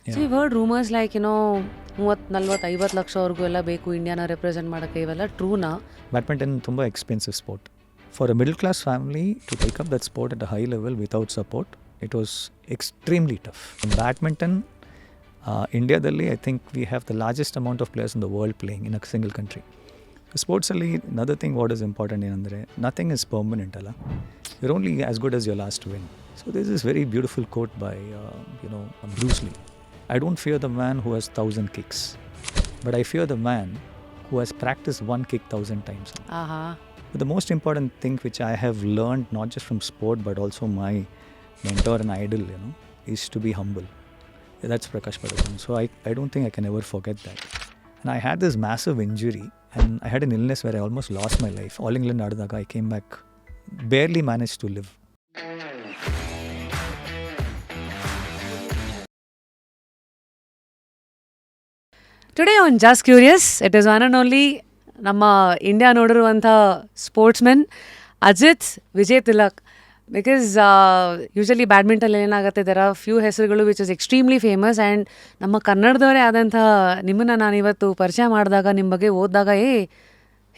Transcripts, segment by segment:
So ಇವ್ word rumours like 30-40-50 ಲಕ್ಷವರೆಗೂ ಎಲ್ಲ ಬೇಕು ಇಂಡಿಯಾನ ರೆಪ್ರೆಸೆಂಟ್ ಮಾಡೋಕ್ಕೆ, ಇವೆಲ್ಲ ಟ್ರೂನಾ? ಬ್ಯಾಡ್ಮಿಂಟನ್ ತುಂಬ expensive sport. For a middle class family to take up that sport at a high level without support, it was extremely tough. Badminton ಇಂಡಿಯಾದಲ್ಲಿ I think we have the largest amount of players in the world playing in a single country. ಸ್ಪೋರ್ಟ್ಸಲ್ಲಿ another thing what is important ಏನಂದರೆ nothing is permanent ಅಲ್ಲ. You're only as good as your last win. So this is very beautiful quote by Bruce Lee. I don't fear the man who has 1,000 kicks, but I fear the man who has practiced one kick 1,000 times. But the most important thing which I have learned not just from sport but also my mentor and idol, is to be humble. That's Prakash Padukone. So I don't think I can ever forget that. And I had this massive injury and I had an illness where I almost lost my life. All England aadadaga I came back, barely managed to live. Today on just curious, it is one and only ನಮ್ಮ India ನೋಡಿರುವಂಥ sportsman Ajit Vijay Tilak. Because usually badminton ಏನಾಗುತ್ತೆ, there are few ಹೆಸರುಗಳು which is extremely famous. And ನಮ್ಮ ಕನ್ನಡದವರೇ ಆದಂಥ ನಿಮ್ಮನ್ನು ನಾನಿವತ್ತು ಪರಿಚಯ ಮಾಡಿದಾಗ, ನಿಮ್ಮ ಬಗ್ಗೆ ಓದಿದಾಗ,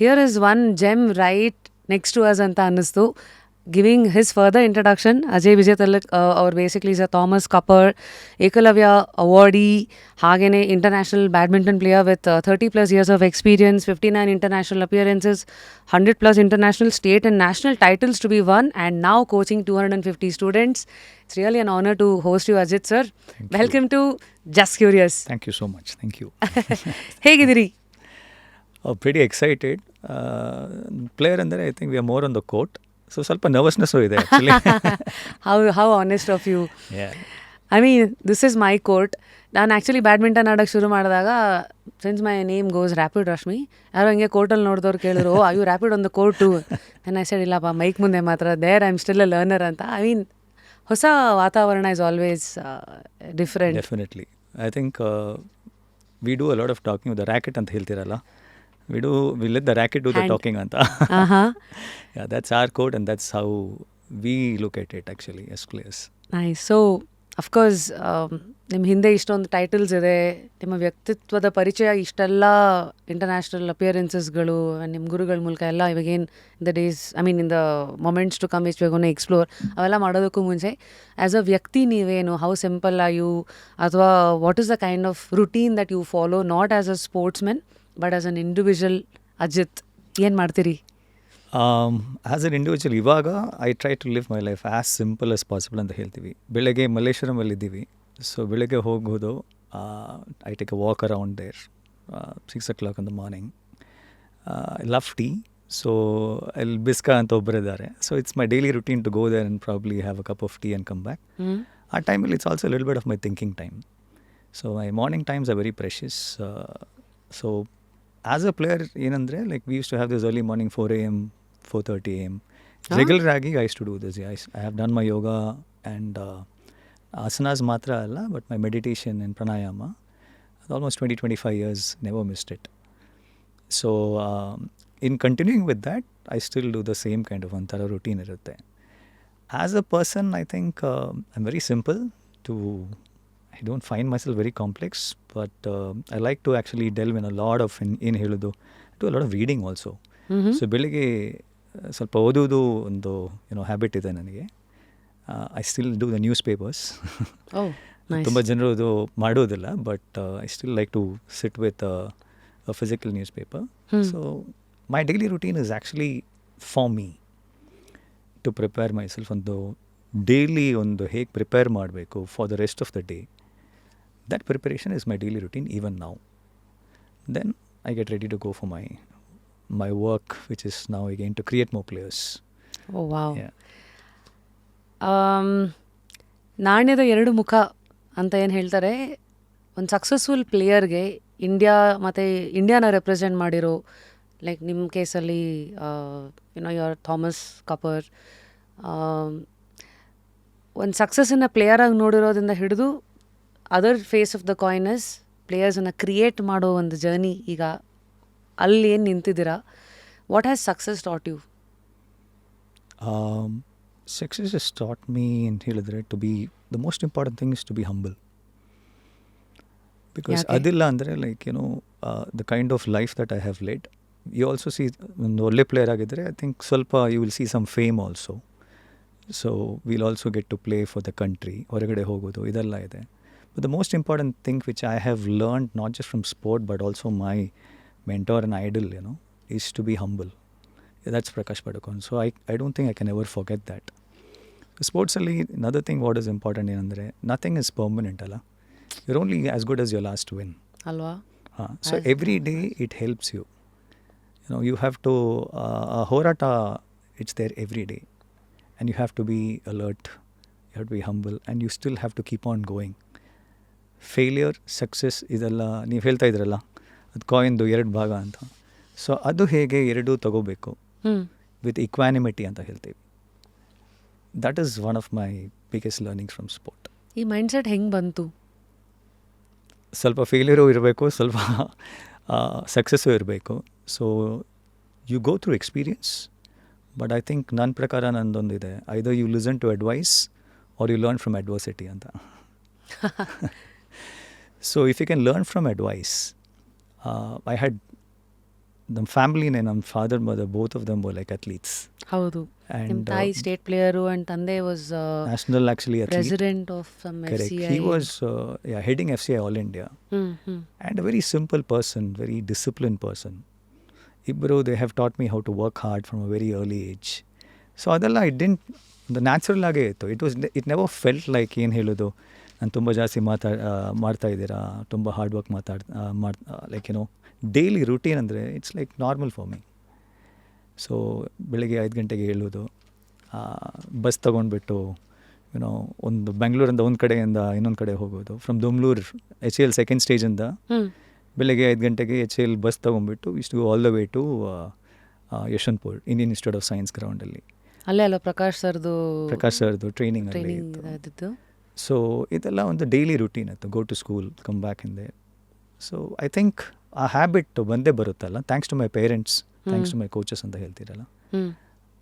here is one gem right next to us ಅಂತ ಅನ್ನಿಸ್ತು. Giving his further introduction, Ajay Vijay Tilak ಅವ್ರು basically is a Thomas cup Ekalavya awardee, ಹಾಗೆಯೇ international badminton player with 30+ years of experience, 59 international appearances, 100+ international, state and national titles to be won, and now coaching 250 students. It's really an honor to host you, Ajit sir. Welcome to Just Curious. Thank you so much. Thank you. ಹೇಗಿದ್ದೀರಿ? Pretty excited. Player ಅಂದರೆ I think we are more on the court. So ಸ್ವಲ್ಪ nervousness ಇದೆ actually. How honest of you. Yeah. I mean this is my court. ನಾನು actually badminton ಆಡೋಕ್ಕೆ ಶುರು ಮಾಡಿದಾಗ, since my name goes rapid Rashmi, ಯಾರೋ ಹಂಗೆ ಕೋರ್ಟಲ್ಲಿ ನೋಡಿದವ್ರು ಕೇಳಿದ್ರು, ಅಯ್ಯೋ ರ್ಯಾಪಿಡ್ ಒಂದು ಕೋರ್ಟು. ನಾನು ಸೈಡ್ ಇಲ್ಲಪ್ಪ, ಮೈಕ್ ಮುಂದೆ ಮಾತ್ರ there I am still a learner ಅಂತ. ಐ ಮೀನ್ ಹೊಸ ವಾತಾವರಣ is always different. Definitely. I think we do a lot of talking with the racket ಅಂತ ಹೇಳ್ತೀರಲ್ಲ, we let the racket do the talking anta. Yeah, that's our code and that's how we look at it actually as players. Nice. So of course ನಿಮ್ಮ ಹಿಂದೆ ಇಷ್ಟೊಂದು titles ಇದೆ, ನಿಮ್ಮ ವ್ಯಕ್ತಿತ್ವದ ಪರಿಚಯ ಇಷ್ಟೆಲ್ಲ ಇಂಟರ್ನ್ಯಾಷನಲ್ ಅಪಿಯರೆನ್ಸಸ್ಗಳು ನಿಮ್ಮ ಗುರುಗಳ ಮೂಲಕ ಎಲ್ಲ ಇವಾಗೇನು the days, I mean in the moments to come which we gonna explore, ಅವೆಲ್ಲ ಮಾಡೋದಕ್ಕೂ ಮುಂಚೆ ಆ್ಯಸ್ ಅ ವ್ಯಕ್ತಿ ನೀವೇನು, ಹೌ ಸಿಂಪಲ್ ಆರ್ ಯು, ಅಥವಾ what is the kind of routine that you follow, not as a sportsman but as an individual Ajith, ಏನು ಮಾಡ್ತೀರಿ? As an individual ಇವಾಗ I try to live my life as simple as possible ಅಂತ ಹೇಳ್ತೀವಿ. ಬೆಳಗ್ಗೆ ಮಲ್ಲೇಶ್ವರಮಲ್ಲಿದ್ದೀವಿ, so ಬೆಳಗ್ಗೆ ಹೋಗೋದು, I take a walk around there 6 o'clock in the morning. I love tea, so ಅಲ್ಲಿ ಬಿಸ್ಕಾ ಅಂತ ಒಬ್ಬರಿದ್ದಾರೆ, so it's my daily routine to go there and probably have a cup of tea and come back. ಆ ಟೈಮಲ್ಲಿ it's also little bit of my thinking time. So my morning times are very precious. So as a player ಏನಂದರೆ, like we used to have this early morning 4 AM, 4:30 AM. Regular ಆಗಿ I use to do this. I have done my yoga and asanas ಮಾತ್ರ ಅಲ್ಲ, but my meditation and pranayama, almost 20-25 years, never missed it. So in continuing with that, I still do the same kind of ಒಂಥರ routine ಇರುತ್ತೆ. As a person, I think I'm very simple. I don't find myself very complex, but I like to actually delve in a lot of, ಏನು ಹೇಳೋದು, do a lot of reading also. So ಬೆಳಿಗ್ಗೆ ಸ್ವಲ್ಪ ಓದೋದು ಒಂದು habit ಇದೆ ನನಗೆ. I still do the newspapers. ತುಂಬ ಜನರು ಅದು ಮಾಡೋದಿಲ್ಲ, but I still like to sit with a physical newspaper. So my daily routine is actually for me to prepare myself. ಒಂದು ಡೈಲಿ ಒಂದು ಹೇಗೆ prepare ಮಾಡಬೇಕು for the rest of the day, that preparation is my daily routine even now. Then I get ready to go for my work, which is now again to create more players. Oh wow. Yeah. ನಾಣ್ಯದ ಎರಡು ಮುಖ ಅಂತ ಏನು ಹೇಳ್ತಾರೆ, ಒಂದು successful ಪ್ಲೇಯರ್ಗೆ ಮತ್ತು ಇಂಡಿಯಾನ represent ಮಾಡಿರೋ, like ನಿಮ್ಮ ಕೇಸಲ್ಲಿ ಯುವರ್ ಥಾಮಸ್ ಕಪರ್, ಒಂದು ಸಕ್ಸಸ್ಸನ್ನು ಪ್ಲೇಯರಾಗಿ ನೋಡಿರೋದ್ರಿಂದ ಹಿಡಿದು other face of the coins ಪ್ಲೇಯರ್ಸನ್ನು ಕ್ರಿಯೇಟ್ ಮಾಡೋ ಒಂದು ಜರ್ನಿ, ಈಗ ಅಲ್ಲಿ ಏನು ನಿಂತಿದ್ದೀರಾ, what has success taught you? Success has taught me ಅಂತ ಹೇಳಿದ್ರೆ, to be the most important thing is to be humble. Because ಯಾಕೆ? ಅದಿಲ್ಲ ಅಂದರೆ like the kind of life that I have led. You also see ಒಂದು ಒಳ್ಳೆ player ಆಗಿದ್ದರೆ I think ಸ್ವಲ್ಪ you will see some fame also. So will also get to play for the country, ಹೊರಗಡೆ ಹೋಗೋದು ಇದೆಲ್ಲ ಇದೆ. But the most important thing which I have learned not just from sport but also my mentor and idol, is to be humble. That's Prakash Padukone. So I don't think I can ever forget that. Sports alli another thing what is important ಏನಂದರೆ nothing is permanent ಅಲ್ಲ. You're only as good as your last win. ಅಲ್ವಾ? So every day it helps you. You have to ಹೋರಾಟ, it's there every day. And you have to be alert. You have to be humble. And you still have to keep on going. Failure, success ಇದೆಲ್ಲ ನೀವು ಹೇಳ್ತಾ ಇದ್ರಲ್ಲ, ಅದು ಕಾಯಿನ್ದು 2 ಭಾಗ ಅಂತ. So ಅದು ಹೇಗೆ ಎರಡೂ ತಗೋಬೇಕು ವಿತ್ ಇಕ್ವಾನಿಮಿಟಿ ಅಂತ ಹೇಳ್ತೀವಿ. That is one of my biggest learnings from sport. ಈ ಮೈಂಡ್ಸೆಟ್ ಹೆಂಗೆ ಬಂತು? ಸ್ವಲ್ಪ ಫೇಲ್ಯೂರು ಇರಬೇಕು, ಸ್ವಲ್ಪ ಸಕ್ಸಸ್ಸು ಇರಬೇಕು. So you go through experience. But I think ನನ್ನ ಪ್ರಕಾರ ನಂದೊಂದಿದೆ, either you listen to advice or you learn from adversity ಅಂತ. So if you can learn from advice, I had the family, ನಮ್ಮ father mother both of them were like athletes. ಹೌದು. ನಿಮ್ಮ ತಾಯಿ state player and ತಂದೆ was national actually athlete. President of some Correct. FCI. He was heading FCI All India and a very simple person, very disciplined person. Ibro, they have taught me how to work hard from a very early age. So ಅದೆಲ್ಲ the natural ಆಗೇ ಇತ್ತು. It never felt like ಏನು ಹೇಳೋದು, ನಾನು ತುಂಬ ಜಾಸ್ತಿ ಮಾಡ್ತಾ ಇದ್ದೀರಾ, ತುಂಬ hard work like daily routine ಅಂದರೆ it's like normal for me. So ಬೆಳಗ್ಗೆ 5 ಗಂಟೆಗೆ ಹೇಳೋದು, ಬಸ್ ತೊಗೊಂಡ್ಬಿಟ್ಟು ಒಂದು ಬೆಂಗಳೂರಿಂದ ಒಂದು ಕಡೆಯಿಂದ ಇನ್ನೊಂದು ಕಡೆ ಹೋಗೋದು. ಫ್ರಮ್ ದೊಮ್ಲೂರು HAL ಸೆಕೆಂಡ್ ಸ್ಟೇಜಿಂದ ಬೆಳಗ್ಗೆ 5 ಗಂಟೆಗೆ HAL ಬಸ್ ತೊಗೊಂಡ್ಬಿಟ್ಟು ಇಷ್ಟು all the way to Yeshwanthpur Indian Institute of Science ಗ್ರೌಂಡಲ್ಲಿ. ಅಲ್ಲೇ ಅಲ್ಲ ಪ್ರಕಾಶ್ ಸರ್ದು ಟ್ರೈನಿಂಗ್ ಇದ್ದಿದ್ದು. ಸೊ ಇದೆಲ್ಲ ಒಂದು ಡೈಲಿ ರೂಟೀನ್ ಇತ್ತು. Go to school, come back ಹಿಂದೆ. ಸೊ ಐ ಥಿಂಕ್ ಆ ಹ್ಯಾಬಿಟ್ ಬಂದೇ ಬರುತ್ತಲ್ಲ, thanks to my parents, thanks to my coaches ಅಂತ ಹೇಳ್ತೀರಲ್ಲ,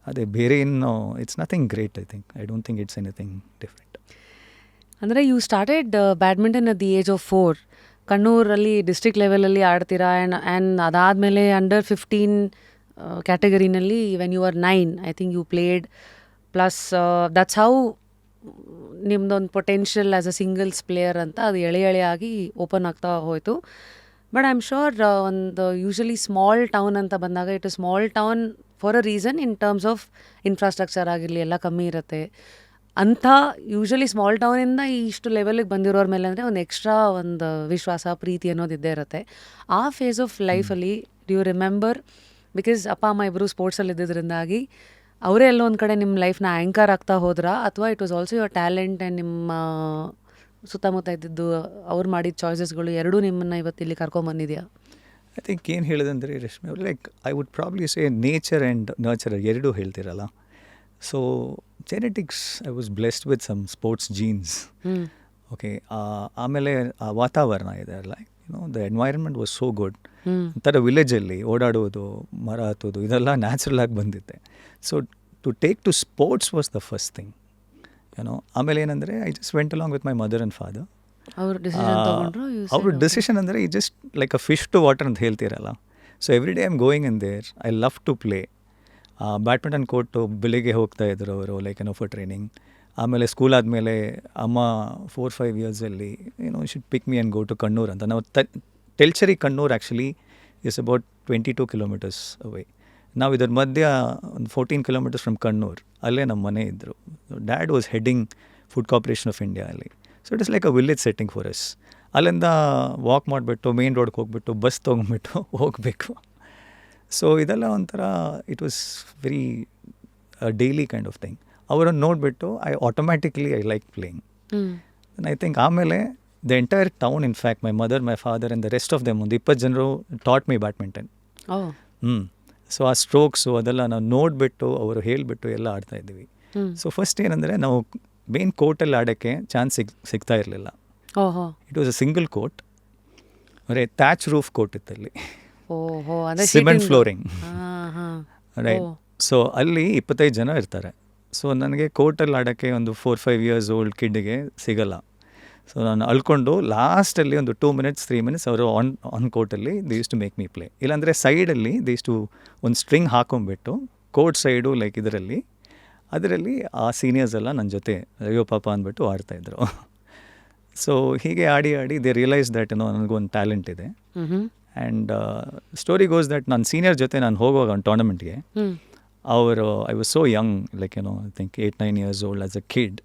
ಅದೇ ಬೇರೆ ಇನ್ನು it's nothing great. I think I don't think it's anything different. ಅಂದರೆ you started badminton at the age of 4. ಕಣ್ಣೂರಲ್ಲಿ ಡಿಸ್ಟ್ರಿಕ್ಟ್ ಲೆವೆಲಲ್ಲಿ ಆಡ್ತೀರಾ. ಆ್ಯಂಡ್ ಅದಾದಮೇಲೆ ಅಂಡರ್ 15 ಕ್ಯಾಟಗರಿನಲ್ಲಿ when you are 9 I think you played. Plus that's how ನಿಮ್ದೊಂದು potential as a singles player ಅಂತ ಅದು ಎಳೆಯಾಗಿ open ಆಗ್ತಾ ಹೋಯಿತು. ಬಟ್ ಐ ಆಮ್ ಶ್ಯೂರ್ ಒಂದು ಯೂಶಲಿ ಸ್ಮಾಲ್ ಟೌನ್ ಅಂತ ಬಂದಾಗ it is small town for a reason in terms of infrastructure ಆಗಿರಲಿ ಎಲ್ಲ ಕಮ್ಮಿ ಇರುತ್ತೆ ಅಂತ. ಯೂಶಲಿ ಸ್ಮಾಲ್ ಟೌನಿಂದ ಇಷ್ಟು ಲೆವೆಲಿಗೆ ಬಂದಿರೋರ ಮೇಲೆ ಅಂದರೆ ಒಂದು ಎಕ್ಸ್ಟ್ರಾ ಒಂದು ವಿಶ್ವಾಸ, ಪ್ರೀತಿ ಅನ್ನೋದು ಇದ್ದೇ ಇರುತ್ತೆ. ಆ ಫೇಸ್ ಆಫ್ ಲೈಫಲ್ಲಿ ಡು ಯು ರಿಮೆಂಬರ್, ಬಿಕಾಸ್ ಅಪ್ಪ ಅಮ್ಮ ಇಬ್ಬರು ಸ್ಪೋರ್ಟ್ಸಲ್ಲಿ ಇದ್ದಿದ್ದರಿಂದಾಗಿ ಅವರೇ ಎಲ್ಲೋ ಒಂದು ಕಡೆ ನಿಮ್ಮ ಲೈಫ್ನ ಆ್ಯಂಕರ್ ಆಗ್ತಾ ಹೋದ್ರಾ, ಅಥವಾ it was also your talent and ನಿಮ್ಮ ಸುತ್ತಮುತ್ತ ಇದ್ದಿದ್ದು ಅವ್ರು ಮಾಡಿದ ಚಾಯ್ಸಸ್ಗಳು ಎರಡೂ ನಿಮ್ಮನ್ನು ಇವತ್ತು ಇಲ್ಲಿ ಕರ್ಕೊಂಬಂದಿದೆಯಾ? ಐ ಥಿಂಕ್ ಏನು ಹೇಳಿದಂದರೆ ರಶ್ಮಿ ಅವರು, like I would probably say nature and nurture ಎರಡೂ ಹೇಳ್ತಿರಲ್ಲ. So genetics, I was blessed with some sports genes. Okay, ಆಮೇಲೆ ಆ ವಾತಾವರಣ ಇದೆ ಅಲ್ಲ, the environment was so good. ಒಂಥರ ವಿಲೇಜಲ್ಲಿ ಓಡಾಡೋದು, ಮರ ಹತ್ತೋದು ಇದೆಲ್ಲ ನ್ಯಾಚುರಲ್ ಆಗಿ ಬಂದಿತ್ತೆ. So to take to sports was the first thing. ಆಮೇಲೆ ಏನಂದರೆ I just went along with my mother and father. ಅವ್ರ ಡಿಸಿಷನ್ ಅಂದರೆ ಈ just like a fish to water ಅಂತ ಹೇಳ್ತೀರಲ್ಲ. So every day I am going in there. I love to play. Badminton court ಬೆಳಿಗ್ಗೆ ಹೋಗ್ತಾ ಇದ್ರು ಅವರು, ಲೈಕ್ ಫಾರ್ ಟ್ರೈನಿಂಗ್. ಆಮೇಲೆ ಸ್ಕೂಲ್ ಆದಮೇಲೆ ಅಮ್ಮ 4-5 ಇಯರ್ಸಲ್ಲಿ should pick me and go to Kannur ಅಂತ. ನಾವು Tellicherry Kannur actually is about 22 kilometres away. ನಾವು ಇದ್ರ ಮಧ್ಯ ಒಂದು 14 ಕಿಲೋಮೀಟರ್ಸ್ ಫ್ರಮ್ ಕಣ್ಣೂರ್, ಅಲ್ಲೇ ನಮ್ಮ ಮನೆ ಇದ್ದರು. Dad was heading food corporation of India ಅಲ್ಲಿ. So it is like a village setting for us. ಅಲ್ಲಿಂದ ವಾಕ್ ಮಾಡಿಬಿಟ್ಟು ಮೇನ್ ರೋಡ್ಗೆ ಹೋಗ್ಬಿಟ್ಟು ಬಸ್ ತೊಗೊಂಡ್ಬಿಟ್ಟು ಹೋಗಬೇಕು. ಸೊ ಇದೆಲ್ಲ ಒಂಥರ it was very daily kind of thing. ಅವರನ್ನು ನೋಡಿಬಿಟ್ಟು I like playing. I think ಆಮೇಲೆ the entire town, in fact my mother, my father and the rest of them, ಒಂದು 20 ಜನರು ಟಾಟ್ ಮಿ ಬ್ಯಾಡ್ಮಿಂಟನ್. ಸೊ ಆ ಸ್ಟ್ರೋಕ್ಸು ಅದೆಲ್ಲ ನಾವು ನೋಡಿಬಿಟ್ಟು ಅವರು ಹೇಳಿಬಿಟ್ಟು ಎಲ್ಲ ಆಡ್ತಾ ಇದ್ದೀವಿ. ಸೊ ಫಸ್ಟ್ ಏನಂದರೆ ನಾವು ಮೇನ್ ಕೋರ್ಟಲ್ಲಿ ಆಡೋಕ್ಕೆ ಚಾನ್ಸ್ ಸಿಗ್ತಾ ಇರಲಿಲ್ಲ. It was a single court, ಅಂದರೆ ಥ್ಯಾಚ್ ರೂಫ್ ಕೋರ್ಟ್ ಇತ್ತಲ್ಲಿ, ಸಿಮೆಂಟ್ ಫ್ಲೋರಿಂಗ್, ರೈಟ್. ಸೊ ಅಲ್ಲಿ 25 ಜನ ಇರ್ತಾರೆ. ಸೊ ನನಗೆ ಕೋರ್ಟಲ್ಲಿ ಆಡೋಕ್ಕೆ ಒಂದು 4-5 ಇಯರ್ಸ್ ಓಲ್ಡ್ ಕಿಡ್ಗೆ ಸಿಗಲ್ಲ. ಸೊ ನಾನು ಅಳ್ಕೊಂಡು ಲಾಸ್ಟಲ್ಲಿ ಒಂದು 2 minutes 3 minutes ಅವರು ಆನ್ ಕೋರ್ಟಲ್ಲಿ they use to make me play. ಇಲ್ಲಾಂದರೆ ಸೈಡಲ್ಲಿ ದೇ ಯೂಸ್ ಟು ಒಂದು ಸ್ಟ್ರಿಂಗ್ ಹಾಕೊಂಡ್ಬಿಟ್ಟು ಕೋರ್ಟ್ ಸೈಡು ಲೈಕ್ ಅದರಲ್ಲಿ ಆ ಸೀನಿಯರ್ಸ್ ಎಲ್ಲ ನನ್ನ ಜೊತೆ ಅಯ್ಯೋ ಪಾಪ ಅಂದ್ಬಿಟ್ಟು ಆಡ್ತಾಯಿದ್ರು. ಸೊ ಹೀಗೆ ಆಡಿ ದೇ ರಿಯಲೈಸ್ ದ್ಯಾಟ್ ನನಗೊಂದು ಟ್ಯಾಲೆಂಟ್ ಇದೆ. ಆ್ಯಂಡ್ ಸ್ಟೋರಿ ಗೋಸ್ ದ್ಯಾಟ್ ನನ್ನ ಸೀನಿಯರ್ ಜೊತೆ ನಾನು ಹೋಗುವಾಗ ಒಂದು ಟೂರ್ನಮೆಂಟ್ಗೆ ಅವರು I was so young like I think 8-9 years old as a kid.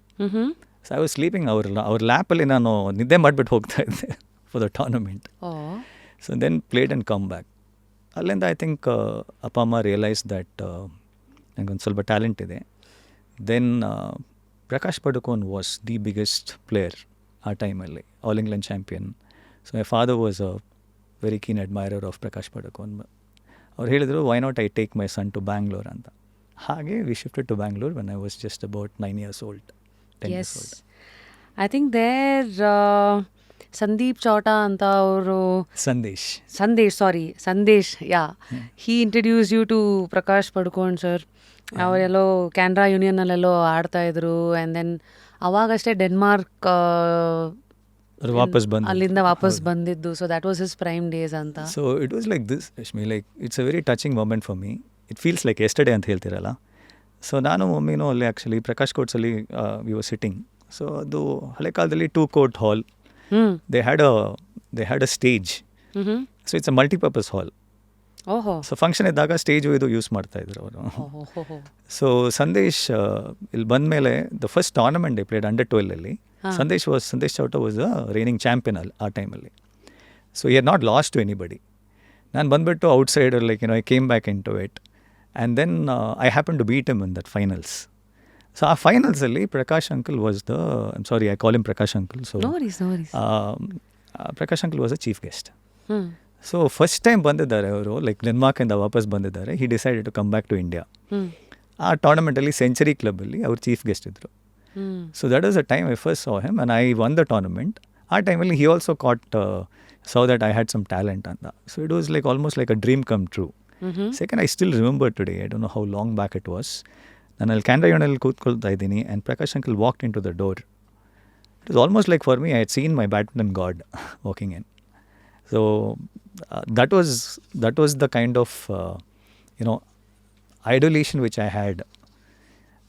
So I was sleeping ಅವ್ರ ಲ್ಯಾಪಲ್ಲಿ ನಾನು ನಿದ್ದೆ ಮಾಡಿಬಿಟ್ಟು ಹೋಗ್ತಾ ಇದ್ದೆ for the tournament. So then played and come back. ಅಲ್ಲಿಂದ ಐ ಥಿಂಕ್ ಅಪ್ಪ ಅಮ್ಮ ರಿಯಲೈಸ್ ದ್ಯಾಟ್ ನನಗೊಂದು ಸ್ವಲ್ಪ ಟ್ಯಾಲೆಂಟ್ ಇದೆ. Then Prakash Padukone was the biggest player ಆ ಟೈಮಲ್ಲಿ, all England champion. So my father was a very keen admirer of Prakash Padukone. ಅವ್ರು ಹೇಳಿದರು why not I take my son to Bangalore ಅಂತ. ಹಾಗೆ we shifted to Bangalore when I was just about 9 years old, 10 years old. I think there Sandeep Chouta ಅಂತ ಅವರು Sandesh yeah he introduce you to Prakash Padukone sir. ಅವರೆಲ್ಲೋ ಕ್ಯಾನ್ರಾ ಯೂನಿಯನ್ನಲ್ಲೆಲ್ಲೋ ಆಡ್ತಾಯಿದ್ರು. And then ಅವಾಗಷ್ಟೇ ಡೆನ್ಮಾರ್ಕ್ ಅಲ್ಲಿಂದ ವಾಪಸ್ ಬಂದಿದ್ದು. So that was his prime days ಅಂತ. So it was like this Rashmi, like it's a very touching moment for me. It feels like yesterday ಅಂತ ಹೇಳ್ತಿರಲ್ಲ. ಸೊ ನಾನು ಮಮ್ಮಿನೂ ಅಲ್ಲಿ ಆ್ಯಕ್ಚುಲಿ ಪ್ರಕಾಶ್ ಕೋರ್ಟ್ಸಲ್ಲಿ ವಿ ವರ್ ಸಿಟ್ಟಿಂಗ್. ಸೊ ಅದು ಹಳೆ ಕಾಲದಲ್ಲಿ 2 court hall. They had a stage. So it's a multipurpose hall. So function ಇದ್ದಾಗ ಸ್ಟೇಜು ಇದು ಯೂಸ್ ಮಾಡ್ತಾಯಿದ್ರು ಅವರು. ಸೊ ಸಂದೇಶ್ ಇಲ್ಲಿ ಬಂದ ಮೇಲೆ the first tournament they played under 12 Sandesh Chouta was a reigning champion ಆ ಟೈಮಲ್ಲಿ. So he are not lost to anybody. ನಾನು ಬಂದುಬಿಟ್ಟು outsider like I came back in to it. And then I happen to beat him in that finals. So ಆ ಫೈನಲ್ಸಲ್ಲಿ Prakash uncle was I call him Prakash uncle. So Prakash uncle was a chief guest. So first time ಬಂದಿದ್ದಾರೆ ಅವರು, like ಡೆನ್ಮಾರ್ಕಿಂದ ವಾಪಸ್ ಬಂದಿದ್ದಾರೆ. He decided to come back to India. ಆ ಟೂರ್ನಮೆಂಟಲ್ಲಿ century ಕ್ಲಬ್ಬಲ್ಲಿ ಅವ್ರು ಚೀಫ್ ಗೆಸ್ಟ್ ಇದ್ದರು. So that was a time I first saw him and I won the tournament. ಆ ಟೈಮಲ್ಲಿ he also saw that I had some talent ಅಂತ. So it was like almost like a dream come true. Second I still remember today, I don't know how long back it was. ನಾನು ಅಲ್ಲಿ ಕ್ಯಾನ್ರಾ ಯೂನಿಯನಲ್ಲಿ ಕೂತ್ಕೊಳ್ತಾ ಇದ್ದೀನಿ and Prakash uncle walked into the door. It was almost like for me I had seen my badminton god walking in. So that was the kind of idolation which I had.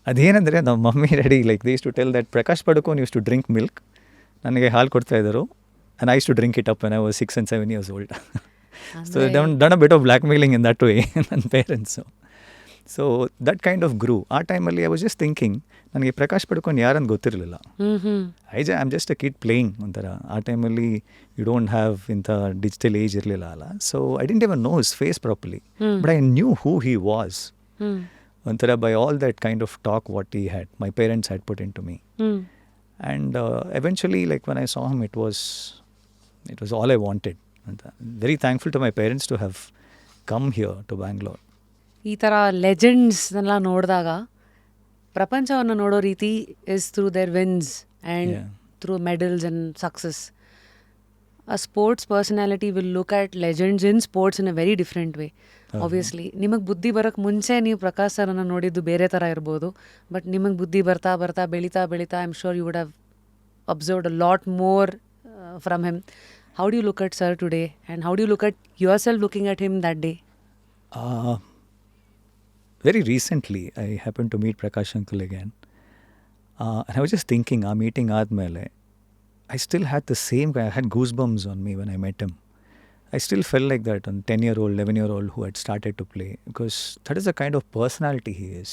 ಅದೇನೆಂದರೆ ನಮ್ಮ mummy ready like they use to tell that Prakash Padukone use to drink milk. ನನಗೆ ಹಾಲು ಕೊಡ್ತಾಯಿದ್ದರು and I use to drink it up when I was 6 and 7 years old. So done a bit of blackmailing in that way ನನ್ನ ಪೇರೆಂಟ್ಸು. So that kind of grew. ಆ ಟೈಮಲ್ಲಿ I was just thinking, ನನಗೆ ಪ್ರಕಾಶ್ ಪಡುಕೋನ್ ಯಾರಂತ ಗೊತ್ತಿರಲಿಲ್ಲ. I am just a kid playing ಒಂಥರ. ಆ ಟೈಮಲ್ಲಿ ಯು ಡೋಂಟ್ ಹ್ಯಾವ್ ಇಂಥ ಡಿಜಿಟಲ್ ಏಜ್ ಇರಲಿಲ್ಲ ಅಲ್ಲ. So I didn't even know his face properly, but I knew who he was. ಒಂಥರ by all that kind of talk what he had my parents had put in to me. And eventually like when I saw him it was all I wanted ಅಂತ. Very thankful to my parents to have come here to Bangalore. ಈ ಥರ ಲೆಜೆಂಡ್ಸ್ನೆಲ್ಲ ನೋಡಿದಾಗ ಪ್ರಪಂಚವನ್ನು ನೋಡೋ ರೀತಿ is through their wins and through medals and success. A sports personality will look at legends in sports in a very different way. Obviously ನಿಮಗೆ ಬುದ್ಧಿ ಬರೋಕ್ಕೆ ಮುಂಚೆ ನೀವು ಪ್ರಕಾಶ್ ಸರ್ನ ನೋಡಿದ್ದು ಬೇರೆ ಥರ ಇರ್ಬೋದು, ಬಟ್ ನಿಮಗೆ ಬುದ್ಧಿ ಬರ್ತಾ ಬರ್ತಾ ಬೆಳೀತಾ I am sure you would have observed a lot more from him. How do you look at sir today and how do you look at yourself looking at him that day? Very recently, I happened to meet Prakash Uncle again. And I was just thinking, our meeting aadmele, I still had the same, I had goosebumps on me when I met him. I still felt like that, a 10-year-old, 11-year-old who had started to play, because that is the kind of personality he is.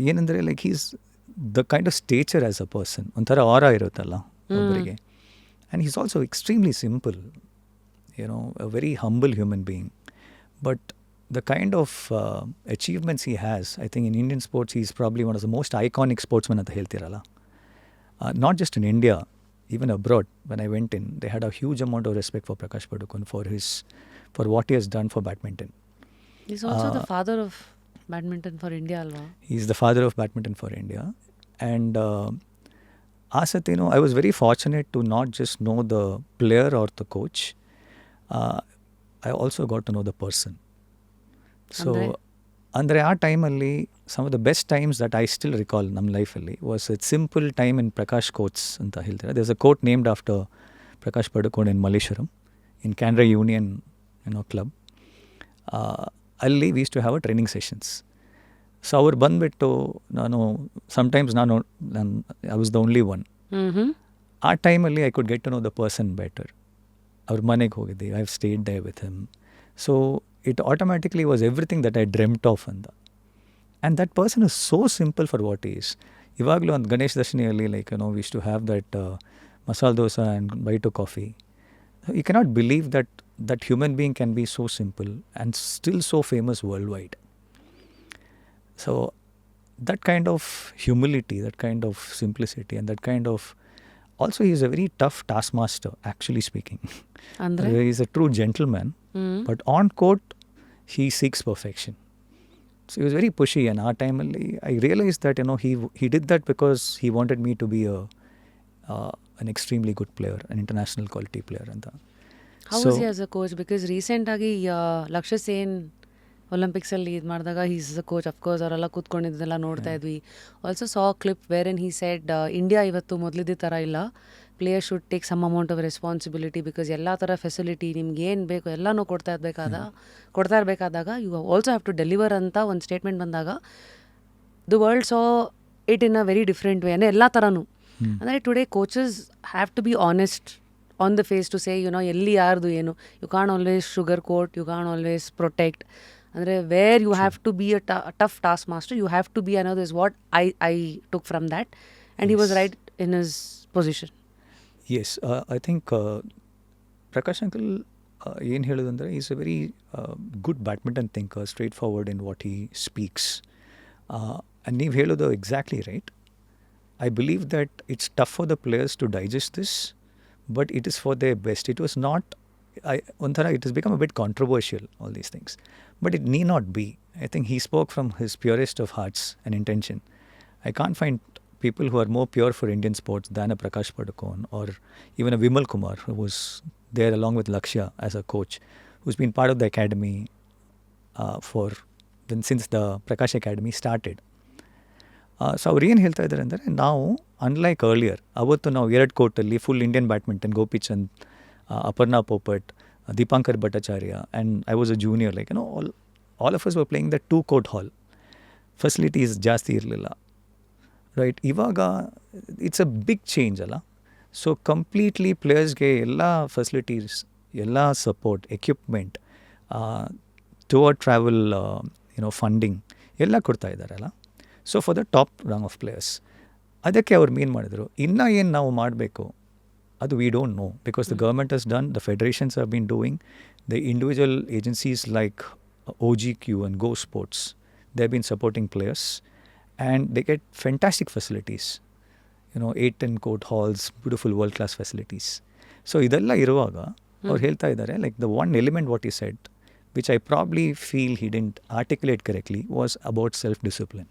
Yenandre, like he's the kind of stature as a person. Onthara aura iruttalla obrige. And he's also extremely simple, a very humble human being. But the kind of achievements he has, I think in Indian sports, he's probably one of the most iconic sportsmen at the ಹೇಳ್ತಿರಲ್ಲ. Not just in India, even abroad. When I went in, they had a huge amount of respect for Prakash Padukone for what he has done for badminton. He's also the father of badminton for India, alva? He's the father of badminton for India. And I was very fortunate to not just know the player or the coach. I also got to know the person. So ಅಂದರೆ ಆ ಟೈಮಲ್ಲಿ some of the best times that I still recall ನಮ್ಮ ಲೈಫಲ್ಲಿ was a simple time in Prakash courts ಅಂತ ಹೇಳ್ತಾರೆ. There's a court named after Prakash Padukone in Malleshwaram in Canara union club. ಅಲ್ಲಿ we use to have a training sessions. So ಅವ್ರು ಬಂದುಬಿಟ್ಟು sometimes ನಾನು I was the only one. ಆ ಟೈಮಲ್ಲಿ I could get to know the person better. ಅವ್ರ ಮನೆಗೆ ಹೋಗಿದ್ದೆ, I have stayed they with him. So it automatically was everything that I dreamt of anta. And that person is so simple for what he is. Ivaglu on Ganesh Dashaniyalli, like, we used to have that masala dosa and bite of coffee. You cannot believe that that human being can be so simple and still so famous worldwide. So that kind of humility, that kind of simplicity, and that kind of, also he is a very tough taskmaster, actually speaking. He is a true gentleman, but on court he seeks perfection. So he was very pushy, and our time I realized that he did that because he wanted me to be an extremely good player, an international quality player. How was he as a coach? Because recent agi Lakshya Sen Olympics ಅಲ್ಲಿ ಇದು ಮಾಡಿದಾಗ he's ಅ coach. Of course ಅವರೆಲ್ಲ ಕೂತ್ಕೊಂಡಿದ್ದೆಲ್ಲ ನೋಡ್ತಾ ಇದ್ವಿ. Also saw clip where in he said India ಇವತ್ತು ಮೊದಲಿದ್ದ ಥರ ಇಲ್ಲ, player should take some amount of responsibility, because ಎಲ್ಲ ಥರ ಫೆಸಿಲಿಟಿ ನಿಮ್ಗೆ ಏನು ಬೇಕು ಎಲ್ಲನೂ ಕೊಡ್ತಾ ಇರಬೇಕಾದಾಗ you also have to deliver ಅಂತ ಒಂದು ಸ್ಟೇಟ್ಮೆಂಟ್ ಬಂದಾಗ the world saw it in a very different way. ಅಂದರೆ ಎಲ್ಲ ಥರನೂ ಅಂದರೆ today coaches have to be honest on the face to say ಎಲ್ಲಿ ಯಾರ್ದು ಏನು. You can't always sugar coat, you can't always protect. ಅಂದರೆ where you have to be a tough task master, you have to be ಅನ್ನೋದು is what I took from that, and he was right in his position. Yes, I think Prakash uncle ಏನು ಹೇಳೋದಂದರೆ is a very good badminton thinker, straight forward in what he speaks. And ನೀವು ಹೇಳೋದು exactly right. I believe that it's tough for the players to digest this, but it is for their best. It was not, it has become a bit controversial, all these things. But it need not be. I think he spoke from his purest of hearts and intention. I can't find people who are more pure for Indian sports than a Prakash Padukone or even a Vimal Kumar, who was there along with Lakshya as a coach, who's been part of the academy since the Prakash Academy started. So ಅವ್ರು ಏನು ಹೇಳ್ತಾ ಇದ್ದಾರೆ ಅಂದರೆ, ನಾವು unlike earlier, ಅವತ್ತು ನಾವು 2 ಕೋರ್ಟಲ್ಲಿ full Indian badminton, Gopichand, Aparna Popat, Dipankar Bhattacharya, and I was a junior, like all of us were playing the 2 court hall. Facilities ಜಾಸ್ತಿ ಇರಲಿಲ್ಲ, ರೈಟ್? ಇವಾಗ ಇಟ್ಸ್ ಅ ಬಿಗ್ ಚೇಂಜ್ ಅಲ್ಲ. ಸೊ ಕಂಪ್ಲೀಟ್ಲಿ ಪ್ಲೇಯರ್ಸ್ಗೆ ಎಲ್ಲ ಫೆಸಿಲಿಟೀಸ್, ಎಲ್ಲ support, equipment, toward travel, funding ಎಲ್ಲ ಕೊಡ್ತಾ ಇದ್ದಾರಲ್ಲ. So for the top rung of players. ಅದಕ್ಕೆ ಅವ್ರು ಮೀನ್ ಮಾಡಿದ್ರು, ಇನ್ನೂ ಏನು ನಾವು ಮಾಡಬೇಕು ಅದು we don't no, because the government has done, the federations have been doing, the individual agencies like OGQ and Go Sports, they have been supporting players and they get fantastic facilities, 8-10 court halls, beautiful world class facilities. So ಇದೆಲ್ಲ ಇರುವಾಗ ಅವ್ರು ಹೇಳ್ತಾ ಇದ್ದಾರೆ, like the one element what he said, which I probably feel he didn't articulate correctly, was about self-discipline.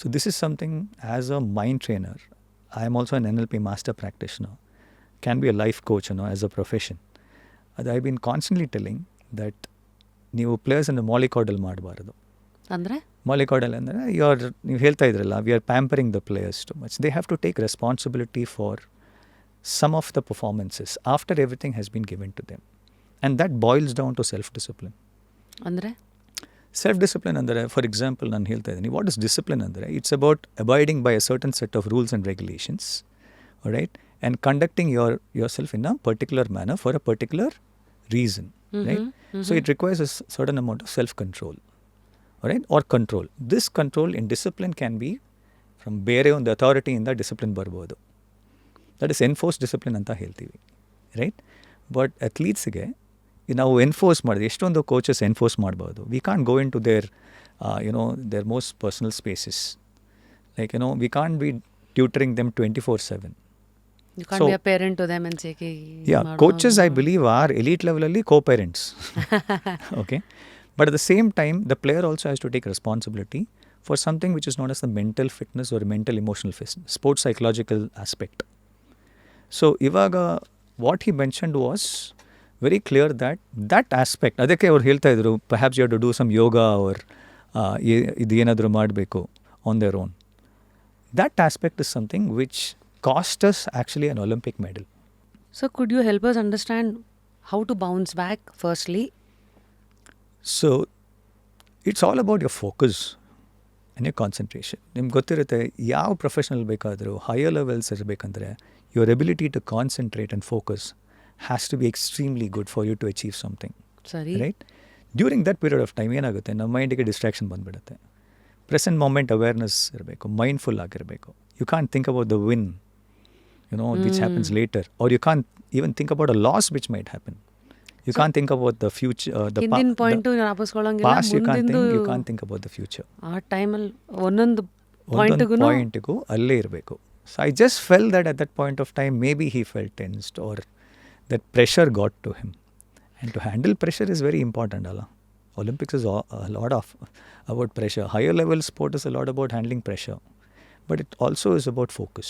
So this is something, as a mind trainer, I am also an NLP master practitioner, can be a life coach, as a profession. I've been constantly telling that ನೀವು ಪ್ಲೇಯರ್ಸನ್ನು ಮಾಲಿಕಾಯ್ಡಲ್ ಮಾಡಬಾರ್ದು. ಅಂದರೆ ಮಾಲಿಕಾಯ್ಡಲ್ ಅಂದರೆ ನೀವು ಹೇಳ್ತಾ ಇದ್ರಲ್ಲ, we are pampering the players too much. They have to take responsibility for some of the performances after everything has been given to them, and that boils down to self discipline. ಅಂದರೆ self discipline ಅಂದರೆ, for example ನಾನು ಹೇಳ್ತಾ ಇದ್ದೀನಿ, what is discipline ಅಂದರೆ, it's about abiding by a certain set of rules and regulations, right, and conducting yourself in a particular manner for a particular reason, right? So it requires a certain amount of self-control, right, or control. This control in discipline can be from ಬೇರೆ ಒಂದು ಅಥಾರಿಟಿಯಿಂದ discipline ಬರ್ಬೋದು. That is enforce discipline ಅಂತ ಹೇಳ್ತೀವಿ, right? But ಅಥ್ಲೀಟ್ಸ್ಗೆ ನಾವು enforce ಮಾಡಿದ್ವಿ, ಎಷ್ಟೊಂದು ಕೋಚಸ್ ಎನ್ಫೋರ್ಸ್ ಮಾಡ್ಬೋದು. We can't go into their their most personal spaces, like we can't be tutoring them 24/7. You can't be a parent to them and say, coaches, I believe, are elite level co-parents. Okay, but at the same time, the player also has to take responsibility for something which is known as the mental fitness or mental emotional fitness, sports psychological aspect. So ivaga what he mentioned was very clear, that aspect, adakke avaru helta idru, perhaps you have to do some yoga or ಇದೇನಾದರೂ ಮಾಡಬೇಕು on their own. That aspect is something which cost us actually an Olympic medal. So could you help us understand how to bounce back firstly? So it's all about your focus and your concentration. ನಿಮ್ಗೆ ಗೊತ್ತಿರುತ್ತೆ, ಯಾವ professional ಬೇಕಾದರೂ higher levels ಇರಬೇಕಂದ್ರೆ your ability to concentrate and focus has to be extremely good for you to achieve something. Sorry. Right? During that period of time ಏನಾಗುತ್ತೆ, ನಮ್ಮ ಮೈಂಡಿಗೆ distraction ಬಂದುಬಿಡುತ್ತೆ. Present moment awareness ಇರಬೇಕು, ಮೈಂಡ್ಫುಲ್ ಆಗಿರಬೇಕು. You can't think about the win, which happens later, or you can't even think about a loss which might happen. You can't think about the future, past. You can't think about the future. ಆ ಟೈಮಲ್ಲಿ ಒಂದೊಂದು ಪಾಯಿಂಟಿಗೂ ಅಲ್ಲೇ ಇರಬೇಕು. So I just felt that at that point of time maybe he felt tensed or that pressure got to him. And to handle pressure is very important ಅಲ್ಲ. Olympics is a lot about pressure. Higher level sport is a lot about handling pressure. But it also is about focus.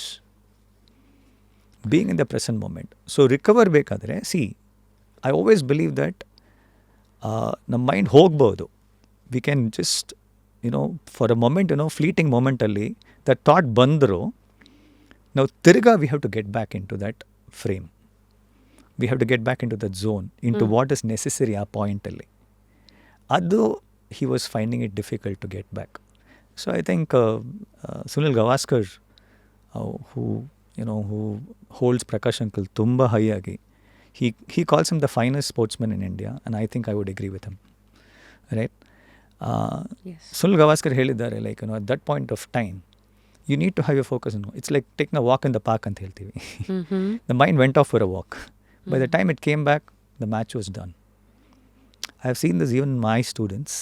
Being in the present moment. So recover bekadre, see, I always believe that ನಮ್ಮ mind ಹೋಗ್ಬೋದು. We can just, for a moment, fleeting moment ಅಲ್ಲಿ that thought ಬಂದರು, ನಾವು ತಿರ್ಗಾ we have to get back into that frame. We have to get back into that zone, into what is necessary ಆ point ಅಲ್ಲಿ. ಅದು he was finding it difficult to get back. So I think Sunil Gavaskar, who holds Prakash Uncle ತುಂಬ high ಆಗಿ, he calls him the finest sportsman in India, and I think I would agree with him. Right? Yes. Sunil Gavaskar ಹೇಳಿದ್ದಾರೆ, like, at that point of time, you need to have your focus. It's like taking a walk in the park ಅಂತ ಹೇಳ್ತೀವಿ. The mind went off for a walk. By the time it came back, the match was done. I have seen this even in my students,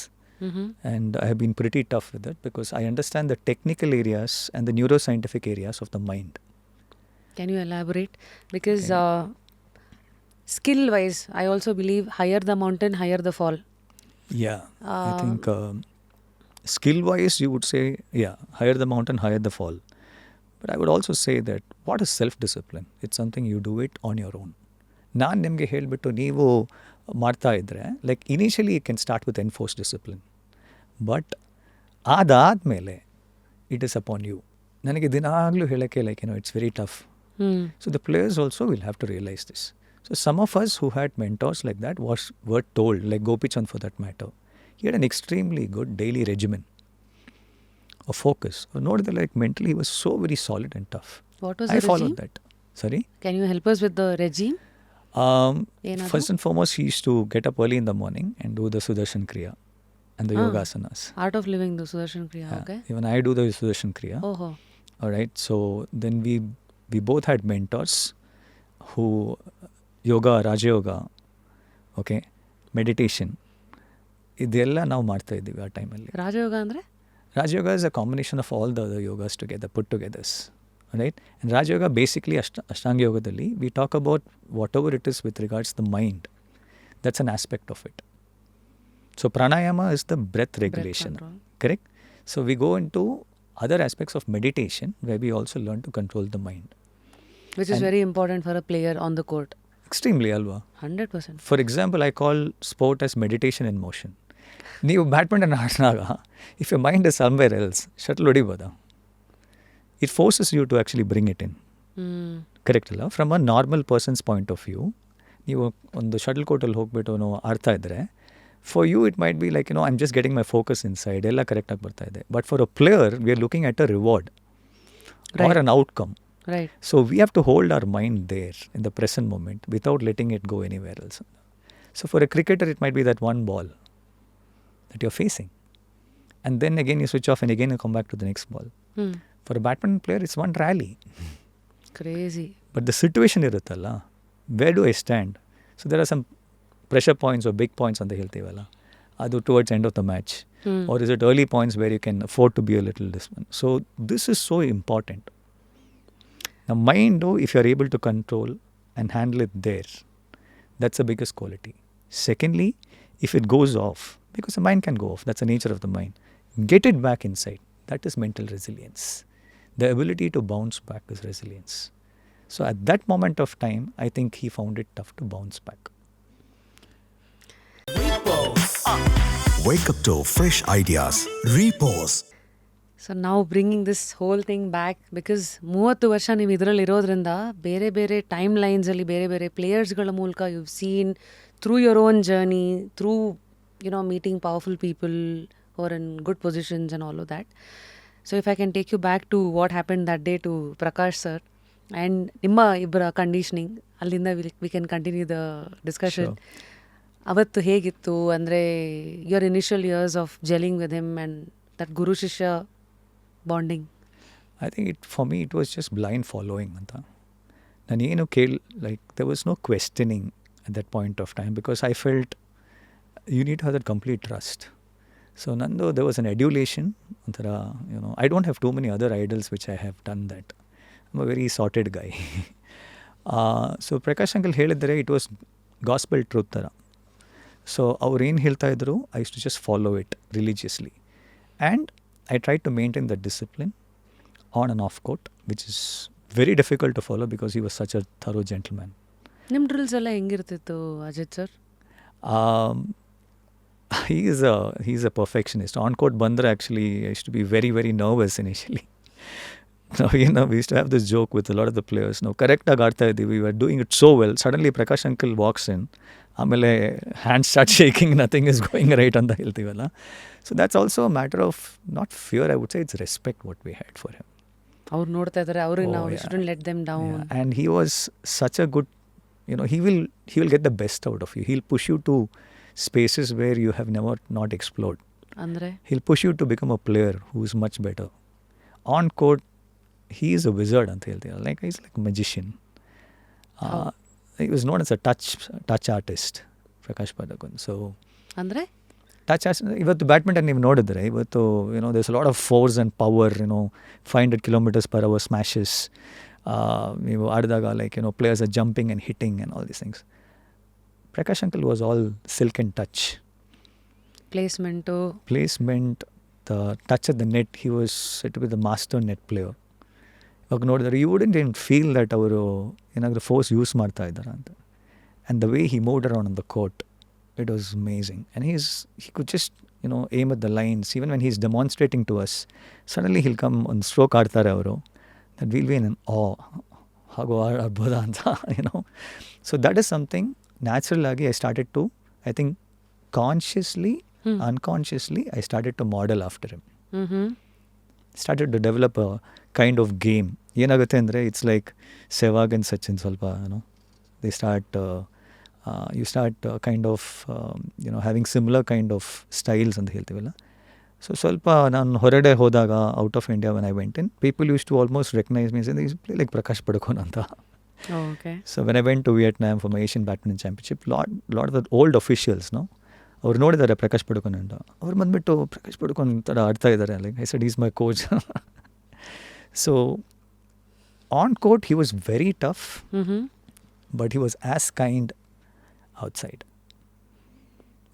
and I have been pretty tough with it because I understand the technical areas and the neuroscientific areas of the mind. Can you elaborate? Because skill-wise, I also believe higher the mountain, higher the fall. Yeah, I think skill-wise, you would say, higher the mountain, higher the fall. But I would also say that what is self-discipline? It's something you do it on your own. ನಾನು ನಿಮಗೆ ಹೇಳಿಬಿಟ್ಟು ನೀವು ಮಾಡ್ತಾ ಇದ್ದರೆ, like initially you can start with enforce discipline, but ಅದಾದಮೇಲೆ it is upon you. ನನಗೆ ದಿನಾಗಲೂ ಹೇಳೋಕ್ಕೆ it's very tough. So the players also will have to realise this. So some of us who had mentors like that were told, like Gopichand for that matter, he had an extremely good daily regimen of focus. ನೋಡಿದ್ರೆ like mentally he was so very solid and tough. What was I the followed regime? that. Sorry? Can you help us with the regime? First and foremost, he used to get up early in the morning and do the Sudarshan Kriya and the Yogasanas. Art of living, the Sudarshan Kriya, okay. Even I do the Sudarshan Kriya. Oh. All right. So then we both had mentors who yoga, Raja Yoga, okay, meditation. ಇದೆಲ್ಲ ನಾವು ಮಾಡ್ತಾ ಇದ್ದೀವಿ ಆ ಟೈಮಲ್ಲಿ. ರಾಜಯೋಗ ಅಂದರೆ? Raja Yoga is a combination of all the other yogas together, put together. Right? And Raja Yoga basically, Ashtanga Yogadalli, we talk about whatever it is with regards to the mind. That's an aspect of it. So pranayama is the breath regulation. Correct? So we go into other aspects of meditation where we also learn to control the mind. Which is very important for a player on the court. Extremely, alva. 100%. For example, I call sport as meditation in motion. ನೀವು badminton ಆಡಿದಾಗ, if your mind is somewhere else, shuttle ಹೊಡಿಬೋದಾ? It forces you to actually bring it in. Correct ಅಲ್ಲ? From a normal person's point of view, ನೀವು ಒಂದು shuttle ಕೋರ್ಟಲ್ಲಿ ಹೋಗ್ಬಿಟ್ಟು ಆಡ್ತಾ ಇದ್ದರೆ, for you it might be like I'm just getting my focus inside, ಎಲ್ಲ ಕರೆಕ್ಟಾಗಿ ಬರ್ತಾ ಇದೆ. But for a player we are looking at a reward or an outcome. Right. So we have to hold our mind there in the present moment without letting it go anywhere else. So for a cricketer, it might be that one ball that you're facing. And then again you switch off and again you come back to the next ball. For a badminton player, it's one rally. Crazy. But the situation iruttalla, where do I stand? So there are some pressure points or big points on the ಹೇಳ್ತೀವಲ್ಲ, ಅದು towards end of the match. Or is it early points where you can afford to be a little disciplined? So this is so important. Now mind, if you are able to control and handle it there, that's the biggest quality. Secondly, if it goes off, because the mind can go off, that's the nature of the mind, get it back inside. That is mental resilience. The ability to bounce back is resilience. So at that moment of time, I think he found it tough to bounce back. Wake up to fresh ideas. Repose. So ನಾವು bringing this whole thing back because 30 ವರ್ಷ ನೀವು ಇದರಲ್ಲಿ ಇರೋದ್ರಿಂದ ಬೇರೆ ಬೇರೆ time ಲೈನ್ಸಲ್ಲಿ ಬೇರೆ ಬೇರೆ ಪ್ಲೇಯರ್ಸ್ಗಳ ಮೂಲಕ you seen through your own journey through meeting powerful people are in good positions and all of that. So if I can take you back to what happen that day to Prakash sir and ನಿಮ್ಮ ಇಬ್ಬರ conditioning, ಅಲ್ಲಿಂದ we can continue the discussion. ಅವತ್ತು ಹೇಗಿತ್ತು ಅಂದರೆ your initial years of gelling with him and that ಗುರು-ಶಿಷ್ಯ bonding? I think for me it was just blind following ಅಂತ. ನಾನೇನು like there was no questioning at that point of time because I felt you need to have that complete trust. So ನಂದು there was an adulation ಒಂಥರ I don't have too many other idols which I have done that. I'm a very sorted guy. So Prakash uncle ಹೇಳಿದರೆ it was gospel truth ಥರ. So ಅವ್ರು ಏನು ಹೇಳ್ತಾ ಇದ್ರು I used to just follow it religiously and I tried to maintain that discipline on and off court, which is very difficult to follow because he was such a thorough gentleman. ನಿಮ್ಮ drills ಎಲ್ಲ ಹೆಂಗಿರ್ತಿತ್ತು Ajit sir? He's a perfectionist. On court bandra actually I used to be very very nervous initially. Now we used to have this joke with a lot of the players. Now correct ಆಗಿ ಆಡ್ತಾ ಇದ್ದೀವಿ, we were doing it so well, suddenly Prakash uncle walks in, ಆಮೇಲೆ hand start shaking, nothing is going right ಅಂತ ಹೇಳ್ತೀವಲ್ಲ. So that's also matter of not fear, I would say it's respect what we had for him. ಅವ್ರು ನೋಡ್ತಾ ಇದ್ದಾರೆ, ಅವ್ರಿಗೆ ನಾವು shouldn't let them down. And he was such a good, he will get the best out of you. He'll push you to spaces where you have never not explored. ಅಂದರೆ he'll push you to become a player who is much better. On court he is a wizard ಅಂತ ಹೇಳ್ತೀವಿ, like he's like a magician. He was known as a touch artist, Prakash Padukone. So ಅಂದರೆ touch ಇವತ್ತು badminton ನೀವು ನೋಡಿದ್ರೆ ಇವತ್ತು there's a lot of force and power, 500 km/h smashes. ನೀವು ಆಡಿದಾಗ like players are jumping and hitting and all these things. Prakash uncle was all silk and touch. Placement, the touch at the net, he was said to be the master net player. ಇವಾಗ ನೋಡಿದ್ರೆ you wouldn't even feel that ಅವರು ಏನಾದರೂ force use ಮಾಡ್ತಾ ಇದ್ದಾರೆ ಅಂತ. And the way he moved around on the court, it was amazing. And he could just aim at the lines. Even when he's demonstrating to us, suddenly he'll come on stroke ಆಡ್ತಾರೆ ಅವರು, that we'll be in an awe. ಹಾಗೋ ಆಡ್ಬೋದಾ ಅಂತ So that is something natural ಆಗಿ I started to, I think consciously, unconsciously, I started to model after him. Started to develop a kind of game. ಏನಾಗುತ್ತೆ ಅಂದರೆ it's like ಸೆವಾಗ್ and Sachin ಸ್ವಲ್ಪ they start you start kind of having similar kind of styles ಅಂತ ಹೇಳ್ತೀವಲ್ಲ. So ಸ್ವಲ್ಪ ನಾನು ಹೊರಗಡೆ ಹೋದಾಗ out of India when I went in, people used to almost recognize me and say, "They play like Prakash Padukone" ಅಂತ. Okay. So when I went to Vietnam for my Asian Badminton Championship, lot of the old officials ಅವ್ರು ನೋಡಿದ್ದಾರೆ ಪ್ರಕಾಶ್ ಪಡುಕೋನ್ ಅಂತ. ಅವ್ರು ಬಂದುಬಿಟ್ಟು ಪ್ರಕಾಶ್ ಪಡುಕೋನ್ ಥರ ಆಡ್ತಾ ಇದ್ದಾರೆ, like I said is my coach. So on court he was very tough, but he was as kind outside.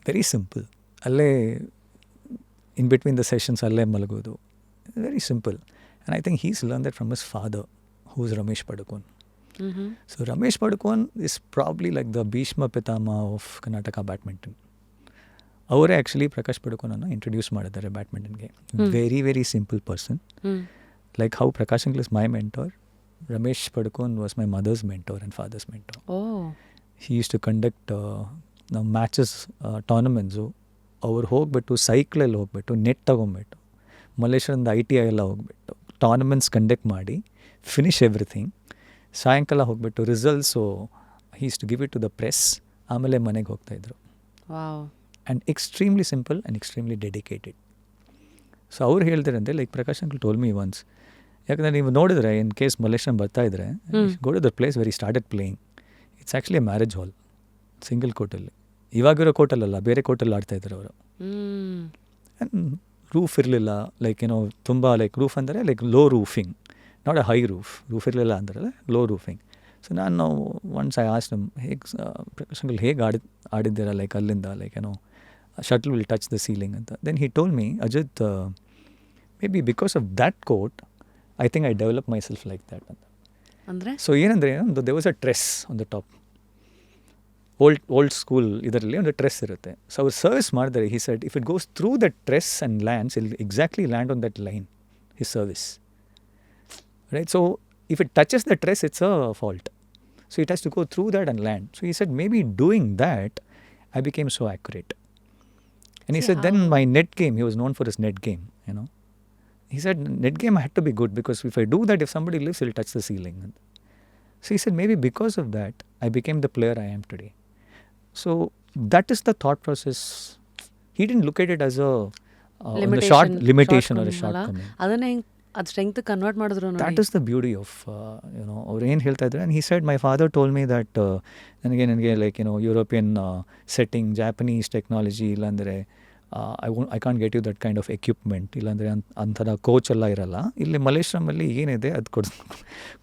Very simple. ಅಲ್ಲೇ in between the sessions ಅಲ್ಲೇ ಮಲಗೋದು, very simple. And I think he's learned that from his father, who is Ramesh Padukone. So Ramesh Padukone is probably like the Bhishma Pitama of Karnataka badminton. ಅವರೇ actually Prakash ಪಡುಕೋನನ್ನು introduce ಮಾಡಿದ್ದಾರೆ ಬ್ಯಾಡ್ಮಿಂಟನ್ಗೆ. Very very simple person. Like how Prakash uncle is my mentor, Ramesh Padukone was my mother's mentor and father's mentor. He used to conduct ನಮ್ಮ matches, tournaments. ಅವ್ರು ಹೋಗ್ಬಿಟ್ಟು ಸೈಕ್ಲಲ್ಲಿ ಹೋಗ್ಬಿಟ್ಟು net ತೊಗೊಂಬಿಟ್ಟು ಮಲ್ಲೇಶ್ವರದ ITI ಎಲ್ಲ ಹೋಗ್ಬಿಟ್ಟು ಟೂರ್ನಮೆಂಟ್ಸ್ ಕಂಡಕ್ಟ್ ಮಾಡಿ ಫಿನಿಶ್ ಎವ್ರಿಥಿಂಗ್. ಸಾಯಂಕಾಲ ಹೋಗ್ಬಿಟ್ಟು results he used to give it to the press, ಆಮೇಲೆ ಮನೆಗೆ ಹೋಗ್ತಾಯಿದ್ರು. And extremely simple and extremely dedicated. So ಅವ್ರು ಹೇಳ್ತಾರಂತೆ, like Prakash uncle told me once, ಯಾಕಂದರೆ ನೀವು ನೋಡಿದ್ರೆ ಇನ್ ಕೇಸ್ ಮಲೇಶ್ವರಂ ಬರ್ತಾಯಿದ್ರೆ go to the place very started playing. It's actually a marriage hall, single ಕೋರ್ಟಲ್ಲಿ. ಇವಾಗಿರೋ ಕೋರ್ಟಲ್ಲ, ಬೇರೆ ಕೋರ್ಟಲ್ಲಿ ಆಡ್ತಾಯಿದ್ರು ಅವರು. ಆ್ಯಂಡ್ ರೂಫ್ ಇರಲಿಲ್ಲ, ಲೈಕ್ ತುಂಬ ಲೈಕ್ ರೂಫ್ ಅಂದರೆ like low roofing, not A high roof ಇರಲಿಲ್ಲ ಅಂದ್ರಲ್ಲ, ಲೋ ರೂಫಿಂಗ್. ಸೊ ನಾನು ಒನ್ಸ್ ಐ ಆಸ್ಕ್ಡ್ ಹಿಮ್, ಹೇಗೆ ಪ್ರಕಾಶ್ ಅಂಕಲ್ ಹೇಗೆ ಆಡಿದ್ದೀರಾ ಲೈಕ್ ಅಲ್ಲಿಂದ, like shuttle will touch the ceiling ಅಂತ. Then he told me, Ajit, maybe because of that quote, I think I developed myself like that ಅಂತ. ಅಂದರೆ so ಏನಂದರೆ there was a tress on the top. Old school ಇದರಲ್ಲಿ ಒಂದು truss ಇರುತ್ತೆ. So ಅವ್ರು service ಮಾಡಿದರೆ he said if it goes through that truss and lands it'll exactly land on that line his service, right? So if it touches the tress, it's a fault. So it has to go through that and land. So he said, maybe doing that, I became so accurate. And he said, then my net game, he was known for his net game, you know. He said, net game I had to be good because if I do that, if somebody lifts, he'll touch the ceiling. So he said, maybe because of that, I became the player I am today. So that is the thought process. He didn't look at it as a limitation or a shortcoming. ಅದು strength convert ಮಾಡಿದ್ರು. That is the beauty of ಅವ್ರು ಏನು ಹೇಳ್ತಾ ಇದ್ದಾರೆ. And he said my father told me that ನನಗೆ like European setting, Japanese technology, ಇಲ್ಲಾಂದರೆ I can't get you that kind of equipment, ಇಲ್ಲಾಂದರೆ ಅಂಥರ ಕೋಚ್ ಎಲ್ಲ ಇರಲ್ಲ. ಇಲ್ಲಿ ಮಲೇಶ್ವರಮಲ್ಲಿ ಏನಿದೆ ಅದು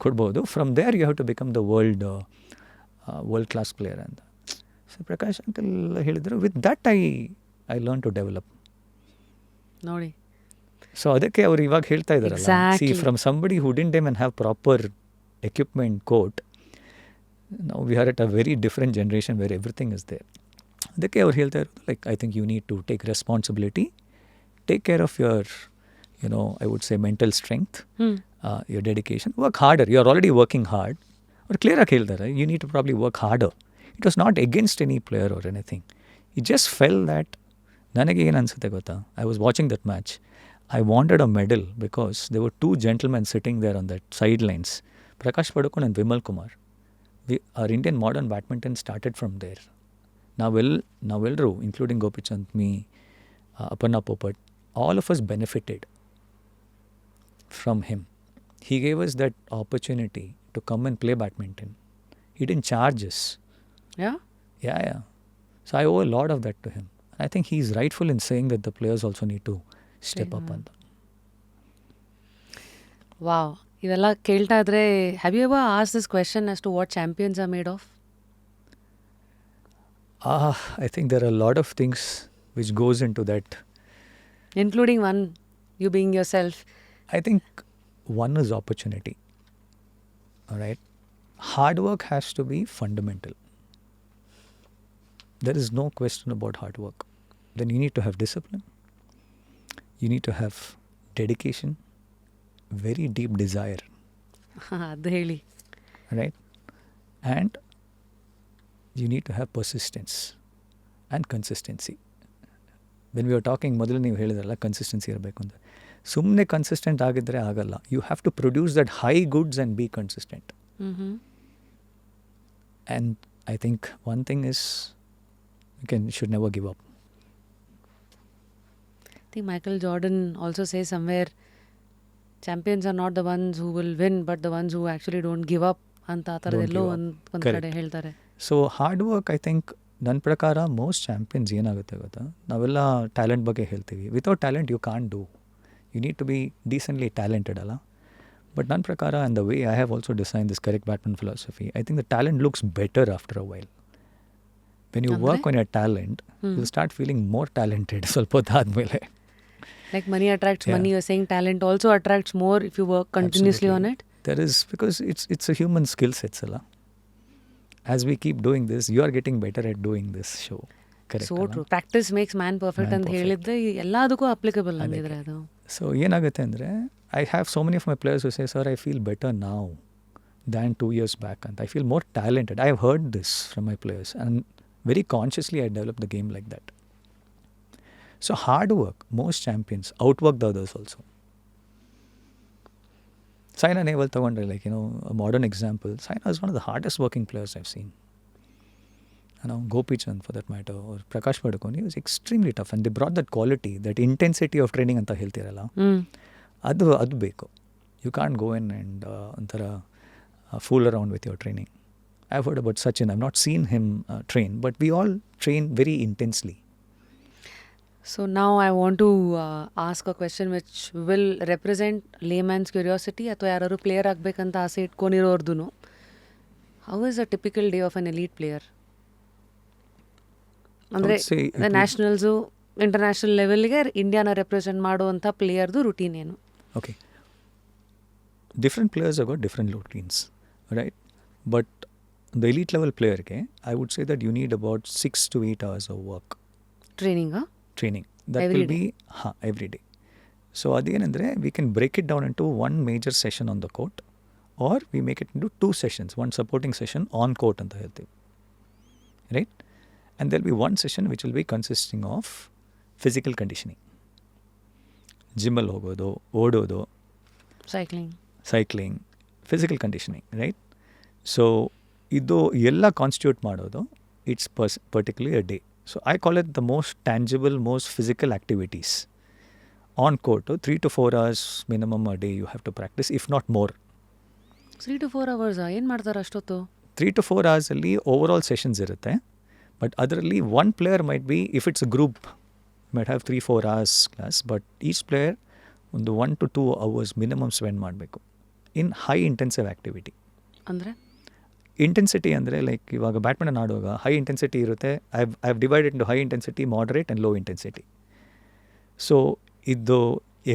ಕೊಡ್ಬೋದು. From there you have to become the world class player ಅಂತ. ಸೊ ಪ್ರಕಾಶ್ ಅಂಕಲ್ ಹೇಳಿದರು, with that I learn to develop ನೋಡಿ. ಸೊ ಅದಕ್ಕೆ ಅವ್ರು ಇವಾಗ ಹೇಳ್ತಾ ಇದ್ದಾರಲ್ಲ, see from somebody who didn't even have proper equipment court, now we are at a very different generation where everything is there. ಅದಕ್ಕೆ ಅವ್ರು ಹೇಳ್ತಾ ಇರೋದು, like I think you need to take responsibility, take care of your I would say mental strength, your dedication, work harder. You are already working hard. ಅವ್ರು ಕ್ಲಿಯರಾಗಿ ಹೇಳ್ತಾರೆ, you need to probably work harder. It was not against any player or anything. It just felt that, ನನಗೆ ಏನು ಅನಿಸುತ್ತೆ ಗೊತ್ತಾ, I was watching that match. I wanted a medal because there were two gentlemen sitting there on that sidelines, Prakash Padukone and Vimal Kumar. Our Indian modern badminton started from there. Navelru, including Gopichand, me, Aparna Popat, all of us benefited from him. He gave us that opportunity to come and play badminton. He didn't charge us. Yeah? Yeah. So I owe a lot of that to him. I think he's rightful in saying that the players also need to step up ಅಂತ. Wow, ಇದೆಲ್ಲ ಕೇಳ್ತಾ ಇದ್ರೆ have you ever asked this question as to what champions are made of? I think there are a lot of things which goes into that, including one, you being yourself. I think one is opportunity. All right, hard work has to be fundamental. There is no question about hard work. Then you need to have discipline. You need to have dedication, very deep desire. ಅದು ಹೇಳಿ. Right? And you need to have persistence and consistency. When we were talking, ಮೊದಲು ನೀವು ಹೇಳಿದ್ರಲ್ಲ consistency ಇರಬೇಕು ಅಂತ. ಸುಮ್ಮನೆ consistent ಆಗಿದ್ದರೆ ಆಗಲ್ಲ. You have to produce that high goods and be consistent. And I think one thing is you should never give up. I think Michael Jordan also says somewhere, champions are not the ones who will win, but the ones who actually don't give up ಅಂತ ಆ ಥರದೆಲ್ಲೋ ಒಂದು ಕಡೆ ಹೇಳ್ತಾರೆ. So hard work, I think ನನ್ನ ಪ್ರಕಾರ most champions ಏನಾಗುತ್ತೆ ಗೊತ್ತಾ, ನಾವೆಲ್ಲ ಟ್ಯಾಲೆಂಟ್ ಬಗ್ಗೆ ಹೇಳ್ತೀವಿ. Without talent you can't do. You need to be decently talented ಅಲ್ಲ. ಬಟ್ ನನ್ನ ಪ್ರಕಾರ, and the way I have also design this correct Batman philosophy, I think the talent looks better after a while. When you work on your talent, you'll start feeling more talented ಸ್ವಲ್ಪ ಹೊತ್ತಾದ್ಮೇಲೆ. Like money attracts money, you're saying talent also attracts more if you work continuously on it? There is, because it's a human skill set ಅಲ್ಲ. As we keep doing this, you are getting better at doing this show. Correct? So true. Practice makes man perfect ಅಂತ ಹೇಳಿದ್ರೆ ಎಲ್ಲದಕ್ಕೂ applicable ಆಗಿದ್ರೆ ಅದು. So ಏನಾಗುತ್ತೆ ಅಂದರೆ, I have so many of my players who say, sir, I feel better now than 2 years back. And I feel more talented. I have heard this from my players. And very consciously I developed the game like that. So hard work, most champions outwork the others also. Saina Nehwal tagondre, like, a modern example. Saina is one of the hardest working players I've seen. Gopi Chand for that matter, or Prakash Padukone, he was extremely tough, and they brought that quality, that intensity of training anta heltiralla. Adu beku. You can't go in and antara fool around with your training. I've heard about Sachin. I've not seen him train, but we all train very intensely. So now I want to ask a question which will represent layman's curiosity ಅಥವಾ ಯಾರು player ಆಗಬೇಕಂತ ಆಸೆ ಇಟ್ಕೊಂಡಿರೋರ್ದು. How is a typical day of an elite player? ಅಂದರೆ nationals international ಲೆವೆಲ್ಗೆ ಇಂಡಿಯಾನ represent ಮಾಡುವಂಥ ಪ್ಲೇಯರ್ದು routine ಏನು? Okay, different players have got different routines, right? But ಒಂದು elite level ಪ್ಲೇಯರ್ಗೆ I would say that you need about 6 to 8 hours of work ಟ್ರೈನಿಂಗಾ? Training that Every will be every day. So ಅದೇನೆಂದರೆ we can break it down into one major session on the court or we make it into 2 sessions, one supporting session on court ಅಂತ ಹೇಳ್ತೀವಿ, right? And they'll be one session which will be consisting of physical conditioning, ಜಿಮ್ಮಲ್ಲಿ ಹೋಗೋದು, ಓಡೋದು, cycling, physical conditioning, right? So ಇದು ಎಲ್ಲ constitute ಮಾಡೋದು it's particularly a day. So I call it the most tangible, most physical activities on court. 3 to 4 hours minimum a day you have to practice, if not more. 3 to 4 hours ಏನು ಮಾಡ್ತಾರೆ ಅಷ್ಟೊತ್ತು? 3 to 4 hours ಅಲ್ಲಿ over all sessions ಇರುತ್ತೆ. But ಅದರಲ್ಲಿ one player might be, if it's a group might have 3-4 hours class, but each player ಒಂದು 1 to 2 hours minimum spend ಮಾಡಬೇಕು in high intensive activity. ಅಂದರೆ intensity ಅಂದರೆ ಲೈಕ್ ಇವಾಗ badminton ಆಡುವಾಗ high intensity ಇರುತ್ತೆ. I have divided into high intensity, moderate and low intensity. So ಇದು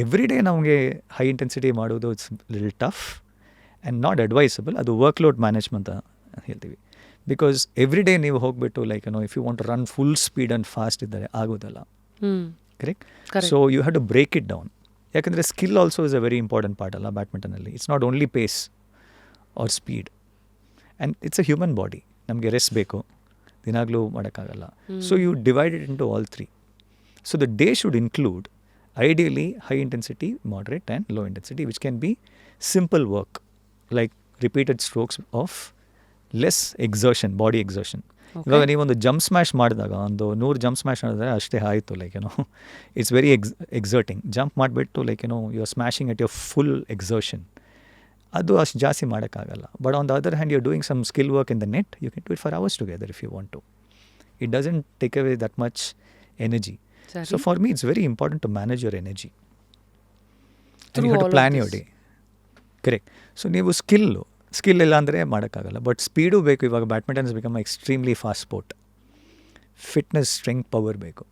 every day ನಮಗೆ high intensity ಮಾಡೋದು it's little tough and not advisable. ಅದು ವರ್ಕ್ಲೋಡ್ ಮ್ಯಾನೇಜ್ಮೆಂಟ್ ಅಂತ ಹೇಳ್ತೀವಿ. ಬಿಕಾಸ್ ಎವ್ರಿ ಡೇ ನೀವು ಹೋಗ್ಬಿಟ್ಟು like if you want to run full speed and fast ಇದ್ದರೆ ಆಗೋದಲ್ಲ, correct? So you have to break it down. ಯಾಕಂದರೆ skill also is a very important part ಅಲ್ಲ ಬ್ಯಾಡ್ಮಿಂಟನಲ್ಲಿ. It's not only pace or speed. And it's a human body, ನಮಗೆ rest ಬೇಕು, ದಿನಾಗಲೂ ಮಾಡೋಕ್ಕಾಗಲ್ಲ. So you divided into all 3. So the day should include ideally high intensity, moderate and low intensity, which can be simple work like repeated strokes of less exertion, body exertion. ಇವಾಗ ನೀವೊಂದು jump smash ಮಾಡಿದಾಗ, ಒಂದು 100 jump smash ಮಾಡಿದ್ರೆ ಅಷ್ಟೇ ಆಯಿತು, like it's very exerting. Jump ಮಾಡಿಬಿಟ್ಟು like you are smashing at your full exertion, ಅದು ಅಷ್ಟು ಜಾಸ್ತಿ ಮಾಡೋಕ್ಕಾಗಲ್ಲ. But on the other hand you are doing some skill work in the net, you can do it for hours together if you want to. It doesn't take away that much energy. So for me it's very important to manage your energy and you have to plan your day. Correct. So ನೀವು skill ಇಲ್ಲ ಅಂದರೆ ಮಾಡೋಕ್ಕಾಗಲ್ಲ. But speed ಬೇಕು. ಇವಾಗ badminton is become extremely fast sport. Fitness, strength, power ಬೇಕು,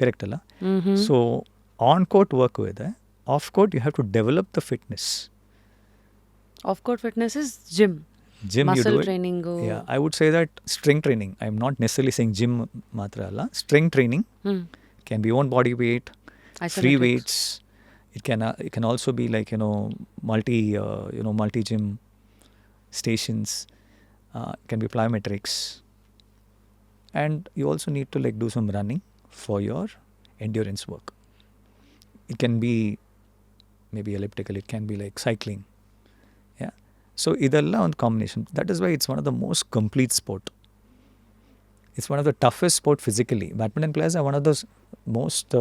correct ಅಲ್ಲ? So on court work ಇದೆ, off court you have to develop the fitness. Off court fitness is gym, muscle training. Yeah, I would say that strength training. I am not necessarily saying gym matra alla. Strength training can be own body weight, free weights. It can also be like multi gym stations. It can be plyometrics, and you also need to like do some running for your endurance work. It can be maybe elliptical. It can be like cycling. So idella one combination. That is why it's one of the most complete sport. It's one of the toughest sport physically. Badminton players are one of those most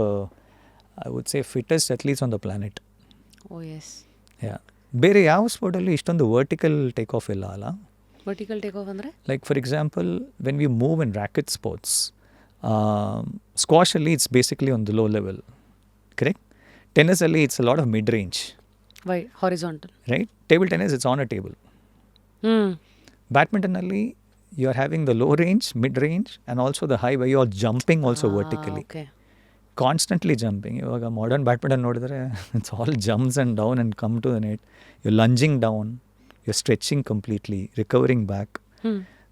I would say fittest athletes on the planet. Oh yes. Yeah. ಬೇರೆ ಯಾವ ಸ್ಪೋರ್ಟಲ್ಲಿ ಇಷ್ಟೊಂದು vertical take off ಇಲ್ಲ ಅಲ್ಲ? Vertical take off ಅಂದರೆ like for example when we move in racket sports, ಸ್ಕ್ವಾಶಲ್ಲಿ it's basically ಒಂದು low level, correct? ಟೆನ್ನಿಸಲ್ಲಿ it's a lot of mid range. Why? Horizontal. Right? Table tennis, it's on a table. Badminton, you are having the low range, mid range, and also the high where you are jumping also vertically. Okay. Constantly jumping. Ivaga modern badminton nodidre, it's all jumps and down and come to the net. You're lunging down, you're stretching completely, recovering back.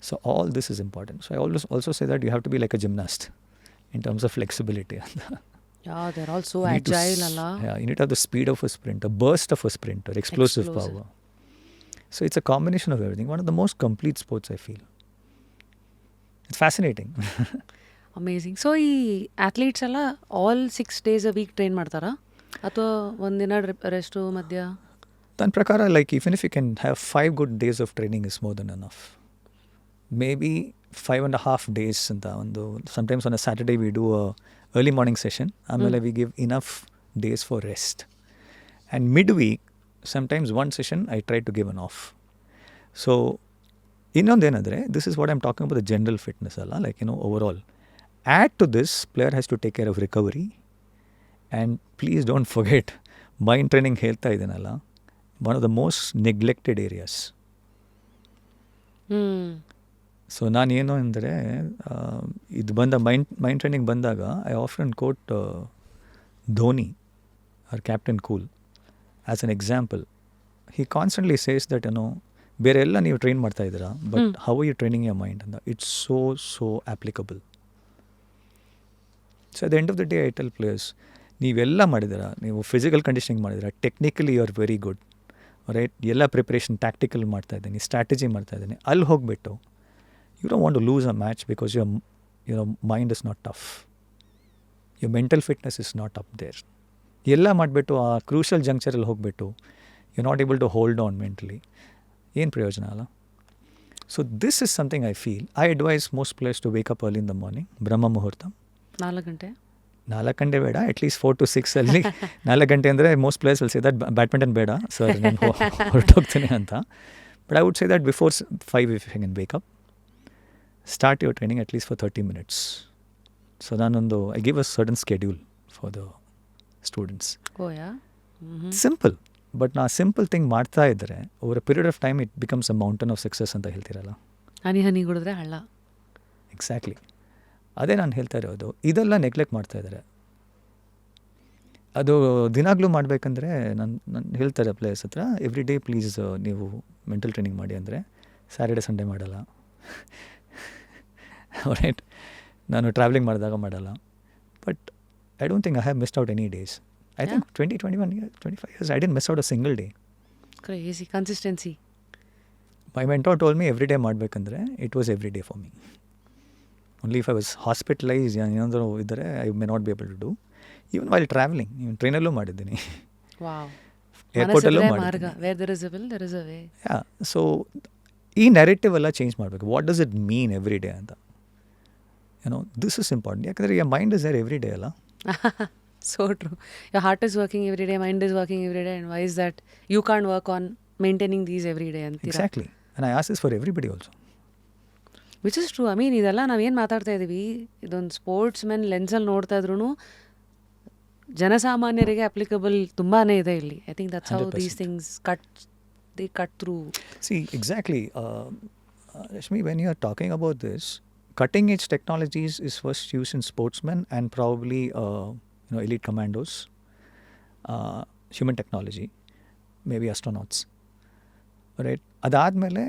So all this is important. So I always also say that you have to be like a gymnast in terms of flexibility. Yeah, they're all so agile, Allah. Yeah, you need to have the speed of a sprinter, burst of a sprinter, explosive power. So it's a combination of everything. One of the most complete sports, I feel. It's fascinating. Amazing. So ಈ athletes ಎಲ್ಲ all 6 days a week train ಮಾಡ್ತಾರಾ ಅಥವಾ ಒಂದಿನ rest ಮಧ್ಯ? ನನ್ನ ಪ್ರಕಾರ like even if you can have 5 good days of training is more than enough. Maybe 5.5 days ಅಂತ ಒಂದು, sometimes on a Saturday we do a early morning session, ಆಮೇಲೆ we give enough days for rest, and midweek sometimes one session I try to give an off. So ಇನ್ನೊಂದೇನೆಂದರೆ, this is what I'm talking about, the general fitness ಅಲ್ಲ, like overall. Add to this, player has to take care of recovery, and please don't forget mind training ಹೇಳ್ತಾ ಇದ್ದೀನಲ್ಲ, one of the most neglected areas. So ನಾನೇನು ಅಂದರೆ ಇದು ಬಂದ mind training ಬಂದಾಗ I often quote Dhoni or captain cool as an example. He constantly says that ಬೇರೆ ಎಲ್ಲ ನೀವು ಟ್ರೈನ್ ಮಾಡ್ತಾ ಇದ್ದೀರಾ, but how are you training your mind ಅಂತ it's so applicable. So at the end of the day I tell players, ನೀವೆಲ್ಲ ಮಾಡಿದ್ದೀರಾ, ನೀವು physical conditioning ಮಾಡಿದ್ದೀರಾ, technically you are very good, right, ಎಲ್ಲ ಪ್ರಿಪ್ರೇಷನ್ ಟ್ಯಾಕ್ಟಿಕಲ್ ಮಾಡ್ತಾ ಇದ್ದೀನಿ, ಸ್ಟ್ರಾಟಜಿ ಮಾಡ್ತಾ ಇದ್ದೀನಿ, ಅಲ್ಲಿ ಹೋಗಿಬಿಟ್ಟು you don't want to lose a match because your mind is not tough, your mental fitness is not up there. ಎಲ್ಲ ಮಾಡಿಬಿಟ್ಟು ಆ ಕ್ರೂಷಲ್ ಜಂಕ್ಷರಲ್ಲಿ ಹೋಗಿಬಿಟ್ಟು you not able to hold on mentally, ಏನು ಪ್ರಯೋಜನ ಅಲ್ಲ? So this is something I feel I advise most players to wake up early in the morning, ಬ್ರಹ್ಮ ಮುಹೂರ್ತ. 4 ಗಂಟೆ ಬೇಡ, ಅಟ್ಲೀಸ್ಟ್ 4 to 6 ಅಲ್ಲಿ. 4 ಗಂಟೆ ಅಂದರೆ most players will say that badminton ಬೇಡ ಸರ್, ನಾನು ಹೊರಟೋಗ್ತೀನಿ ಅಂತ. But I would say that before 5 if you can wake up, start your training at least for 30 minutes. So ನಾನೊಂದು I give a certain schedule for the students. Simple, but ನಾ simple thing ಮಾಡ್ತಾ ಇದ್ದರೆ over a period of time it becomes a mountain of success ಅಂತ ಹೇಳ್ತೀರಲ್ಲ, ಹನಿ ಹನಿ ಕುಡಿದ್ರೆ ಹಳ್ಳ. Exactly, ಅದೇ ನಾನು ಹೇಳ್ತಾ ಇರೋದು. ಇದೆಲ್ಲ ನೆಗ್ಲೆಕ್ಟ್ ಮಾಡ್ತಾ ಇದ್ದಾರೆ. ಅದು ದಿನಾಗಲೂ ಮಾಡಬೇಕಂದ್ರೆ ನಾನು ಹೇಳ್ತಾರೆ ಪ್ಲೇಯರ್ಸ್ ಹತ್ರ, ಎವ್ರಿ ಡೇ ಪ್ಲೀಸ್ ನೀವು ಮೆಂಟಲ್ ಟ್ರೈನಿಂಗ್ ಮಾಡಿ ಅಂದರೆ ಸ್ಯಾಟರ್ಡೆ ಸಂಡೇ ಮಾಡಲ್ಲ, ರೈಟ್, ನಾನು ಟ್ರಾವೆಲಿಂಗ್ ಮಾಡಿದಾಗ ಮಾಡಲ್ಲ. But I don't think I have missed out any days. I think 20, 21 years, 25 years, I didn't miss out a single day. Crazy consistency. My mentor told me every day ಮಾಡಬೇಕಂದ್ರೆ it was every day for me. Only if I was hospitalized, ಏನಾದರೂ ಇದ್ದರೆ I may not be able to do. Even while traveling, even ಟ್ರೈನಲ್ಲೂ ಮಾಡಿದ್ದೀನಿ. Wow. ಏರ್ಪೋರ್ಟಲ್ಲೂ ಮಾಡಿದ್ದೀನಿ. Where there is a will, there is a way. Yeah, so ಈ narrative ಎಲ್ಲ change ಮಾಡಬೇಕು. What does it mean every day ಅಂತ, this is important. ಯಾಕಂದರೆ your mind is there every day ಅಲ್ಲ. So true. Your heart is working every day, mind is working every day, and why is that you can't work on maintaining these every day? Exactly. And I ask this for everybody also. Which is true. I mean, ಇದೆಲ್ಲ ನಾವೇನು ಮಾತಾಡ್ತಾ ಇದ್ದೀವಿ, ಇದೊಂದು sports men ಲೆನ್ಸಲ್ಲಿ ನೋಡ್ತಾ ಇದ್ರೂ ಜನಸಾಮಾನ್ಯರಿಗೆ applicable ತುಂಬಾ ಇದೆ ಇಲ್ಲಿ. I think that's how these things they cut through. See, exactly. Rashmi, when you are talking about this, cutting edge technologies is first used in sportsmen and probably elite commandos, human technology, maybe astronauts, right? Adadmele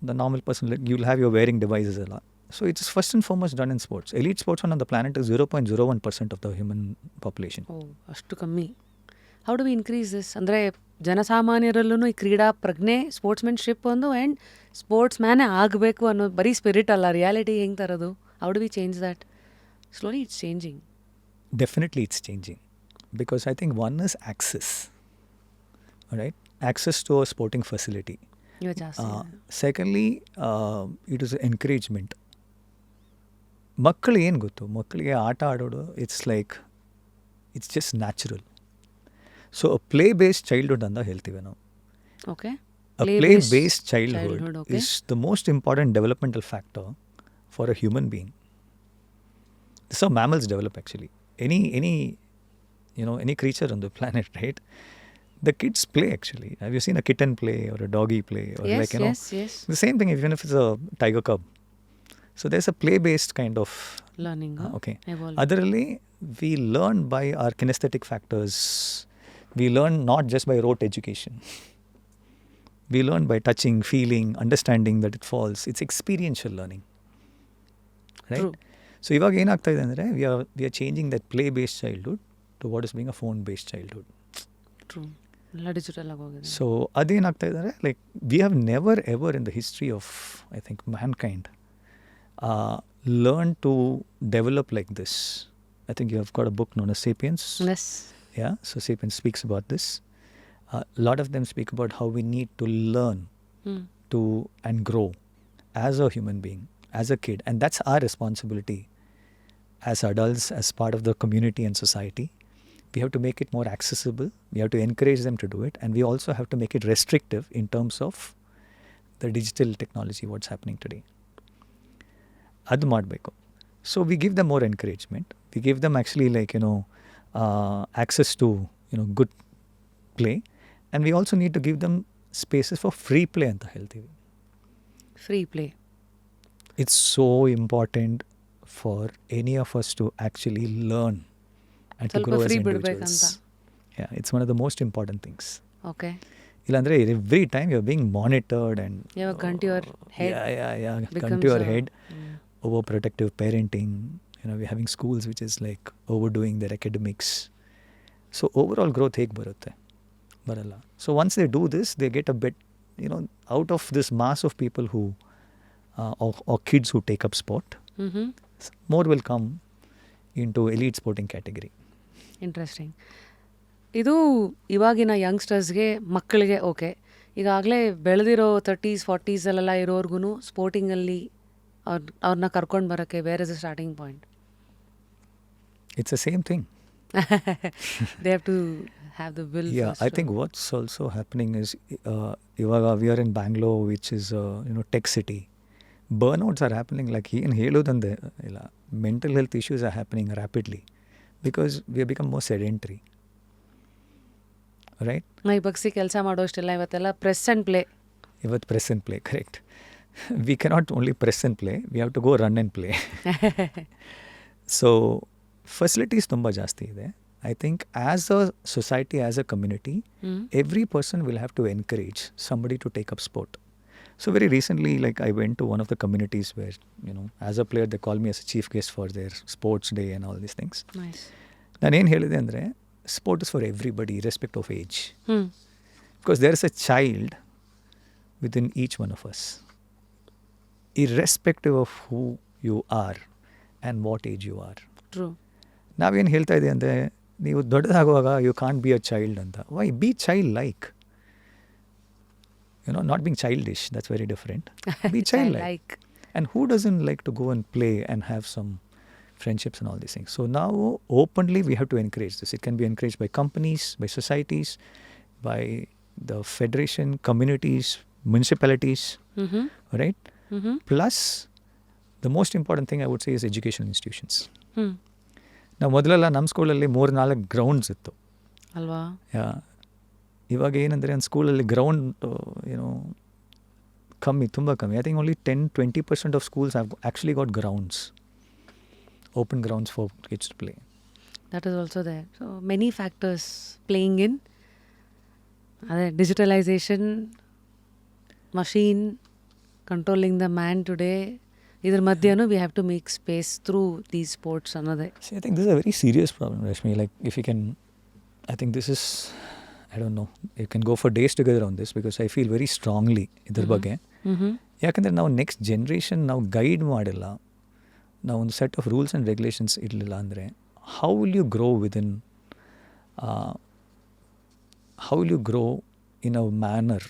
the normal person, you'll have your wearing devices alla. So it's first and foremost done in sports. Elite sportsmen on the planet is 0.01% of the human population. ಅಷ್ಟು ಕಮ್ಮಿ. How do we increase this? ಅಂದರೆ ಜನಸಾಮಾನ್ಯರಲ್ಲೂ ಈ ಕ್ರೀಡಾ ಪ್ರಜ್ಞೆ, sportsmanship ಒಂದು, and sports ಮ್ಯಾನೇ ಆಗಬೇಕು ಅನ್ನೋ ಬರೀ ಸ್ಪಿರಿಟ್ ಅಲ್ಲ, ರಿಯಾಲಿಟಿ ಹೆಂಗೆ ತರೋದು? How do we change that? Slowly it's changing. Definitely it's changing, because I think one is access, right? Access to a sporting facility. Secondly, it is encouragement. ಮಕ್ಕಳಿಗೆ ಏನು ಗೊತ್ತು, ಮಕ್ಕಳಿಗೆ ಆಟ ಆಡೋದು it's just natural. So play based childhood ಅಂತ ಹೇಳ್ತೀವಿ ನಾವು. Okay, a play based childhood okay. is the most important developmental factor for a human being. This is how mammals develop actually. Any creature on the planet, right? The kids play actually. Have you seen a kitten play or a doggy play? Or yes, yes. The same thing even if it's a tiger cub. So there's a play-based kind of learning. Okay. Otherly, we learn by our kinesthetic factors. We learn not just by rote education. We learn by touching, feeling, understanding that it falls. It's experiential learning. Right? True. So ಇವಾಗ ಏನಾಗ್ತಾ ಇದೆ ಅಂದರೆ we are changing that play-based childhood to what is being a phone-based childhood. True. ಎಲ್ಲ digital ಆಗೋಗಿದೆ. So ಅದೇನಾಗ್ತಾ ಇದೆ ಅಂದರೆ we have never ever in the history of I think mankind learned to develop like this. I think you have got a book known as Sapiens. Yes. Yeah, so Sapiens speaks about this. A lot of them speak about how we need to learn to and grow as a human being, as a kid. And that's our responsibility as adults, as part of the community and society. We have to make it more accessible. We have to encourage them to do it. And we also have to make it restrictive in terms of the digital technology, what's happening today. Adu ಮಾಡಬೇಕು. So we give them more encouragement. We give them actually access to good play. And we also need to give them spaces for free play ಅಂತ ಹೇಳ್ತೀವಿ. Free play. It's so important for any of us to actually learn and to grow as individuals. Yeah, it's one of the most important things. Okay. ಇಲ್ಲಾಂದರೆ every time you are being monitored and You have a gun to your head. gun becomes to your a- head. Overprotective parenting, we're having schools which is like overdoing their academics. So overall growth ಹೇಗೆ ಬರುತ್ತೆ? ಬರಲ್ಲ. So once they do this, they get a bit, out of this mass of people who, or kids who take up sport, Mhm. more will come into elite sporting category. Interesting. ಇದು ಇವಾಗಿನ ಯಂಗ್ಸ್ಟರ್ಸ್ಗೆ ಮಕ್ಕಳಿಗೆ okay. ಈಗಾಗಲೇ ಬೆಳೆದಿರೋ 30s 40sಲ್ಲೆಲ್ಲ ಇರೋರ್ಗು ಸ್ಪೋರ್ಟಿಂಗಲ್ಲಿ ಅವ್ರನ್ನ ಕರ್ಕೊಂಡು ಬರೋಕ್ಕೆ where is a starting point? It's the same thing. They have to have the will. I think what's also happening is, ಇವಾಗ we are in Bangalore, which is tech city. Burnouts are happening, like ಏನು ಹೇಳೋದಂದೆ ಇಲ್ಲ, mental health issues are happening rapidly because we have become more sedentary, right? ಮೈ ಬಗ್ಸಿ ಕೆಲಸ ಮಾಡೋಷ್ಟೆಲ್ಲ ಇವತ್ತೆಲ್ಲ press and play. ಇವತ್ತು press and play, correct. We cannot only press and play, we have to go run and play. So facilities ತುಂಬ ಜಾಸ್ತಿ ಇದೆ. I think as a society, as a community, every person will have to encourage somebody to take up sport. So very recently, like I went to one of the communities where, as a player, they call me as a chief guest for their sports day and all these things. Nice. ನಾನೇನು ಹೇಳಿದೆ ಅಂದರೆ, sport is for everybody, irrespective of age. Because there is a child within each one of us, irrespective of who you are and what age you are. True. ನಾವೇನು ಹೇಳ್ತಾ ಇದ್ದೀವಿ ಅಂದರೆ, ನೀವು ದೊಡ್ಡದಾಗುವಾಗ you can't be a child ಅಂತ. Why be child like, not being childish, that's very different. Be child like. And who doesn't like to go and play and have some friendships and all these things. So now openly we have to encourage this. It can be encouraged by companies, by societies, by the federation, communities, municipalities, right? Plus the most important thing I would say is educational institutions. ನಾವು ಮೊದಲೆಲ್ಲ ನಮ್ಮ ಸ್ಕೂಲಲ್ಲಿ 3-4 grounds ಇತ್ತು ಅಲ್ವಾ? ಇವಾಗ ಏನಂದರೆ ಒಂದು ಸ್ಕೂಲಲ್ಲಿ ಗ್ರೌಂಡ್ ಕಮ್ಮಿ, ತುಂಬ ಕಮ್ಮಿ. I think only 10-20% of schools have actually got grounds, open grounds for kids to play. That is also there. So many factors playing in. Digitalization, machine controlling the man today. Either madhyanu we have to make space through these sports another. See, I think this is a very serious problem, Rashmi. Like if you can, I think this is, I don't know, you can go for days together on this because I feel very strongly idar ಬಗ್ಗೆ. ಯಾಕಂದರೆ ನಾವು next generation ನಾವು guide ಮಾಡಿಲ್ಲ, ನಾವು ಒಂದು set of rules and regulations ಇರಲಿಲ್ಲ ಅಂದರೆ, how will you grow within, how will you grow in a manner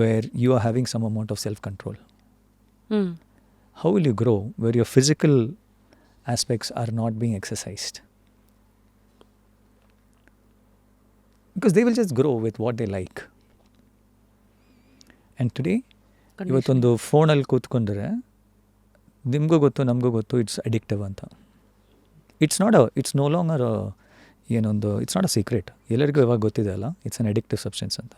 where you are having some amount of self control? How will you grow where your physical aspects are not being exercised? Because they will just grow with what they like. And today, ಇವತ್ತೊಂದು ಫೋನಲ್ಲಿ ಕೂತ್ಕೊಂಡ್ರೆ ನಿಮಗೂ ಗೊತ್ತು ನಮಗೂ ಗೊತ್ತು, it's addictive ಅಂತ. It's no longer ಏನೊಂದು, it's not a secret, ಎಲ್ಲರಿಗೂ ಇವಾಗ ಗೊತ್ತಿದೆ ಅಲ್ಲ, ಇಟ್ಸ್ ಅನ್ ಅಡಿಕ್ಟಿವ್ ಸಬ್ಸ್ಟೆನ್ಸ್ ಅಂತ.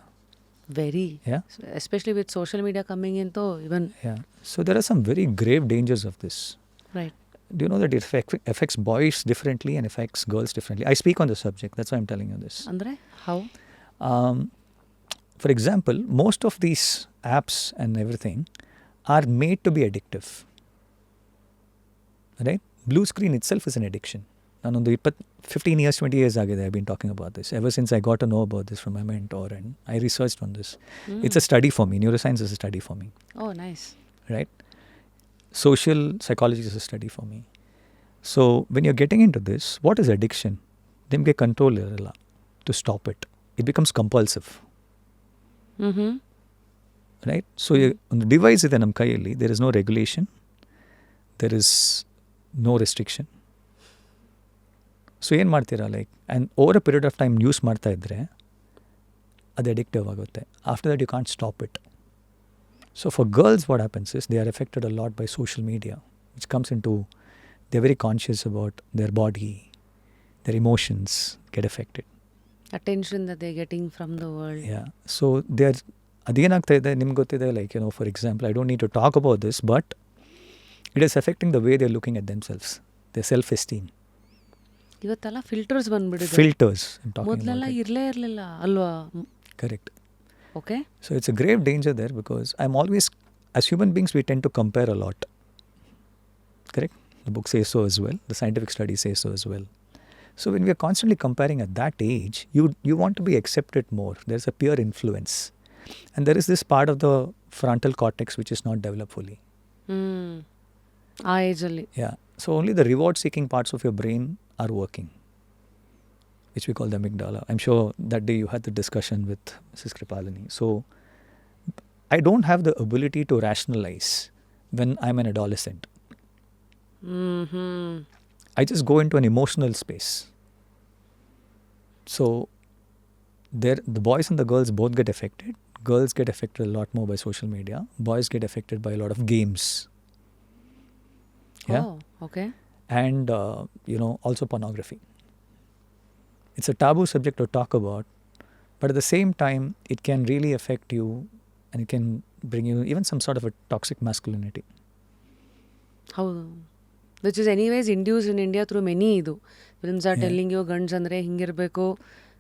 Very. Yeah. Especially with social media coming in, though, even. Yeah. So there are some very grave dangers of this. Right. Do you know that it affects boys differently and affects girls differently? I speak on the subject. That's why I'm telling you this. Andre, how? For example, most of these apps and everything are made to be addictive. Right? Blue screen itself is an addiction. ನಾನೊಂದು 15 years, 20 years ಆಗಿದೆ I've been talking about this. Ever since I got to know about this from my mentor and I researched on this. It's a study for me. Neuroscience is a study for me. Oh, nice. Right? Social psychology is a study for me. So when you're getting into this, what is addiction? ನಿಮಗೆ control ಇರಲ್ಲ to stop it. It becomes compulsive. Right? So ಒಂದು device ಇದೆ ನಮ್ಮ ಕೈಯಲ್ಲಿ, there is no regulation, there is no restriction. So ಏನು ಮಾಡ್ತೀರಾ, like and over a period of time use ಮಾಡ್ತಾ ಇದ್ದರೆ ಅದು ಅಡಿಕ್ಟಿವ್ ಆಗುತ್ತೆ. After that you can't stop it. So for girls what happens is they are affected a lot by social media which comes into they very conscious about their body, their emotions get affected. Attention that they're getting from the world. Yeah. So ಅದೇನಾಗ್ತಾ ಇದೆ ನಿಮ್ಗೆ ಗೊತ್ತಿದೆ, like for example, I don't need to talk about this, but it is affecting the way they are looking at themselves, their self esteem. ಇವತ್ತೆಲ್ಲ filters ಬಂದ್ಬಿಡಿದೆ. Filters ಮೊದಲೆಲ್ಲ ಇರಲೇ ಇರಲಿಲ್ಲ ಅಲ್ವಾ? Correct. Okay. So it's a grave danger there because I'm always, as human beings, we tend to compare a lot. Correct? The book says so as well. The scientific study says so as well. So when we are constantly comparing at that age, you want to be accepted more. There's a peer influence. And there is this part of the frontal cortex which is not developed fully. ಆ ಏಜಲ್ಲಿ. Yeah. So only the reward seeking parts of your brain are working, which we call the amygdala. I'm sure that day you had the discussion with Mrs. Kripalini. So I don't have the ability to rationalize when I'm an adolescent. I just go into an emotional space. So there, the boys and the girls both get affected. Girls get affected a lot more by social media. Boys get affected by a lot of games. Yeah. Oh, okay. And, also pornography. It's a taboo subject to talk about, but at the same time, it can really affect you and it can bring you even some sort of a toxic masculinity. ಹೌದು. Which is anyways induce in India through many ಇದು films are telling you ಗಂಡ್ಸ್ ಅಂದರೆ ಹಿಂಗಿರಬೇಕು,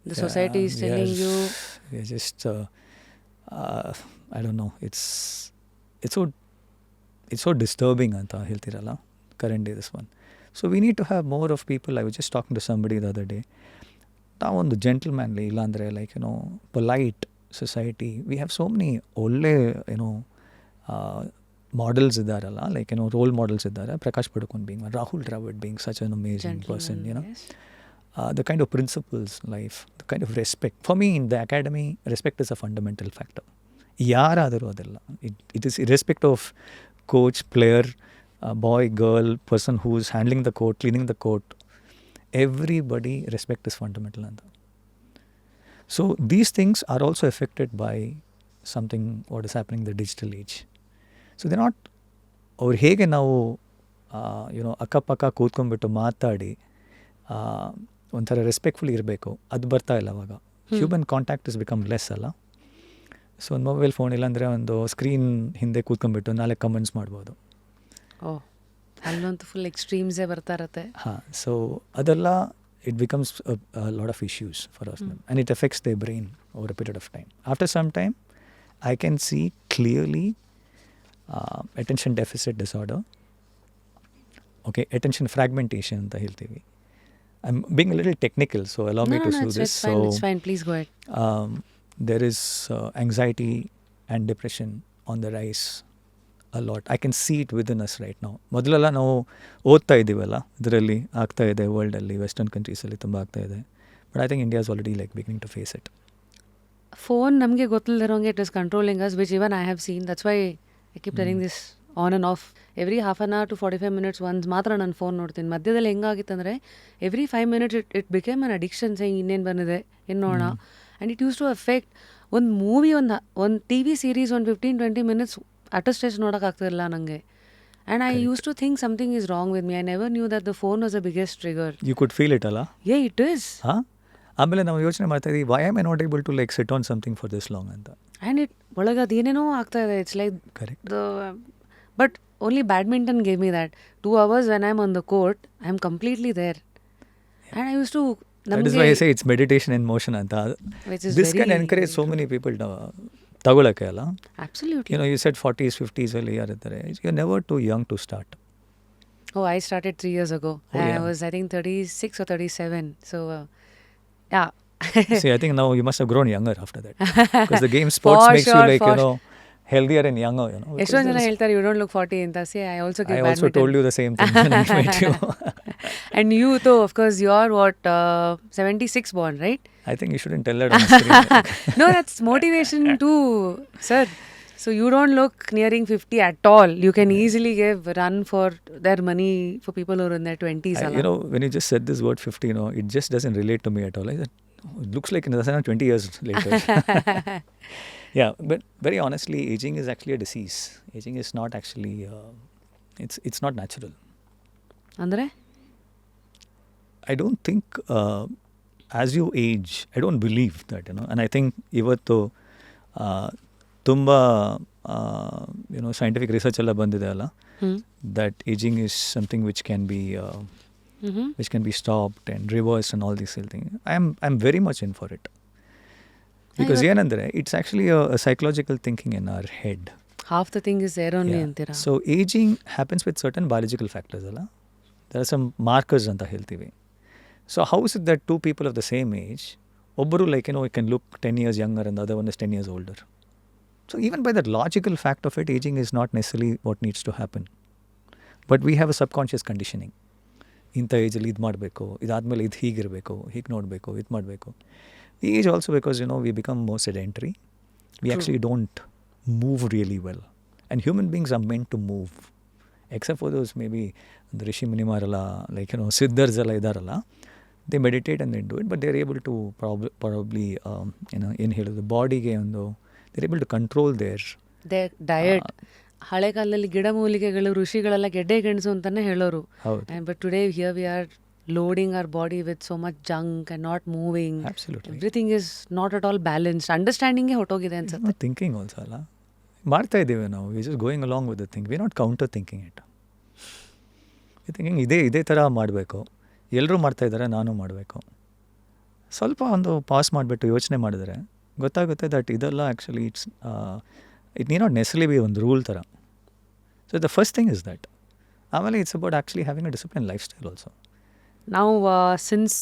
the society is telling you. Just, I don't know, it's so disturbing ಅಂತ ಹೇಳ್ತಿರಲ್ಲ, current day this one. So we need to have more of people. I was just talking to somebody the other day. ನಾವೊಂದು gentlemanly ಇಲ್ಲಾಂದರೆ polite society, we have so many ಒಳ್ಳೆ models ಇದ್ದಾರಲ್ಲ, role models ಇದ್ದಾರೆ. Prakash Padukone being, Rahul Dravid being such an amazing person, the kind of principles life, the kind of respect. For me in the academy, respect is a fundamental factor. ಯಾರಾದರೂ ಅದೆಲ್ಲ, it is irrespective of coach, player, boy, girl, person who is handling the court, cleaning the court, everybody, respect is fundamental. So these things are also affected by something what is happening in the digital age. So they're not, ಅವ್ರು ಹೇಗೆ ನಾವು ಅಕ್ಕಪಕ್ಕ ಕೂತ್ಕೊಂಡ್ಬಿಟ್ಟು ಮಾತಾಡಿ ಒಂಥರ respectful ಇರಬೇಕು, ಅದು ಬರ್ತಾ ಇಲ್ಲ ಅವಾಗ. Human contact is become less ಅಲ್ಲ. ಸೊ ಒಂದು ಮೊಬೈಲ್ ಫೋನ್ ಇಲ್ಲಾಂದರೆ ಒಂದು ಸ್ಕ್ರೀನ್ ಹಿಂದೆ ಕೂತ್ಕೊಂಡ್ಬಿಟ್ಟು ನಾಳೆ ಕಮೆಂಟ್ಸ್ ಮಾಡ್ಬೋದು. ಅಲ್ಲಂತೂ ಫುಲ್ ಎಕ್ಸ್ಟ್ರೀಮ್ಸೇ ಬರ್ತಾ ಇರತ್ತೆ. ಹಾಂ, ಸೊ ಅದೆಲ್ಲ it becomes lot of issues for us and it affects the brain over a period of time. After some time I can see clearly attention deficit disorder, okay, attention fragmentation ಅಂತ ಹೇಳ್ತೀವಿ. I'm being a little technical, so allow me to do this. It's fine, please go ahead. There is anxiety and depression on the rise a lot. I can see it within us right now. ಮೊದಲೆಲ್ಲ ನಾವು ಓದ್ತಾ ಇದ್ದೀವಲ್ಲ, ಇದರಲ್ಲಿ ಆಗ್ತಾ ಇದೆ, ವರ್ಲ್ಡಲ್ಲಿ western ಕಂಟ್ರೀಸಲ್ಲಿ ತುಂಬ ಆಗ್ತಾ ಇದೆ. But I think India is already beginning to face it. Phone ನಮಗೆ ಗೊತ್ತಿಲ್ಲದಿರೋಂಗೆ it is controlling us, which even I have seen. That's why I keep telling this on and off. Every half an hour to 45 minutes once ಮಾತ್ರ ನಾನು phone ನೋಡ್ತೀನಿ. ಮಧ್ಯದಲ್ಲಿ ಹೆಂಗಾಗಿತ್ತಂದರೆ every 5 minutes it became an addiction. ಸೈಂಗ್ ಇನ್ನೇನು ಬಂದಿದೆ ಇನ್ನು ನೋಡೋಣ. And it used to affect ಒಂದು ಮೂವಿ, ಒಂದು ಟಿ ವಿ ಸೀರೀಸ್ ಒಂದು 15-20 minutes ಅಟ್ ಸ್ಟೇಜ್ ನೋಡೋಕ್ಕಾಗ್ತಿರಲಿಲ್ಲ ನನಗೆ. And I use to think something is wrong with me. I never knew that the phone was the biggest trigger. You could feel it ಅಲ್ಲ? It is. ಆಮೇಲೆ ನಾವು ಯೋಚನೆ ಮಾಡ್ತಾ ಇದ್ದೀವಿ, why am I not able to sit on something for this long ಅಂತ. And ಒಳಗೆ ಅದು ಏನೇನೋ ಆಗ್ತಾ ಇದೆ. It's like correct. But only badminton gave me that. 2 hours when I'm on the court, I'm completely there. And I used to... That is why I say it's meditation in motion. This can encourage so many people to ತಗೊಳಕ್ಕೆ ಅಲ್ಲ? Absolutely. You said 40s, 50s ಅಲ್ಲಿ ಯಾರಿದ್ದಾರೆ. You're never too young to start. Oh, I started 3 years ago. I was, I think, 36 or 37. So, yeah. See, I think now you must have grown younger after that. Because the game sports makes you healthier and younger, ಎಷ್ಟೊಂದು ಜನ ಹೇಳ್ತಾರೆ you don't look 40 ಅಂತ. See, I also give badminton. I also told you the same thing when I met you. And you too, of course, you are what, 76 born, right? I think you shouldn't tell that on the screen. No, that's motivation too, sir. So you don't look nearing 50 at all. You can easily run for their money for people who are in their 20s. When you just said this word 50, it just doesn't relate to me at all. I said, it looks like 20 years later. Yeah, but very honestly, aging is actually a disease. Aging is not actually, it's not natural. Andre? I don't think as you age, I don't believe that, and I think ivattu ತುಂಬ scientific research ಎಲ್ಲ ಬಂದಿದೆ ಅಲ್ಲ, that aging is something which can be stopped and reversed and all these things. I'm very much in for it. Because ಏನಂದರೆ it's actually psychological thinking in our head. Half the thing is there only ಅಂತೀರಾ. So aging happens with certain biological factors ಅಲ್ಲ, there are some markers ಅಂತ ಹೇಳ್ತೀವಿ. So how is it that two people of the same age, ಒಬ್ಬರು like you can look 10 years younger and the other one is 10 years older. So even by that logical fact of it, aging is not necessarily what needs to happen. But we have a subconscious conditioning. ಇಂಥ ಏಜಲ್ಲಿ ಇದು ಮಾಡಬೇಕು, ಇದಾದಮೇಲೆ ಇದು ಹೀಗಿರಬೇಕು, ಹೀಗೆ ನೋಡಬೇಕು, ಇದು ಮಾಡಬೇಕು. The age also because we become more sedentary. We actually don't move really well. And human beings are meant to move. Except for those maybe the Rishi Munimarala, like Siddhars ಎಲ್ಲ ಇದಾರಲ್ಲ, they meditate and they do it, but they're able to probably ಏನು ಹೇಳೋದು, ಬಾಡಿಗೆ they're able to control their diet. ಹಳೆ ಕಾಲದಲ್ಲಿ ಗಿಡಮೂಲಿಕೆಗಳು, ಋಷಿಗಳೆಲ್ಲ ಗೆಡ್ಡೆ ಗೆಣಸು ಅಂತಾನೆ ಹೇಳೋರು. But today here we are loading our body with so much junk and not moving. Absolutely. Everything is not at all balanced. Understanding ಹೊಟ್ಟೋಗಿದೆ ಅನ್ಸುತ್ತೆ. Thinking also ಅಲ್ಲ, ಮಾಡ್ತಾ ಇದ್ದೀವಿ ನಾವು. We just going along with the thing, we not counter thinking it. Thinking ಇದೇ ಥರ ಮಾಡಬೇಕು, ಎಲ್ಲರೂ ಮಾಡ್ತಾಯಿದ್ದಾರೆ, ನಾನು ಮಾಡಬೇಕು. ಸ್ವಲ್ಪ ಪಾಸ್ ಮಾಡಿಬಿಟ್ಟು ಯೋಚನೆ ಮಾಡಿದ್ರೆ ಗೊತ್ತಾಗುತ್ತೆ ದಟ್ ಇದೆಲ್ಲ actually it need not necessarily be ಒಂದು ರೂಲ್ ಥರ. So the first thing is that. ಆಮೇಲೆ it's about actually having a discipline lifestyle also. ನಾವು ಸಿನ್ಸ್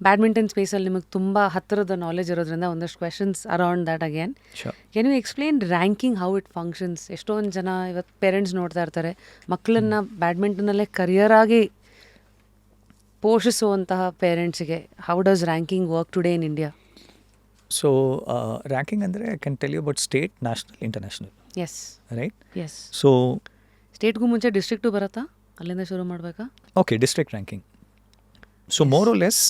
ಬ್ಯಾಡ್ಮಿಂಟನ್ ಸ್ಪೇಸಲ್ಲಿ ನಿಮಗೆ ತುಂಬ ಹತ್ತಿರದ ನಾಲೆಜ್ ಇರೋದ್ರಿಂದ ಒಂದಷ್ಟು questions around that again. Can you explain ranking how it functions? ಎಷ್ಟೊಂದು ಜನ ಇವತ್ತು ಪೇರೆಂಟ್ಸ್ ನೋಡ್ತಾ ಇರ್ತಾರೆ, ಮಕ್ಕಳನ್ನ ಬ್ಯಾಡ್ಮಿಂಟನಲ್ಲೇ ಕರಿಯರ್ ಆಗಿ ಪೋಷಿಸುವಂತಹ ಪೇರೆಂಟ್ಸಿಗೆ how does ranking work today in India? So ranking ಅಂದರೆ I can tell you about state, national, international. Yes right. Yes. So ಸ್ಟೇಟ್ಗೂ ಮುಂಚೆ ಡಿಸ್ಟ್ರಿಕ್ಟು ಬರುತ್ತಾ? ಅಲ್ಲಿಂದ ಶುರು ಮಾಡಬೇಕಾ? Okay, district ranking. So more or less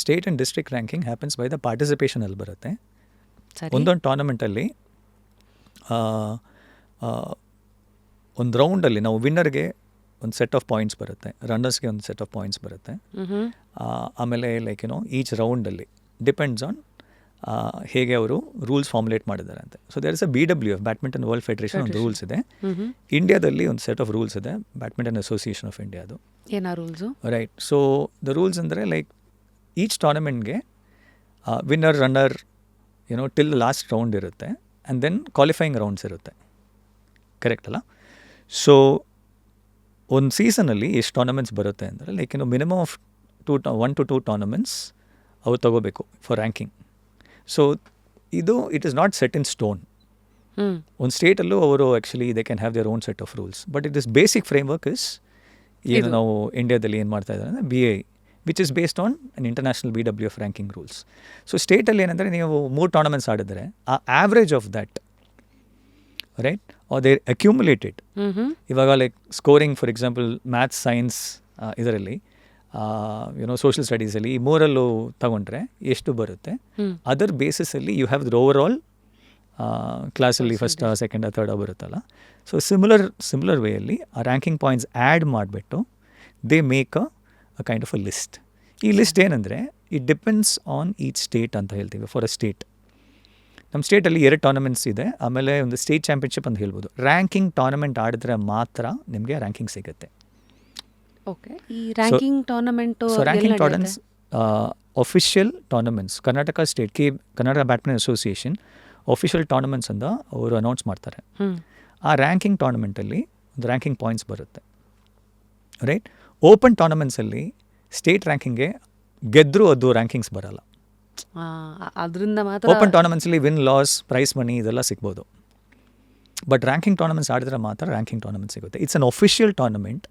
state and district ranking happens by the ಪಾರ್ಟಿಸಿಪೇಷನಲ್ಲಿ ಬರುತ್ತೆ. ಒಂದೊಂದು ಟೂರ್ನಮೆಂಟಲ್ಲಿ ಒಂದು ರೌಂಡಲ್ಲಿ ನಾವು ವಿನ್ನರ್ಗೆ ಒಂದು ಸೆಟ್ ಆಫ್ ಪಾಯಿಂಟ್ಸ್ ಬರುತ್ತೆ, ರನ್ನರ್ಸ್ಗೆ ಒಂದು ಸೆಟ್ ಆಫ್ ಪಾಯಿಂಟ್ಸ್ ಬರುತ್ತೆ. ಆಮೇಲೆ ಲೈಕ್ ಈಚ್ ರೌಂಡಲ್ಲಿ ಡಿಪೆಂಡ್ಸ್ ಆನ್ ಹೇಗೆ ಅವರು ರೂಲ್ಸ್ ಫಾರ್ಮುಲೇಟ್ ಮಾಡಿದ್ದಾರೆ ಅಂತ. So there is a BWF, badminton world federation ಒಂದು ರೂಲ್ಸ್ ಇದೆ. ಇಂಡಿಯಾದಲ್ಲಿ ಒಂದು ಸೆಟ್ ಆಫ್ ರೂಲ್ಸ್ ಇದೆ, ಬ್ಯಾಡ್ಮಿಂಟನ್ ಅಸೋಸಿಯೇಷನ್ ಆಫ್ ಇಂಡಿಯಾದು. ಏನಾ rules? Right. So the rules ಅಂದರೆ ಲೈಕ್ ಈಚ್ ಟೂರ್ನಮೆಂಟ್ಗೆ winner, runner till last round ಇರುತ್ತೆ, ಆ್ಯಂಡ್ ದೆನ್ ಕ್ವಾಲಿಫೈಯಿಂಗ್ ರೌಂಡ್ಸ್ ಇರುತ್ತೆ. ಕರೆಕ್ಟ್ ಅಲ್ಲ? ಸೊ ಒಂದು ಸೀಸನಲ್ಲಿ ಎಷ್ಟು ಟೂರ್ನಮೆಂಟ್ಸ್ ಬರುತ್ತೆ ಅಂದರೆ like minimum of 1 to 2 tournaments ಅವ್ರು ತಗೋಬೇಕು for ranking. So it is not set in stone. ಒಂದು ಸ್ಟೇಟಲ್ಲೂ ಅವರು actually they can have their own set of rules, but it is basic framework is ಏನು ನಾವು ಇಂಡಿಯಾದಲ್ಲಿ ಏನು ಮಾಡ್ತಾ ಇದ್ದಾರೆ ಅಂದರೆ BI, which is based on an international BWF ranking rules. So ಸ್ಟೇಟಲ್ಲಿ ಏನಂದರೆ ನೀವು 3 ಟೂರ್ನಮೆಂಟ್ಸ್ ಆಡಿದ್ರೆ ಆ average of that, right, or they accumulated. ಇವಾಗ like scoring for example maths, science ಇದರಲ್ಲಿ ಸೋಷಿಯಲ್ ಸ್ಟಡೀಸಲ್ಲಿ ಈ 3ರಲ್ಲೂ ತಗೊಂಡ್ರೆ ಎಷ್ಟು ಬರುತ್ತೆ, ಅದರ್ ಬೇಸಿಸಲ್ಲಿ you have the over all ಕ್ಲಾಸಲ್ಲಿ ಫಸ್ಟ್, ಸೆಕೆಂಡ್, ಥರ್ಡ್ ಬರುತ್ತಲ್ಲ. ಸೊ ಸಿಮಿಲರ್ ವೇಯಲ್ಲಿ ಆ ರ್ಯಾಂಕಿಂಗ್ ಪಾಯಿಂಟ್ಸ್ ಆ್ಯಡ್ ಮಾಡಿಬಿಟ್ಟು they make a kind of a list. ಈ ಲಿಸ್ಟ್ ಏನಂದರೆ it depends on each state ಅಂತ ಹೇಳ್ತೀವಿ. ಫಾರ್ ಅ ಸ್ಟೇಟ್, ನಮ್ಮ ಸ್ಟೇಟಲ್ಲಿ 2 ಟೂರ್ನಮೆಂಟ್ಸ್ ಇದೆ, ಆಮೇಲೆ ಒಂದು ಸ್ಟೇಟ್ ಚಾಂಪಿಯನ್ಶಿಪ್ ಅಂತ ಹೇಳ್ಬೋದು. ರ್ಯಾಂಕಿಂಗ್ ಟೂರ್ನಮೆಂಟ್ ಆಡಿದ್ರೆ ಮಾತ್ರ ನಿಮಗೆ ರ್ಯಾಂಕಿಂಗ್ ಸಿಗುತ್ತೆ. ಓಕೆ. ಈ ranking tournament, so ranking tournaments official tournaments, Karnataka state Karnataka badminton association official tournaments ಅಂತ ಅವರು ಅನೌನ್ಸ್ ಮಾಡ್ತಾರೆ. ಆ ರ್ಯಾಂಕಿಂಗ್ ಟೂರ್ನಮೆಂಟಲ್ಲಿ ಒಂದು ರ್ಯಾಂಕಿಂಗ್ ಪಾಯಿಂಟ್ಸ್ ಬರುತ್ತೆ, ರೈಟ್. ಓಪನ್ ಟೂರ್ನಮೆಂಟ್ಸಲ್ಲಿ ಸ್ಟೇಟ್ ರ್ಯಾಂಕಿಂಗ್ಗೆ ಗೆದ್ದರೂ ಅದು ರ್ಯಾಂಕಿಂಗ್ಸ್ ಬರಲ್ಲ. ಅದರಿಂದ ಮಾತ್ರ ಓಪನ್ ಟೂರ್ನಮೆಂಟ್ಸಲ್ಲಿ ವಿನ್, ಲಾಸ್, ಪ್ರೈಸ್ ಮನಿ ಇದೆಲ್ಲ ಸಿಗ್ಬೋದು. ಬಟ್ ರ್ಯಾಂಕಿಂಗ್ ಟೂರ್ನಮೆಂಟ್ಸ್ ಆಡಿದ್ರೆ ಮಾತ್ರ ರ್ಯಾಂಕಿಂಗ್ ಟೂರ್ನಮೆಂಟ್ ಸಿಗುತ್ತೆ. It's an official tournament.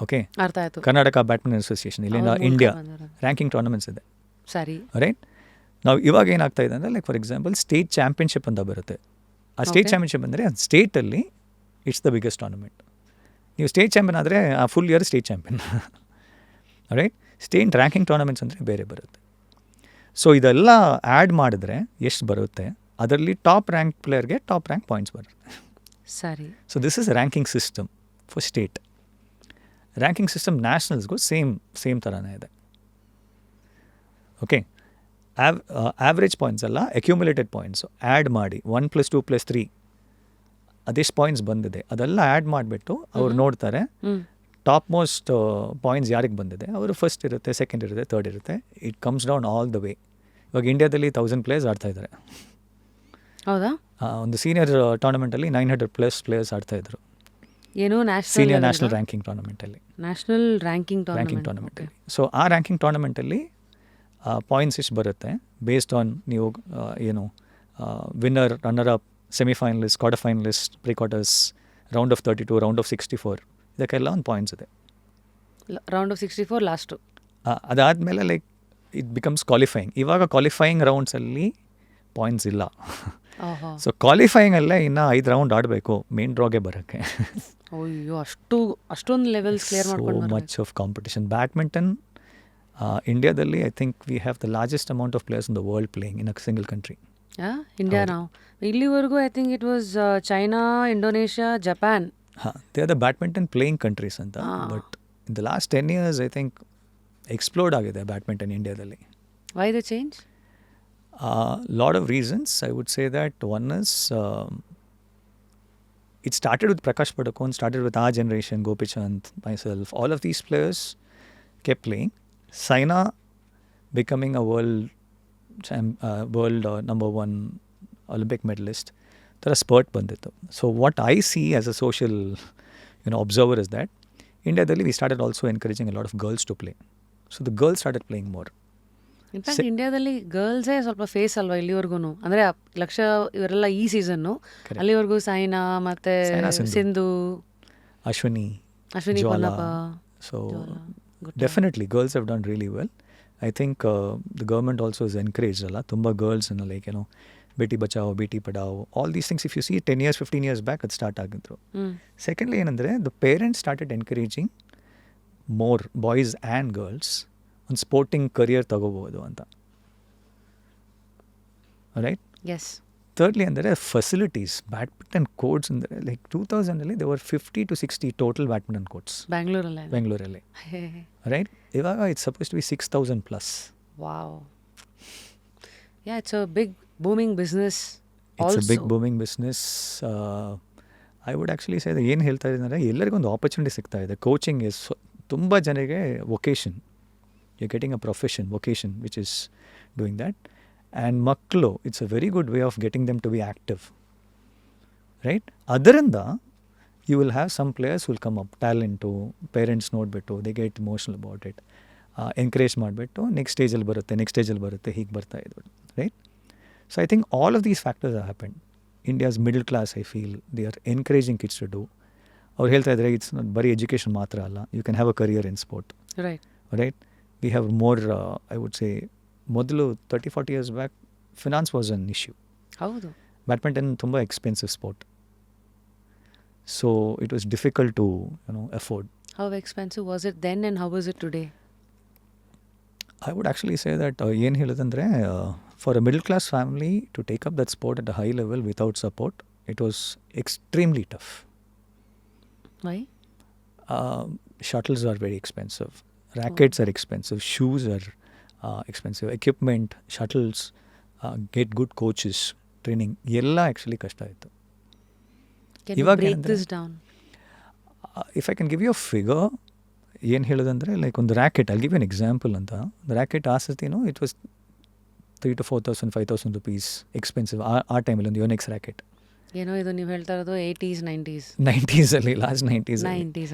Okay, ಅರ್ಥ ಆಯಿತು. ಕರ್ನಾಟಕ ಬ್ಯಾಡ್ಮಿಂಟನ್ ಅಸೋಸಿಯೇಷನ್ ಇಲ್ಲಿಂದ ಇಂಡಿಯಾ ರ್ಯಾಂಕಿಂಗ್ ಟೂರ್ನಮೆಂಟ್ಸ್ ಇದೆ. ಸರಿ, ರೈಟ್. ನಾವು ಇವಾಗ ಏನಾಗ್ತಾ ಇದೆ ಅಂದರೆ like for example state championship ಅಂತ ಬರುತ್ತೆ. ಆ ಸ್ಟೇಟ್ ಚಾಂಪಿಯನ್ಶಿಪ್ ಅಂದರೆ ಅದು ಸ್ಟೇಟಲ್ಲಿ ಇಟ್ಸ್ ದ ಬಿಗ್ಗೆಸ್ಟ್ ಟೂರ್ನಮೆಂಟ್. ನೀವು ಸ್ಟೇಟ್ ಚಾಂಪಿಯನ್ ಆದರೆ ಆ full year state champion, right. State ranking tournaments ಅಂದರೆ ಬೇರೆ ಬರುತ್ತೆ. ಸೊ ಇದೆಲ್ಲ ಆ್ಯಡ್ ಮಾಡಿದ್ರೆ ಎಷ್ಟು ಬರುತ್ತೆ, ಅದರಲ್ಲಿ ಟಾಪ್ ರ್ಯಾಂಕ್ ಪ್ಲೇಯರ್ಗೆ ಟಾಪ್ ರ್ಯಾಂಕ್ ಪಾಯಿಂಟ್ಸ್ ಬರುತ್ತೆ. ಸರಿ. So this is ranking system for state. Ranking system ನ್ಯಾಷನಲ್ಸ್ಗೂ ಸೇಮ್ ಥರನೇ ಇದೆ. ಓಕೆ. ಆವ್ರೇಜ್ ಪಾಯಿಂಟ್ಸ್ ಅಲ್ಲ, ಅಕ್ಯುಮುಲೇಟೆಡ್ ಪಾಯಿಂಟ್ಸು ಆ್ಯಡ್ ಮಾಡಿ 1 + 2 + 3 ಅದೆಷ್ಟು ಪಾಯಿಂಟ್ಸ್ ಬಂದಿದೆ ಅದೆಲ್ಲ ಆ್ಯಡ್ ಮಾಡಿಬಿಟ್ಟು ಅವ್ರು ನೋಡ್ತಾರೆ ಟಾಪ್ ಮೋಸ್ಟ್ ಪಾಯಿಂಟ್ಸ್ ಯಾರಿಗೆ ಬಂದಿದೆ. ಅವರು ಫಸ್ಟ್ ಇರುತ್ತೆ, ಸೆಕೆಂಡ್ ಇರುತ್ತೆ, ಥರ್ಡ್ ಇರುತ್ತೆ. It comes down all the way. ಇವಾಗ ಇಂಡಿಯಾದಲ್ಲಿ 1000 ಪ್ಲೇಯರ್ಸ್ ಆಡ್ತಾ ಇದ್ದಾರೆ. ಹೌದಾ? ಒಂದು ಸೀನಿಯರ್ ಟೂರ್ನಮೆಂಟಲ್ಲಿ 900+ ಪ್ಲೇಯರ್ಸ್ ಆಡ್ತಾಯಿದ್ರು. ಏನು ಸೀನಿಯರ್ ನ್ಯಾಷನಲ್ ರ್ಯಾಂಕಿಂಗ್ ಟೂರ್ನಮೆಂಟಲ್ಲಿ. ನ್ಯಾಷನಲ್ ರ್ಯಾಂಕಿಂಗ್ ಟೂರ್ನಮೆಂಟಲ್ಲಿ. ಸೊ ಆ ರ್ಯಾಂಕಿಂಗ್ ಟೂರ್ನಮೆಂಟಲ್ಲಿ ಪಾಯಿಂಟ್ಸ್ ಇಷ್ಟು ಬರುತ್ತೆ ಬೇಸ್ಡ್ ಆನ್ ನೀವು ಏನು winner, runner up, semifinalist, quarter finalist, pre quarters, round of 32, round of 64, ಇದಕ್ಕೆಲ್ಲ ಒಂದು ಪಾಯಿಂಟ್ಸ್ ಇದೆ. Round of 64 last. ಅದಾದಮೇಲೆ ಲೈಕ್ ಇಟ್ ಬಿಕಮ್ಸ್ ಕ್ವಾಲಿಫೈಯಿಂಗ್. ಇವಾಗ ಕ್ವಾಲಿಫೈಯಿಂಗ್ ರೌಂಡ್ಸಲ್ಲಿ ಪಾಯಿಂಟ್ಸ್ ಇಲ್ಲ. ಸೊ ಕ್ವಾಲಿಫೈಯಿಂಗಲ್ಲೇ ಇನ್ನು 5 ರೌಂಡ್ ಆಡಬೇಕು ಮೇನ್ ಡ್ರಾಗೆ ಬರೋಕ್ಕೆ. ಅಯ್ಯೋ, ಅಷ್ಟೊಂದು ಲೆವೆಲ್ಸ್ ಕ್ಲಿಯರ್ ಮಾಡ್ಕೊಂಡು so much of competition. Badminton ಇಂಡಿಯಾದಲ್ಲಿ I think we have the largest amount of players in the world playing in a single country. India ನಾವು ಇಲ್ಲಿವರೆಗೂ I think it was China, Indonesia, Japan. They are the badminton playing countries ಅಂತ. But in the last 10 years I think explored ಆಗಿದೆ badminton ಇಂಡಿಯಾದಲ್ಲಿ. Why the change? Lot of reasons. I would say that one is it started with Prakash Padukone, started with our generation, Gopichand, myself. All of these players kept playing. Saina becoming a world number 1 Olympic medalist. There are spurt bandittu. So what I see as a social observer is that India we started also encouraging a lot of girls to play. So the girls started playing more. In fact ಇಂಡಿಯಾದಲ್ಲಿ ಗರ್ಲ್ಸೇ ಸ್ವಲ್ಪ face ಅಲ್ವಾ ಇಲ್ಲಿವರೆಗೂ. ಅಂದರೆ ಲಕ್ಷ ಇವರೆಲ್ಲ ಈ season ಅಲ್ಲಿವರೆಗೂ ಸೈನಾ ಮತ್ತೆ Sindhu, Ashwini Ponnappa. So definitely girls have done really well. I think the government also is encourage ಅಲ್ಲ ತುಂಬ ಗರ್ಲ್ಸನ್ನು, like Beti Bachao, Beti Padhao, all these things if you see 10 years 15 years back ಅದು ಸ್ಟಾರ್ಟ್ ಆಗಿದ್ರು. ಸೆಕೆಂಡ್ಲಿ ಏನಂದರೆ the parents started encouraging more boys and girls ಒಂದು sporting career ತಗೋಬೋದು ಅಂತ. Right? Yes. Thirdly ಅಂದರೆ ಫೆಸಿಲಿಟೀಸ್, ಬ್ಯಾಡ್ಮಿಂಟನ್ ಕೋರ್ಟ್ಸ್ ಅಂದರೆ like 2000 there were 50 to 60 total badminton courts ಬೆಂಗಳೂರಲ್ಲಿ. Right? ಇವಾಗ it's suppose to be 6,000+. Wow. Yeah, it's a big booming business. It's a big booming business. I would actually say ಏನು ಹೇಳ್ತಾ ಇದ್ದೀನಿ ಅಂದರೆ ಎಲ್ಲರಿಗೊಂದು opportunity ಸಿಗ್ತಾ ಇದೆ. Coaching is ತುಂಬ ಜನರಿಗೆ vacation. You're getting a profession, vocation, which is doing that. And maklo, it's a very good way of getting them to be active. Right? Adarinda, you will have some players who will come up, talent, parents nodbittu, they get emotional about it. Encourage ಮಾಡಬಿಟ್ಟು next stage ಅಲ್ಲಿ ಬರುತ್ತೆ ಹೀಗೆ ಬರ್ತಾ ಇದ್ರು. Right? So I think all of these factors have happened. India's middle class, I feel, they are encouraging kids to do. ಅವ್ರು ಹೇಳ್ತಾ ಇದ್ದಾರೆ it's not ಬರೀ education ಮಾತ್ರ ಅಲ್ಲ, you can have a career in sport. Right? We have more, I would say, ಮೊದಲು 30-40 years back, finance was an issue. ಹೌದು. Badminton ತುಂಬ expensive sport. So it was difficult to, afford. How expensive was it then and how is it today? I would actually say that ಏನು ಹೇಳೋದಂದರೆ for a middle class family to take up that sport at a high level without support, it was extremely tough. Why? Shuttles are very expensive. Rackets are expensive, shoes are expensive, equipment, shuttles, get good coaches, training, ಎಲ್ಲ actually ಕಷ್ಟ ಆಯಿತು. Can you break this down? If I can give you a figure, ಏನು ಹೇಳೋದಂದರೆ like ಒಂದು racket, I'll give you an example ಅಂತ. The racket ಆ ಸತಿನೋ it was 3,000 to 4,000, 5,000 rupees expensive ಆ ಟೈಮಲ್ಲಿ ಒಂದು ಯೋನೆಕ್ಸ್ ರ್ಯಾಕೆಟ್. ಏನೋ ಇದು ನೀವು ಹೇಳ್ತಾ ಇರೋದು 80s 90s ಅಲ್ಲಿ, last 90s.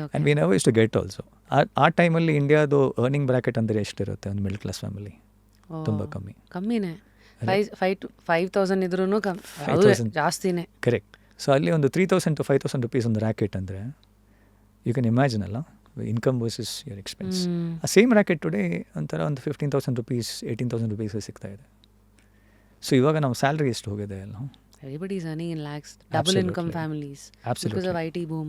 okay. And we never used to get also. ಆ ಟೈಮಲ್ಲಿ ಇಂಡಿಯಾದು ಅರ್ನಿಂಗ್ ಬ್ರ್ಯಾಕೆಟ್ ಅಂದರೆ ಎಷ್ಟಿರುತ್ತೆ ಒಂದು ಮಿಡಲ್ ಕ್ಲಾಸ್ ಫ್ಯಾಮಿಲಿ? ತುಂಬ ಕಮ್ಮಿನೇ. 5,000 ಇದ್ರೂ ಜಾಸ್ತಿನೇ. ಕರೆಕ್ಟ್. ಸೊ ಅಲ್ಲಿ ಒಂದು 3,000 to 5,000 rupees ಒಂದು ರ್ಯಾಕೆಟ್ ಅಂದರೆ ಯು ಕ್ಯಾನ್ ಇಮ್ಯಾಜಿನ್ ಅಲ್ಲ, ಇನ್ಕಮ್ ವರ್ಸಸ್ ಯುವರ್ ಎಕ್ಸ್ಪೆನ್ಸ್. ಆ ಸೇಮ್ ರ್ಯಾಕೆಟ್ ಟುಡೇ ಒಂಥರ ಒಂದು 15,000 rupees 18,000 rupees ಸಿಗ್ತಾ ಇದೆ. ಸೊ ಇವಾಗ ನಮ್ಮ ಸ್ಯಾಲ್ರಿ ಎಷ್ಟು ಹೋಗಿದೆ ಅಲ್ಲ? Everybody is earning in lakhs, double income families. Absolutely. Because of IT boom.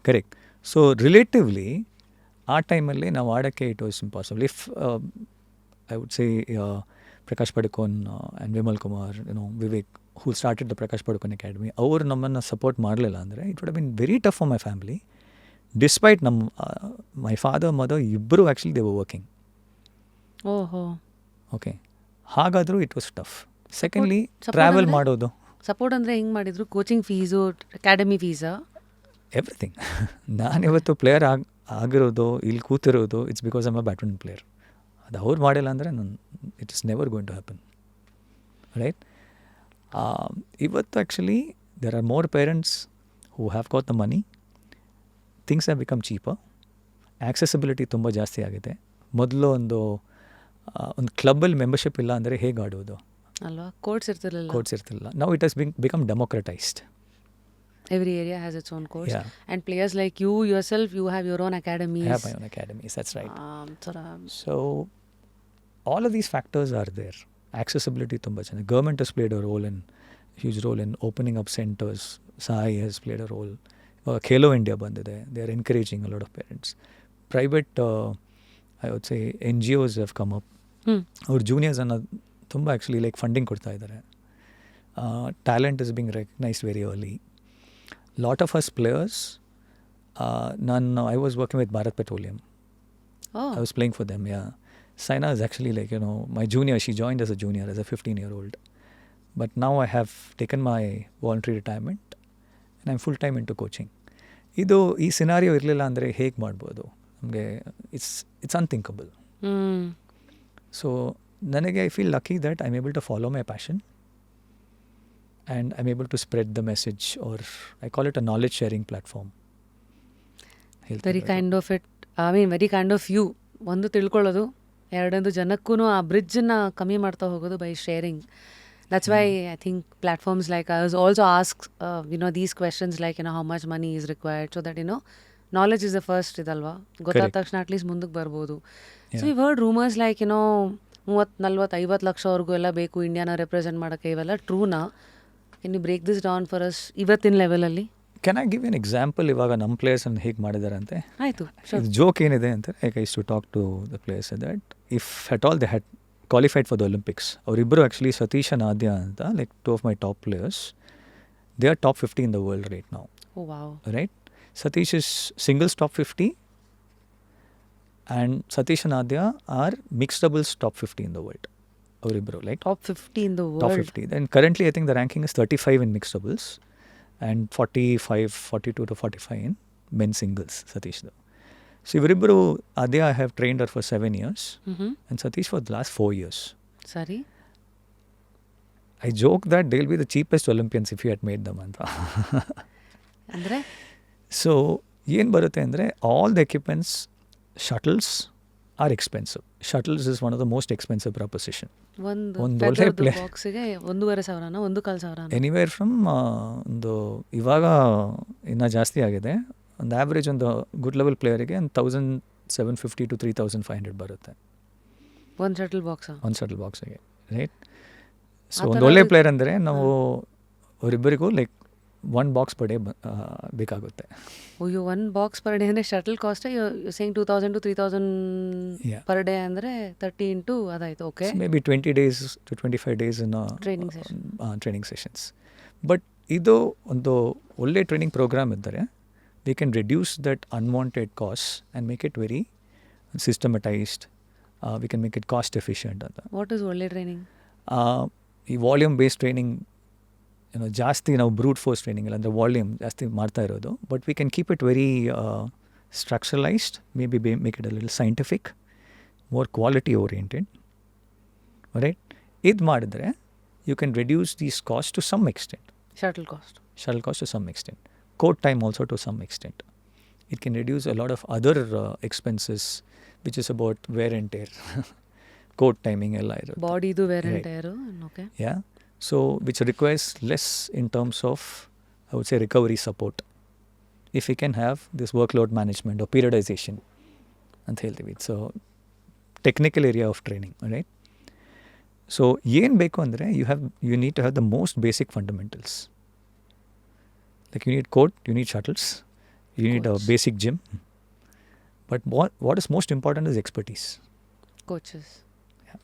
Correct. So relatively, ಆ ಟೈಮಲ್ಲಿ ನಾವು ಆಡೋಕ್ಕೆ it was impossible. If I would say Prakash Padukone and Vimal Kumar, Vivek, who started the Prakash Padukone Academy, ಅವರು ನಮ್ಮನ್ನು support ಮಾಡಲಿಲ್ಲ ಅಂದರೆ it would have been very tough for my family. Despite my father mother ಇಬ್ಬರು actually they were working. Okay, ಹಾಗಾದರೂ it was tough. Secondly travel ಮಾಡೋದು. Support ಅಂದರೆ ಹೆಂಗೆ ಮಾಡಿದ್ರು? ಕೋಚಿಂಗ್ ಫೀಸು, ಅಕಾಡೆಮಿ ಫೀಸಾ? ಎವ್ರಿಥಿಂಗ್. ನಾನಿವತ್ತು ಪ್ಲೇಯರ್ ಆಗಿರೋದು, ಇಲ್ಲಿ ಕೂತಿರೋದು, it's because I'm a badminton player. ಅದು ಅವ್ರು ಮಾಡಿಲ್ಲ ಅಂದರೆ it is never going to happen. right? ಇವತ್ತು actually there are more parents who have got the money. Things have become cheaper. Accessibility ತುಂಬ ಜಾಸ್ತಿ ಆಗಿದೆ. ಮೊದಲು ಒಂದು ಕ್ಲಬ್ಬಲ್ಲಿ ಮೆಂಬರ್ಶಿಪ್ ಇಲ್ಲ ಅಂದರೆ ಹೇಗೆ ಆಡೋದು ಅಲ್ವಾ? ಕೋರ್ಟ್ಸ್ ಇರ್ತಿರಲಿಲ್ಲ. Now it has become democratized. Every area has its own course. Yeah. And players like you yourself, you have your own academies. I have my own academies, that's right. So all of these factors are there. Accessibility tumba chena. Government has played a huge role in opening up centers. Sai has played a role. Khelo India bandide. They are encouraging a lot of parents. Private, I would say, NGOs have come up. Our juniors are tumba actually like funding kodta idare. Talent is being recognized very early. Lot of us players, I was working with Bharat Petroleum. Oh. I was playing for them, yeah. Saina is actually like, my junior. She joined as a junior, as a 15-year-old. But now I have taken my voluntary retirement and I'm full-time into coaching. ಈ scenario ಇರಲಿಲ್ಲ ಅಂದರೆ ಹೇಗೆ ಮಾಡ್ಬೋದು? ನಮಗೆ it's unthinkable. So ನನಗೆ I feel lucky that I'm able to follow my passion. And I'm able to spread the message, or I call it a knowledge sharing platform. Very kind of you. ಒಂದು ತಿಳ್ಕೊಳ್ಳೋದು, ಎರಡನೇದು ಜನಕ್ಕೂ ಆ ಬ್ರಿಡ್ಜನ್ನು ಕಮ್ಮಿ ಮಾಡ್ತಾ ಹೋಗೋದು by sharing. That's why I think platforms like ours also ask these questions like how much money is required, so that knowledge is the first ಇದಲ್ವಾ? ಗೊತ್ತಾದ ತಕ್ಷಣ ಅಟ್ಲೀಸ್ಟ್ ಮುಂದಕ್ಕೆ ಬರ್ಬೋದು. So we've heard rumors like 30-40-50 ಲಕ್ಷವರೆಗೂ ಎಲ್ಲ ಬೇಕು ಇಂಡಿಯಾನ represent ಮಾಡೋಕ್ಕೆ. ಇವೆಲ್ಲ ಟ್ರೂನಾ? Can you break this down for us ಇವತ್ತಿನ ಲೆವೆಲಲ್ಲಿ? Can I give you an example? ಇವಾಗ ನಮ್ಮ ಪ್ಲೇಯರ್ಸ್ ಅನ್ನು ಹೇಗೆ ಮಾಡಿದ್ದಾರೆ ಅಂತೆ. ಆಯಿತು. ಜೋಕ್ ಏನಿದೆ ಅಂತ, like I to talk to the players that if at all they had qualified for the Olympics, ಅವರಿಬ್ಬರು ಆ್ಯಕ್ಚುಲಿ ಸತೀಶ್ and ಆದ್ಯ ಅಂತ, like 2 of my top players, they are top 50 in the world right now. Oh wow. Right? Satish is singles top 50 and Satish and Adya are mixed doubles top 50 in the world. ಅವರಿಬ್ಬರು like top 50 in the world. Top 50. Then currently I think the ranking is 35 in mixed doubles and 42 to 45 in men's singles, Satish. So ಇವರಿಬ್ಬರು, Adya I have trained her for 7 years and Satish for the last 4 years. Sorry? I joke that they'll be the cheapest Olympians if you had made them ಅಂತ. ಅಂದರೆ? So ಏನು ಬರುತ್ತೆ ಅಂದರೆ, all the equipments, shuttles are expensive. Shuttles is one of the most expensive proposition. ಒಂದು ಒಳ್ಳೆ ಬಾಕ್ಸಿಗೆ 1,500 1,500. Anywhere from ಇವಾಗ ಇನ್ನೂ ಜಾಸ್ತಿ ಆಗಿದೆ. ಒಂದು ಆ್ಯಾವ್ರೇಜ್ ಒಂದು ಗುಡ್ ಲೆವೆಲ್ ಪ್ಲೇಯರಿಗೆ 1,750 to 3,500 ಬರುತ್ತೆ ಒಂದು ಶಟಲ್ ಬಾಕ್ಸಿಗೆ, ರೈಟ್? ಸೊ ಒಂದು ಒಳ್ಳೆ ಪ್ಲೇಯರ್ ಅಂದರೆ ನಾವು ಅವರಿಬ್ಬರಿಗೂ ಲೈಕ್ 1 box per day ಬೇಕಾಗುತ್ತೆ. ಅಯ್ಯೋ, 1 box per day ಅಂದರೆ shuttle cost saying 2,000 to 3,000 per day ಅಂದರೆ 30 into ಅದಾಯಿತು. Okay, maybe 20 days to 25 days in training sessions. But ಇದು ಒಂದು ಒಳ್ಳೆ ಟ್ರೈನಿಂಗ್ ಪ್ರೋಗ್ರಾಮ್ ಇದ್ದರೆ we can reduce that unwanted cost and make it very systematized. We can make it cost efficient ಅಂತ. What is ಒಳ್ಳೆ training? ಈ volume based training ಜಾಸ್ತಿ ನಾವು ಬ್ರೂಟ್ force training ಇಲ್ಲ ಅಂದರೆ ವಾಲ್ಯೂಮ್ ಜಾಸ್ತಿ ಮಾಡ್ತಾ ಇರೋದು. But we can keep it very structuralized, maybe make it a little scientific, more quality oriented, right? ಇದು ಮಾಡಿದ್ರೆ you can reduce these cost to some extent. Shuttle cost to some extent. Court time also to some extent. It can reduce a lot of other expenses, which is about wear and tear. Court timing ಎಲ್ಲ ಇರುತ್ತೆ. ಬಾಡಿದು wear and tear. Okay. Yeah. So which requires less in terms of, I would say, recovery support. If we can have this workload management or periodization ಅಂತ ಹೇಳ್ತೀವಿ. So technical area of training, right? So ಏನು ಬೇಕು ಅಂದರೆ you need to have the most basic fundamentals. Like you need court, you need shuttles, you need a basic gym. But what is most important is expertise. Coaches. Yeah.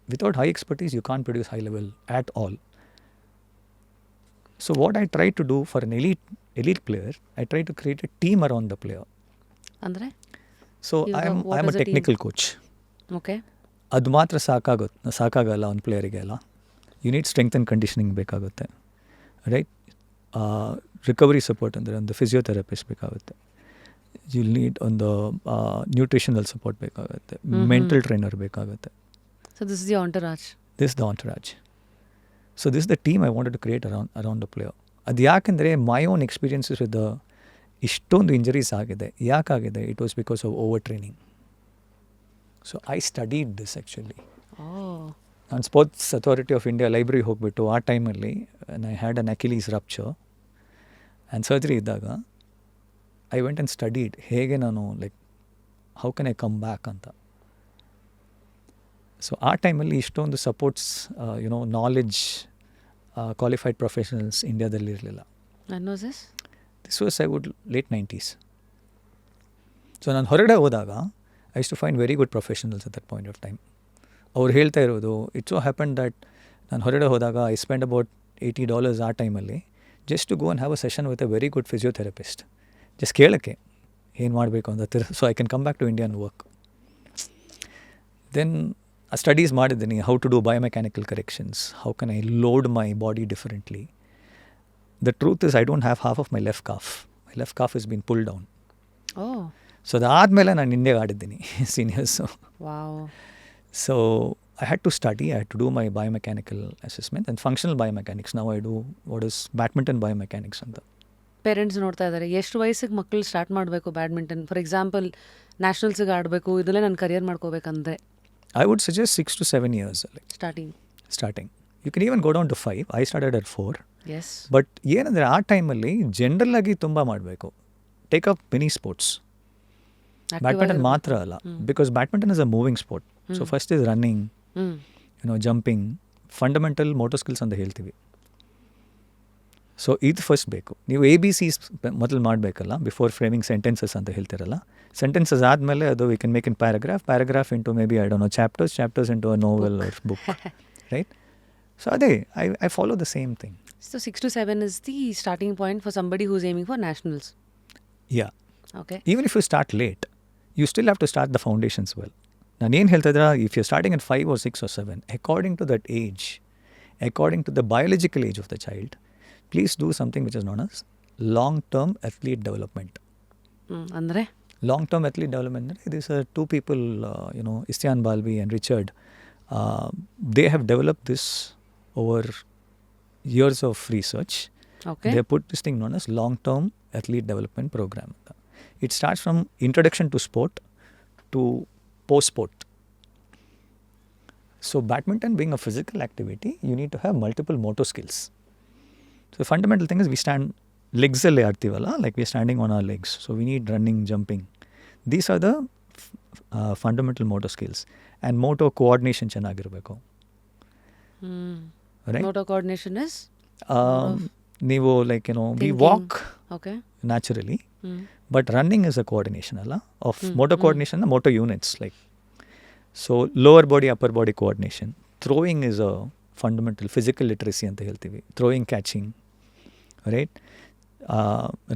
Without high expertise, you can't produce high level at all. So what I try to do for an elite player, I try to create a team around the player. Andre? So I am a technical coach. Okay. ಅದು ಮಾತ್ರ ಸಾಕಾಗಲ್ಲ ಒಂದು ಪ್ಲೇಯರಿಗೆಲ್ಲ. You need strength and conditioning ಬೇಕಾಗುತ್ತೆ, right? Recovery support ಅಂದರೆ ಒಂದು physiotherapist ಬೇಕಾಗುತ್ತೆ. You need ಒಂದು ನ್ಯೂಟ್ರಿಷನಲ್ ಸಪೋರ್ಟ್ ಬೇಕಾಗುತ್ತೆ, ಮೆಂಟಲ್ ಟ್ರೈನರ್ ಬೇಕಾಗುತ್ತೆ. So this is the entourage. This the entourage. So this the team I wanted to create around the player. ಅದು ಯಾಕೆಂದರೆ my own experiences with ಇಷ್ಟೊಂದು ಇಂಜರೀಸ್ ಆಗಿದೆ. ಯಾಕಾಗಿದೆ? It was because of over training. So I studied this actually. ನಾನು sports authority of India library ಹೋಗ್ಬಿಟ್ಟು ಆ ಟೈಮಲ್ಲಿ I had an Achilles rupture and surgery ಇದ್ದಾಗ ಐ ವೆಂಟ್ ಆ್ಯಂಡ್ ಸ್ಟಡೀಡ್ ಹೇಗೆ ನಾನು like how can I come back ಅಂತ. So ಆ ಟೈಮಲ್ಲಿ ಇಷ್ಟೊಂದು ಸಪೋರ್ಟ್ಸ್ ನಾಲೆಡ್ಜ್ ಕ್ವಾಲಿಫೈಡ್ ಪ್ರೊಫೆಷನಲ್ಸ್ ಇಂಡಿಯಾದಲ್ಲಿ ಇರಲಿಲ್ಲ. This was I would late 90s. So ನಾನು ಹೊರಗಡೆ ಹೋದಾಗ I use to find very good professionals at that point of time. ಅವ್ರು ಹೇಳ್ತಾ ಇರೋದು ಇಟ್ ಸೋ ಹ್ಯಾಪನ್ ದಟ್ ನಾನು ಹೊರಗಡೆ ಹೋದಾಗ ಐ ಸ್ಪೆಂಡ್ ಅಬೌಟ್ $80 ಆ ಟೈಮಲ್ಲಿ just to go and have a session with a very good physiotherapist. Just ಕೇಳೋಕ್ಕೆ ಏನು ಮಾಡಬೇಕು ಅಂತ so I can come back to India and work. Then studies ಮಾಡಿದ್ದೀನಿ, how to do biomechanical corrections, how can I load my body differently. The truth is I don't have half of my left calf. My left calf is been pull down. So ಅದಾದಮೇಲೆ ನಾನು ಇಂಡಿಯಾಗೆ ಆಡಿದ್ದೀನಿ seniors. So I had to study, I had to do my biomechanical assessment and functional biomechanics. Now I do what is badminton biomechanics ಅಂತ. Parents ನೋಡ್ತಾ ಇದ್ದಾರೆ, ಎಷ್ಟು ವಯಸ್ಸಿಗೆ ಮಕ್ಕಳು ಸ್ಟಾರ್ಟ್ ಮಾಡಬೇಕು ಬ್ಯಾಡ್ಮಿಂಟನ್? ಫಾರ್ ಎಕ್ಸಾಂಪಲ್ ನ್ಯಾಷನಲ್ಸಿಗೆ ಆಡಬೇಕು, ಇದರಲ್ಲೇ ನಾನು career ಮಾಡ್ಕೋಬೇಕಂದ್ರೆ I would suggest 6 to 7 years. Starting. You can even go down to 5. I started at 4. Yes. But ಏನಂದರೆ ಆ ಟೈಮಲ್ಲಿ ಜನರಲ್ ಆಗಿ ತುಂಬ ಮಾಡಬೇಕು. Take up many sports. Badminton ಮಾತ್ರ ಅಲ್ಲ, because badminton is a moving sport. So first is running, jumping, fundamental motor skills ಅಂತ ಹೇಳ್ತೀವಿ. ಸೊ ಇದು ಫಸ್ಟ್ ಬೇಕು. ನೀವು ABCs ಮೊದಲು ಮಾಡಬೇಕಲ್ಲ, ಬಿಫೋರ್ ಫ್ರೇಮಿಂಗ್ ಸೆಂಟೆನ್ಸಸ್ ಅಂತ ಹೇಳ್ತಿರಲ್ಲ. ಸೆಂಟೆನ್ಸಸ್ ಆದಮೇಲೆ ಅದು we can make in paragraph into maybe I don't know chapters into a novel or book, right? So ಅದೇ I follow the same thing. So 6 to 7 is the starting point for somebody who's aiming for nationals. Yeah. Okay. Even if you start late, you still have to start the foundations well. ನಾನು ಏನು ಹೇಳ್ತಾ ಇದ್ರೆ, if you starting at 5 or 6 or 7, according to that age, according to the biological age of the child, please do something which is known as long-term athlete development. ಅಂದರೆ long-term athlete development, these are two people, Istyan Balvi and Richard. They have developed this over years of research. Okay. They put this thing known as long-term athlete development program. It starts from introduction to sport to post-sport. So badminton being a physical activity, you need to have multiple motor skills. So the fundamental thing is we stand legs alle aartivala, like we are standing on our legs. So we need running, jumping. These are the fundamental motor skills. And motor coordination ಚೆನ್ನಾಗಿರಬೇಕು. Right? Motor coordination is? ನೀವು like, we walk naturally, but running is a coordination ಅಲ್ಲ, of motor coordination, the motor units, like, so lower body, upper body coordination. Throwing is a fundamental physical literacy ಅಂತ ಹೇಳ್ತೀವಿ. Throwing, catching, right?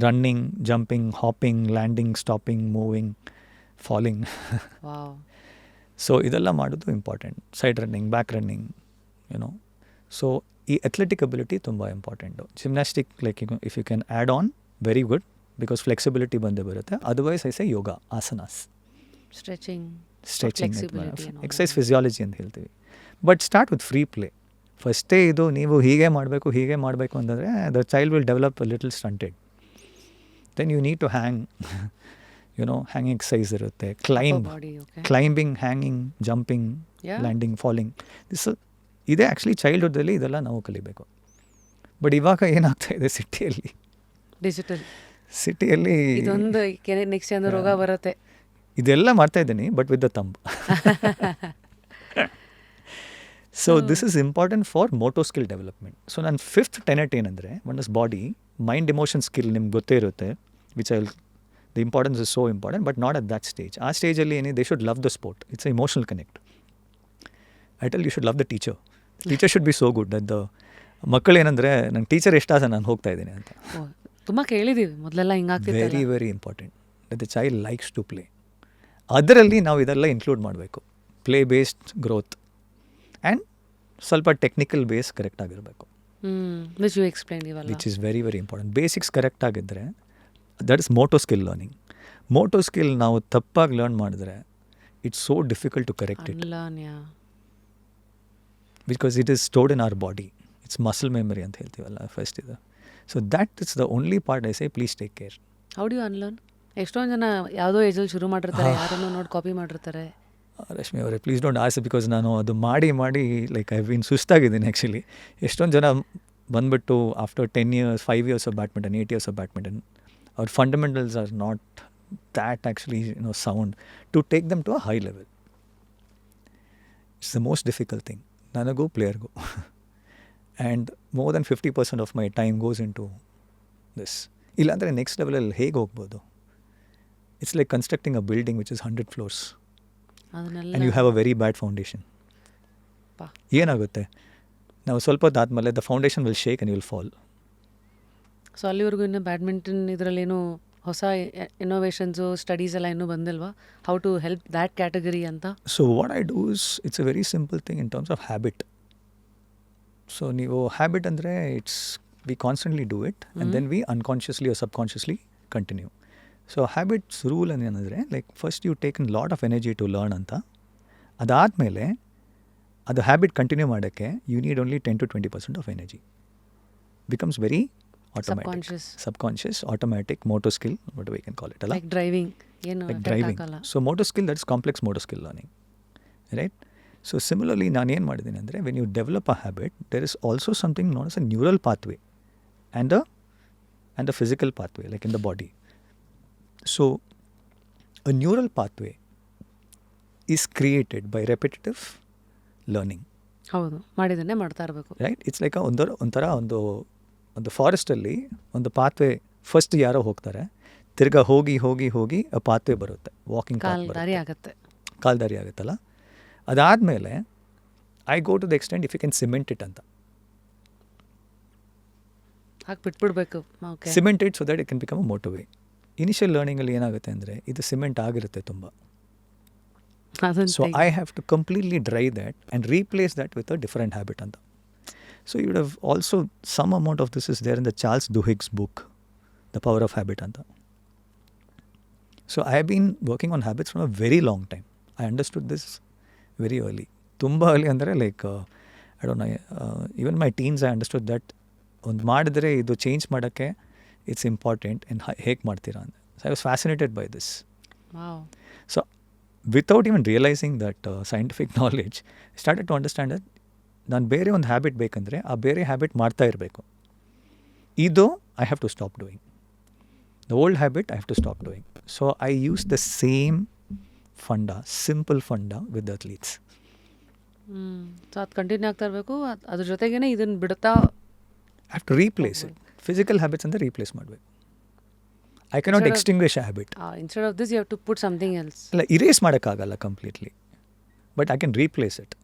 Running, jumping, hopping, landing, stopping, moving, falling. Wow. So ಇದೆಲ್ಲ ಮಾಡೋದು important. Side running, back running, so ಈ athletic ability ತುಂಬ important. Gymnastic, like if you can add on, very good, because flexibility ಬಂದೇ ಬರುತ್ತೆ. Otherwise I say yoga, asanas, stretching, exercise physiology ಅಂತ ಹೇಳ್ತೀವಿ. But start with free play. ಫಸ್ಟೇ ಇದು ನೀವು ಹೀಗೆ ಮಾಡಬೇಕು ಅಂತಂದರೆ the child will develop a little stunted. Then you need to hang, hanging exercise ಇರುತ್ತೆ, climbing, hanging, jumping, landing, falling. ಇದೇ ಆ್ಯಕ್ಚುಲಿ ಚೈಲ್ಡ್ಹುಡ್ಡಲ್ಲಿ ಇದೆಲ್ಲ ನಾವು ಕಲಿಬೇಕು. ಬಟ್ ಇವಾಗ ಏನಾಗ್ತಾ ಇದೆ ಸಿಟಿಯಲ್ಲಿ, ಡಿಜಿಟಲ್ ಸಿಟಿಯಲ್ಲಿ ಇದೊಂದು ನೆಕ್ಸ್ಟ್ ಏನು ರೋಗ ಬರುತ್ತೆ. ಇದೆಲ್ಲ ಮಾಡ್ತಾ ಇದ್ದೀನಿ, but with the thumb. So this is important for motor skill development. So ನನ್ನ 5th ಟೆನೆಟ್ ಏನಂದರೆ, one is body, mind, emotion skill ನಿಮ್ಗೆ ಗೊತ್ತೇ ಇರುತ್ತೆ, which I the importance is so important, but not at that stage. ಆ ಸ್ಟೇಜಲ್ಲಿ ಏನೇ, they should love the sport. It's an emotional connect. I tell you should love the teacher. Teacher should be so good that the ಮಕ್ಕಳು ಏನಂದರೆ, ನಂಗೆ teacher ಎಷ್ಟಾದ ನಾನು ಹೋಗ್ತಾ ಇದ್ದೀನಿ ಅಂತ. ತುಂಬ ಕೇಳಿದ್ದೀವಿ ಮೊದಲೆಲ್ಲ ಹಿಂಗಾಗ್ತಿತ್ತು. Very very important that the child likes to play. ಅದರಲ್ಲಿ ನಾವು ಇದೆಲ್ಲ ಇನ್ಕ್ಲೂಡ್ ಮಾಡಬೇಕು. ಪ್ಲೇ ಬೇಸ್ಡ್ ಗ್ರೋತ್ ಆ್ಯಂಡ್ ಸ್ವಲ್ಪ ಟೆಕ್ನಿಕಲ್ ಬೇಸ್ ಕರೆಕ್ಟ್ ಆಗಿರಬೇಕು. Which is very very important. Basics correct ಆಗಿದ್ದರೆ, that is motor skill learning. Motor skill ನಾವು ತಪ್ಪಾಗಿ learn ಮಾಡಿದ್ರೆ it's so difficult to correct it, because it is stored in our body. It's muscle memory ಅಂತ ಹೇಳ್ತೀವಲ್ಲ first ಇದು. So that it's the only part I say please take care. How do you unlearn? ಎಷ್ಟೊಂದು ಜನ ಯಾವುದೋ ಏಜಲ್ಲಿ ಶುರು ಮಾಡಿರ್ತಾರೆ, ಯಾರನ್ನೋ ನೋಡಿ ಕಾಪಿ ಮಾಡಿರ್ತಾರೆ. ರಶ್ಮಿ ಅವರೇ ಪ್ಲೀಸ್ ಡೋಂಟ್ ಆಸ್, ಬಿಕಾಸ್ ನಾನು ಅದು ಮಾಡಿ ಲೈಕ್ ಐ ಬೀನ್ ಸುಸ್ತಾಗಿದ್ದೀನಿ ಆ್ಯಕ್ಚುಲಿ. ಎಷ್ಟೊಂದು ಜನ ಬಂದುಬಿಟ್ಟು after 10 years 5 years of badminton 8 years of badminton, ಅವ್ರ fundamentals are not that actually sound to take them to a high level. It's the most difficult thing ನನಗೂ ಪ್ಲೇಯರ್ಗೂ. And more then 50% of my time goes into this. ಇಲ್ಲಾಂದರೆ next ಲೆವೆಲಲ್ಲಿ ಹೇಗೆ ಹೋಗ್ಬೋದು? It's like constructing a building which is 100 floors and you have a very bad foundation. ಏನಾಗುತ್ತೆ? ನಾವು ಸ್ವಲ್ಪ ಹೊತ್ತಾದಮೇಲೆ the foundation will shake and will fall. So ಅಲ್ಲಿವರೆಗೂ ಇನ್ನು ಬ್ಯಾಡ್ಮಿಂಟನ್ ಇದರಲ್ಲೇನು ಹೊಸ ಇನ್ನೋವೇಷನ್ಸು ಸ್ಟಡೀಸ್ ಎಲ್ಲ ಇನ್ನೂ ಬಂದಿಲ್ವಾ? How to help that category ಅಂತ? So what I do is it's a very simple thing in terms of habit. So ನೀವು ಹ್ಯಾಬಿಟ್ ಅಂದರೆ it's we constantly do it and then we unconsciously or subconsciously continue. So habits rule ಏನಂದರೆ like first you take in lot of energy to learn ಅಂತ. ಅದಾದಮೇಲೆ ಅದು habit continue ಮಾಡೋಕ್ಕೆ you need only 10 to 20% of energy. Becomes very automatic, subconscious, automatic, motor skill, what we can call it, like driving, like driving. So motor skill, that is complex motor skill learning, right? So similarly ನಾನು ಏನು ಮಾಡಿದ್ದೀನಿ ಅಂದರೆ when you develop a habit, there is also something known as a neural pathway and a physical pathway, like in the body. So a neural pathway is created by repetitive learning. ಹೌದು, ಮಾಡಿದ್ದನ್ನೇ ಮಾಡ್ತಾ ಇರಬೇಕು, right? It's like ಒಂಥರ ಒಂದು ಫಾರೆಸ್ಟಲ್ಲಿ ಒಂದು pathway first ಯಾರೋ ಹೋಗ್ತಾರೆ, ತಿರ್ಗಾ ಹೋಗಿ ಹೋಗಿ ಹೋಗಿ ಆ ಪಾತ್ವೇ ಬರುತ್ತೆ, ವಾಕಿಂಗ್ ಕಾಲ್ದಾರಿ ಆಗುತ್ತೆ, ಕಾಲ್ದಾರಿ ಆಗುತ್ತಲ್ಲ. ಅದಾದಮೇಲೆ I go to the extent if you can cement it ಅಂತ. ಹಾಗೆ ಬಿಟ್ಬಿಡ್ಬೇಕು, cement it so that it can become a motor way. Initial ಲರ್ನಿಂಗಲ್ಲಿ ಏನಾಗುತ್ತೆ ಅಂದರೆ ಇದು ಸಿಮೆಂಟ್ ಆಗಿರುತ್ತೆ ತುಂಬ. So I have to completely dry that and replace that with a different habit ಅಂತ. So you would have also, some amount of this is there in the Charles Duhigg's book, The Power of Habit anta. So I have been working on habits from a very long time. I understood this very early. Tumba early andre like I don't know, even my teens I understood that ಒಂದು ಮಾಡಿದ್ರೆ ಇದು change ಮಾಡೋಕ್ಕೆ it's important and ಹೇಗೆ ಮಾಡ್ತೀರಾ ಅಂತ. So I was fascinated by this. So without even realising that scientific knowledge started to understand that ನಾನು ಬೇರೆ ಒಂದು ಹ್ಯಾಬಿಟ್ ಬೇಕಂದರೆ ಆ ಬೇರೆ ಹ್ಯಾಬಿಟ್ ಮಾಡ್ತಾ ಇರಬೇಕು. ಇದು I have to stop doing the old habit, I have to stop doing. So I use the same funda, simple funda with athletes. So ಅದು ಕಂಟಿನ್ಯೂ ಆಗ್ತಾ ಇರಬೇಕು, ಅದ್ರ ಜೊತೆಗೇನೆ ಇದನ್ನು ಬಿಡ್ತಾ I have to replace it. Physical habits ಅಂತ replace ಮಾಡಬೇಕು. I cannot extinguish a habit. Instead of this you have to put something else. ಅಲ್ಲ, ಇರೇಸ್ ಮಾಡೋಕ್ಕಾಗಲ್ಲ completely, but I can replace it.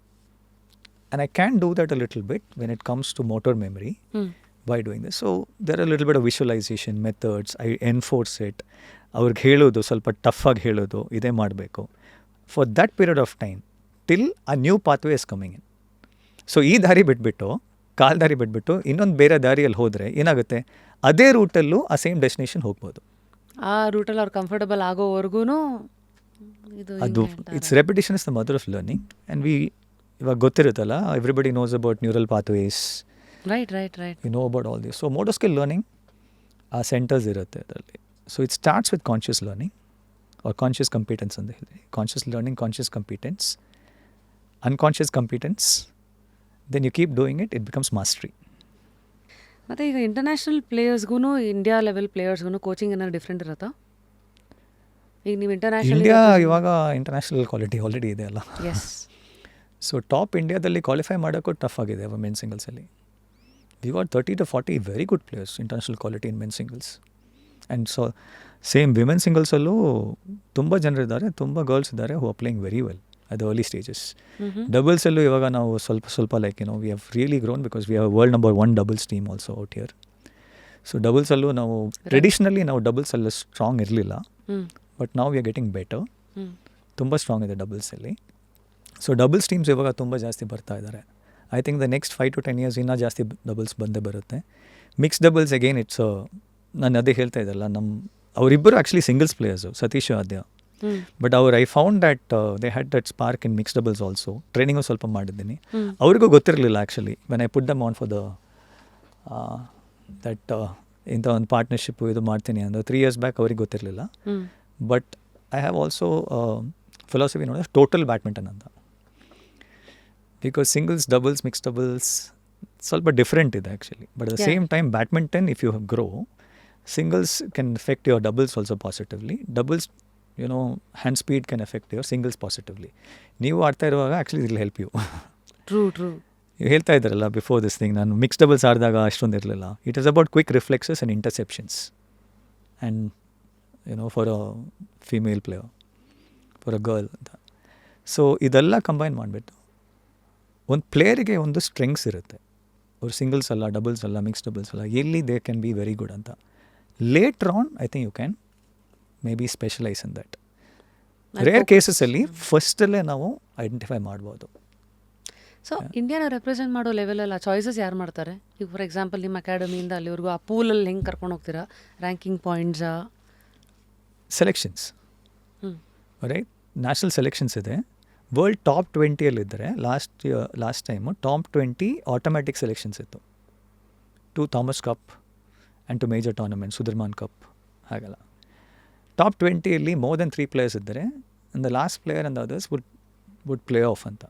And I can do that a little bit when it comes to motor memory by doing this. So there are a little bit of visualization methods. I enforce it. ಅವ್ರಿಗೆ ಹೇಳೋದು ಸ್ವಲ್ಪ ಟಫಾಗಿ ಹೇಳೋದು, ಇದೇ ಮಾಡಬೇಕು for that period of time till a new pathway is coming in. So ಈ ದಾರಿ ಬಿಟ್ಬಿಟ್ಟು, ಕಾಲ್ ದಾರಿ ಬಿಟ್ಬಿಟ್ಟು ಇನ್ನೊಂದು ಬೇರೆ ದಾರಿಯಲ್ಲಿ ಹೋದರೆ ಏನಾಗುತ್ತೆ, ಅದೇ ರೂಟಲ್ಲೂ ಆ ಸೇಮ್ ಡೆಸ್ಟಿನೇಷನ್ ಹೋಗ್ಬೋದು. ಆ ರೂಟಲ್ಲಿ ಅವ್ರು ಕಂಫರ್ಟಬಲ್ ಆಗೋವರೆಗೂ ಅದು it's repetition is the mother of learning. And ಇವಾಗ ಗೊತ್ತಿರುತ್ತಲ್ಲ, everybody knows about neural pathways, right, you know about all this. So motor skill learning ಆ ಸೆಂಟರ್ಸ್ ಇರುತ್ತೆ ಅದರಲ್ಲಿ. So it starts with conscious learning or conscious competence ಅಂತ ಹೇಳಿದ್ರಿ. Conscious learning, conscious competence, unconscious competence, then you keep doing it, it becomes mastery. ಮತ್ತು ಈಗ international ಪ್ಲೇಯರ್ಸ್ಗೂ India level ಪ್ಲೇಯರ್ಸ್ಗೂ coaching ಏನಾದ್ರು ಡಿಫ್ರೆಂಟ್ ಇರುತ್ತಾ? ಈಗ ನೀವು ಇಂಡಿಯಾ ಇವಾಗ ಇಂಟರ್ನ್ಯಾಷನಲ್ ಕ್ವಾಲಿಟಿ ಆಲ್ರೆಡಿ ಇದೆ ಅಲ್ಲ. ಎಸ್. ಸೊ ಟಾಪ್ ಇಂಡಿಯಾದಲ್ಲಿ ಕ್ವಾಲಿಫೈ ಮಾಡೋಕ್ಕೂ ಟಫ್ ಆಗಿದೆ ಮೆನ್ ಸಿಂಗಲ್ಸಲ್ಲಿ. We got 30 to 40 very good players international quality in men singles. And so same women ಸಿಂಗಲ್ಸಲ್ಲೂ ತುಂಬ ಜನರಿದ್ದಾರೆ, ತುಂಬ ಗರ್ಲ್ಸ್ ಇದ್ದಾರೆ who are playing very well at the early stages. ಡಬಲ್ಸಲ್ಲೂ ಇವಾಗ ನಾವು ಸ್ವಲ್ಪ like we have really grown because we have world number 1 doubles team also out here. So ಡಬಲ್ಸಲ್ಲೂ ನಾವು ಟ್ರೆಡಿಷ್ನಲಿ ನಾವು ಡಬಲ್ಸಲ್ಲಿ ಸ್ಟ್ರಾಂಗ್ ಇರಲಿಲ್ಲ, ಬಟ್ ನಾವು ವಿ ಆರ್ ಗೆಟಿಂಗ್ ಬೆಟರ್. ತುಂಬ ಸ್ಟ್ರಾಂಗ್ ಇದೆ ಡಬಲ್ಸಲ್ಲಿ. ಸೊ ಡಬಲ್ಸ್ ಟೀಮ್ಸ್ ಇವಾಗ ತುಂಬ ಜಾಸ್ತಿ ಬರ್ತಾ ಇದ್ದಾರೆ. I think the next 5 to 10 years ಇನ್ನೂ ಜಾಸ್ತಿ ಡಬಲ್ಸ್ ಬಂದೇ ಬರುತ್ತೆ. ಮಿಕ್ಸ್ ಡಬಲ್ಸ್ ಅಗೇನ್ ಇಟ್ಸ್, ನಾನು ಅದೇ ಹೇಳ್ತಾ ಇದ್ದಲ್ಲ, ಅವರಿಬ್ಬರು actually singles players, Satish Aadya. But I found that they had that spark in mix doubles also. Training ಸ್ವಲ್ಪ ಮಾಡಿದ್ದೀನಿ. ಅವ್ರಿಗೂ ಗೊತ್ತಿರಲಿಲ್ಲ actually when I put them on for the that ಇಂಥ ಒಂದು ಪಾರ್ಟ್ನರ್ಶಿಪ್ಪು ಇದು ಮಾಡ್ತೀನಿ ಅಂದರೆ 3 years ಬ್ಯಾಕ್ ಅವ್ರಿಗೆ ಗೊತ್ತಿರಲಿಲ್ಲ. But I have also philosophy ನೋಡಿದ್ರೆ ಟೋಟಲ್ ಬ್ಯಾಡ್ಮಿಂಟನ್ ಅಂತ. Because singles, doubles, mix doubles ಸ್ವಲ್ಪ ಡಿಫ್ರೆಂಟ್ ಇದೆ actually. But at the same time badminton if you grow, singles can affect your doubles also positively. Doubles, hand speed can affect your singles positively. ನೀವು ಆಡ್ತಾ ಇರುವಾಗ actually it will help you. True. ನೀವು ಹೇಳ್ತಾ ಇದ್ದಾರಲ್ಲ before this thing, ನಾನು mix doubles ಆಡಿದಾಗ ಅಷ್ಟೊಂದು ಇರಲಿಲ್ಲ. It is about quick reflexes and interceptions and for a female player, for a girl ಅಂತ. ಸೊ ಇದೆಲ್ಲ ಕಂಬೈನ್ ಮಾಡಿಬಿಟ್ಟು ಒಂದು ಪ್ಲೇಯರಿಗೆ ಒಂದು ಸ್ಟ್ರೆಂಗ್ಸ್ ಇರುತ್ತೆ. ಅವ್ರು ಸಿಂಗಲ್ಸ್ ಅಲ್ಲ, ಡಬಲ್ಸ್ ಅಲ್ಲ, ಮಿಕ್ಸ್ ಡಬಲ್ಸ್ ಅಲ್ಲ, ಎಲ್ಲಿ they can be very good ಅಂತ. Later on I think you can maybe specialise in that. Rare ಕೇಸಸಲ್ಲಿ ಫಸ್ಟಲ್ಲೇ ನಾವು ಐಡೆಂಟಿಫೈ ಮಾಡ್ಬೋದು. ಸೊ ಇಂಡಿಯಾನ ರೆಪ್ರೆಸೆಂಟ್ ಮಾಡೋ ಲೆವೆಲಲ್ಲಿ ಆ ಚಾಯ್ಸಸ್ ಯಾರು ಮಾಡ್ತಾರೆ? ಈಗ ಫಾರ್ ಎಕ್ಸಾಂಪಲ್ ನಿಮ್ಮ ಅಕಾಡೆಮಿಯಿಂದ ಅಲ್ಲಿವರೆಗೂ ಆ ಪೂಲಲ್ಲಿ ಹೆಂಗೆ ಕರ್ಕೊಂಡು ಹೋಗ್ತೀರಾ? ರ್ಯಾಂಕಿಂಗ್ ಪಾಯಿಂಟ್ಸಾ? Selections, right? ನ್ಯಾಷನಲ್ ಸೆಲೆಕ್ಷನ್ಸ್ ಇದೆ. ವರ್ಲ್ಡ್ ಟಾಪ್ 20ಯಲ್ಲಿದ್ದರೆ last time top 20 automatic selections ಇತ್ತು. 2 Thomas cup and 2 major tournament, Sudirman cup, ಹಾಗಲ್ಲ. ಟಾಪ್ 20ಯಲ್ಲಿ ಮೋರ್ ದೆನ್ 3 players ಇದ್ದರೆ and the last player and others would play off ಅಂತ.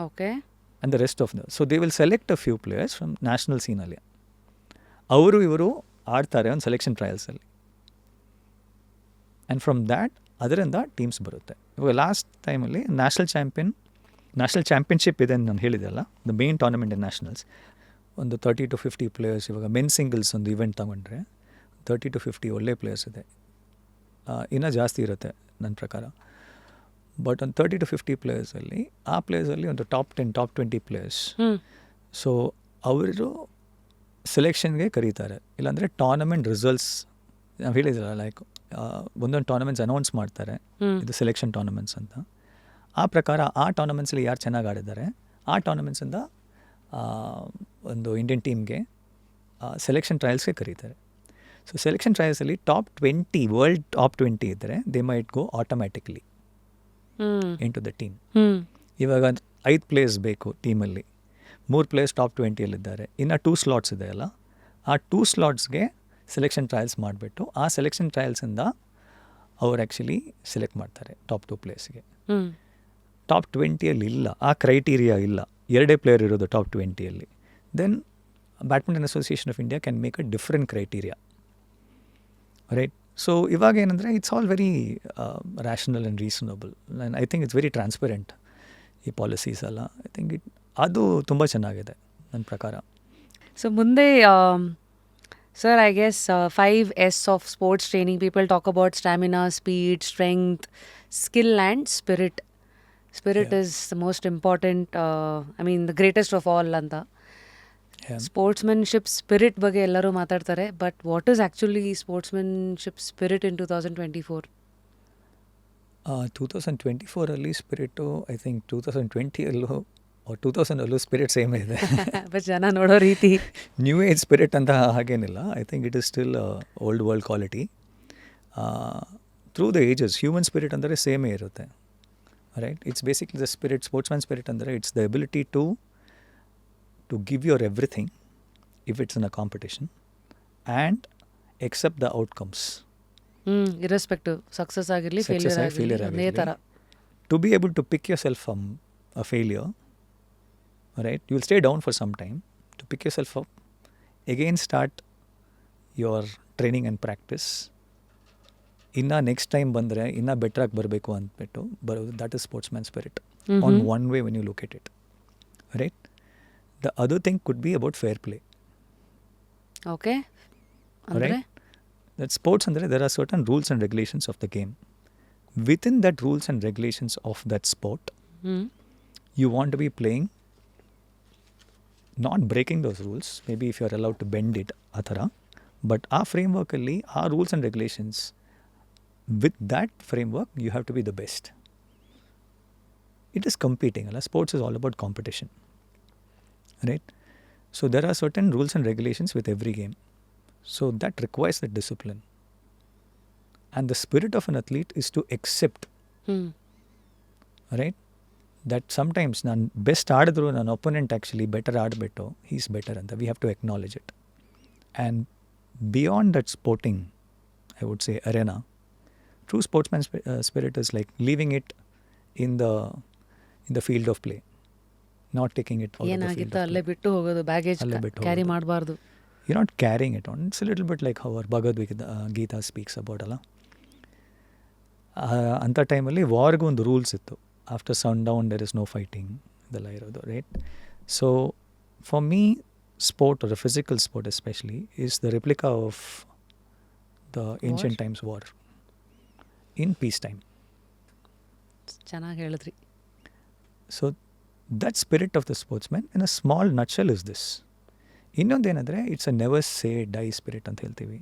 Okay. And the rest of the so they will select a few players from national ಸೀನಲ್ಲಿ. ಅವರು ಇವರು ಆಡ್ತಾರೆ ಒಂದು selection ಟ್ರಯಲ್ಸಲ್ಲಿ. And from that ಅದರಿಂದ teams ಬರುತ್ತೆ. ಇವಾಗ ಲಾಸ್ಟ್ ಟೈಮಲ್ಲಿ ನ್ಯಾಷನಲ್ ಚಾಂಪಿಯನ್ಶಿಪ್ ಇದೆ ಅಂತ ನಾನು ಹೇಳಿದೆ ಅಲ್ಲ, the main tournament in nationals. ಒಂದು 30 to 50 ಪ್ಲೇಯರ್ಸ್. ಇವಾಗ ಮೆನ್ ಸಿಂಗಲ್ಸ್ ಒಂದು ಇವೆಂಟ್ ತಗೊಂಡ್ರೆ 30 to 50 ಒಳ್ಳೆ ಪ್ಲೇಯರ್ಸ್ ಇದೆ. ಇನ್ನೂ ಜಾಸ್ತಿ ಇರುತ್ತೆ ನನ್ನ ಪ್ರಕಾರ. ಬಟ್ ಒಂದು 30 to 50 ಪ್ಲೇಯರ್ಸಲ್ಲಿ ಆ ಪ್ಲೇಯರ್ಸಲ್ಲಿ ಒಂದು ಟಾಪ್ 10, ಟಾಪ್ 20 ಪ್ಲೇಯರ್ಸ್. ಸೊ ಅವರು ಸೆಲೆಕ್ಷನ್ಗೆ ಕರೀತಾರೆ. ಇಲ್ಲಾಂದರೆ ಟೂರ್ನಮೆಂಟ್ ರಿಸಲ್ಟ್ಸ್ ನಾವು ಹೇಳಿದ್ರಲ್ಲ, ಲೈಕ್ ಒಂದೊಂದು ಟೂರ್ನಮೆಂಟ್ಸ್ ಅನೌನ್ಸ್ ಮಾಡ್ತಾರೆ, ಇದು ಸೆಲೆಕ್ಷನ್ ಟೂರ್ನಮೆಂಟ್ಸ್ ಅಂತ. ಆ ಪ್ರಕಾರ ಆ ಟೂರ್ನಮೆಂಟ್ಸಲ್ಲಿ ಯಾರು ಚೆನ್ನಾಗಿ ಆಡಿದ್ದಾರೆ ಆ ಟೂರ್ನಮೆಂಟ್ಸಿಂದ ಒಂದು ಇಂಡಿಯನ್ ಟೀಮ್ಗೆ ಸೆಲೆಕ್ಷನ್ ಟ್ರಯಲ್ಸ್ಗೆ ಕರೀತಾರೆ. ಸೊ ಸೆಲೆಕ್ಷನ್ ಟ್ರಯಲ್ಸಲ್ಲಿ ಟಾಪ್ 20 ವರ್ಲ್ಡ್ ಟಾಪ್ 20 ಇದ್ದರೆ they might go automatically into the team. ಇವಾಗ 5 ಪ್ಲೇಯರ್ಸ್ ಬೇಕು ಟೀಮಲ್ಲಿ, 3 ಪ್ಲೇಯರ್ಸ್ ಟಾಪ್ 20ಯಲ್ಲಿದ್ದಾರೆ, ಇನ್ನು 2 ಸ್ಲಾಟ್ಸ್ ಇದೆ ಅಲ್ಲ, ಆ 2 ಸ್ಲಾಟ್ಸ್ಗೆ ಸೆಲೆಕ್ಷನ್ ಟ್ರಯಲ್ಸ್ ಮಾಡಿಬಿಟ್ಟು ಆ ಸೆಲೆಕ್ಷನ್ ಟ್ರಯಲ್ಸಿಂದ ಅವ್ರು ಆ್ಯಕ್ಚುಲಿ ಸೆಲೆಕ್ಟ್ ಮಾಡ್ತಾರೆ ಟಾಪ್ 2 ಪ್ಲೇಯರ್ಸ್ಗೆ. ಟಾಪ್ 20ಯಲ್ಲಿ ಇಲ್ಲ, ಆ ಕ್ರೈಟೀರಿಯಾ ಇಲ್ಲ, 2 ಪ್ಲೇಯರ್ ಇರೋದು ಟಾಪ್ 20ಯಲ್ಲಿ. Then badminton association of India can make a different criteria, right? So ಇವಾಗ ಏನಂದರೆ it's all very rational and reasonable and I think it's very transparent ಈ ಪಾಲಿಸೀಸ್ ಎಲ್ಲ. ಐ ಥಿಂಕ್ ಅದು ತುಂಬ ಚೆನ್ನಾಗಿದೆ ನನ್ನ ಪ್ರಕಾರ. ಸೊ ಮುಂದೆ sir, I guess 5 S of sports training. People talk about stamina, speed, strength, skill and spirit. Spirit is the most important, the greatest of all anta. Sportsmanship spirit ಬಗ್ಗೆ ಎಲ್ಲರೂ ಮಾತಾಡ್ತಾರೆ. But what is actually sportsmanship spirit in 2024? 2024ಅಲ್ಲಿ spirit I think 2020ಯಲ್ಲೂ 2000ಅಲ್ಲೂ spirit same ಇದೆ. But ಜನ ನೋಡೋ ರೀತಿ ನ್ಯೂ ಏಜ್ ಸ್ಪಿರಿಟ್ ಅಂತ ಹಾಗೇನಿಲ್ಲ. I think it is still old world quality. Through the ages human spirit ಅಂದರೆ ಸೇಮೇ ಇರುತ್ತೆ, right? It's basically the spirit. Sportsman spirit ಅಂದರೆ it's the ability to give your everything if it's in a competition and accept the outcomes. Irrespective success ಆಗಿರಲಿ failure ಆಗಿರಲಿ, ಥರ to be able to pick yourself from a failure, right? You will stay down for some time to pick yourself up, again start your training and practice. Inna next time bandre inna better ಆಗಿ ಬರಬೇಕು ಅಂದ್ಬಿಟ್ಟು ಬರೋದು, that is sportsman spirit on one way when you look at it, right? The other thing could be about fair play. Okay. Andre? Right? That sports andre there are certain rules and regulations of the game. Within that rules and regulations of that sport, you want to be playing, not breaking those rules, maybe if you are allowed to bend it ಆ ಥರ. But ಆ ಫ್ರೇಮ್ವರ್ಕಲ್ಲಿ ಆ rules and regulations, with that framework you have to be the best. It is competing ಅಲ್ಲ, sports is all about competition, right? So there are certain rules and regulations with every game. So that requires the discipline And the spirit of an athlete is to accept, right? That sometimes ನಾನು best ಆಡಿದ್ರು ನನ್ನ opponent actually better ಆಡಿಬಿಟ್ಟು he's better ಅಂತ we have to acknowledge it. And beyond that sporting I would say arena, true sportsman spirit is like leaving it in the field of play, not taking it out of the field ಏನಾಗಿತ್ತು of ಅಲ್ಲೇ play. ಬಿಟ್ಟು ಹೋಗೋದು, baggage ಅಲ್ಲೇ ಬಿಟ್ಟು carry ಹೋಗೋದು. ಮಾಡಬಾರ್ದು. You're not carrying it on. It's a little bit like how our Bhagavad Gita speaks about ಅಲ್ಲ. ಅಂಥ ಟೈಮಲ್ಲಿ ವಾರ್ಗೂ ಒಂದು ರೂಲ್ಸ್ ಇತ್ತು. After sundown there is no fighting ಇದೆಲ್ಲ ಇರೋದು, right? So for me sport or a physical sport especially is the replica of the ancient times war in peacetime. ಚೆನ್ನಾಗಿ ಹೇಳಿದ್ರಿ. So that spirit of the sportsman in a small nutshell is this. ಇನ್ನೊಂದೇನೆಂದರೆ it's a never say die spirit ಅಂತ ಹೇಳ್ತೀವಿ.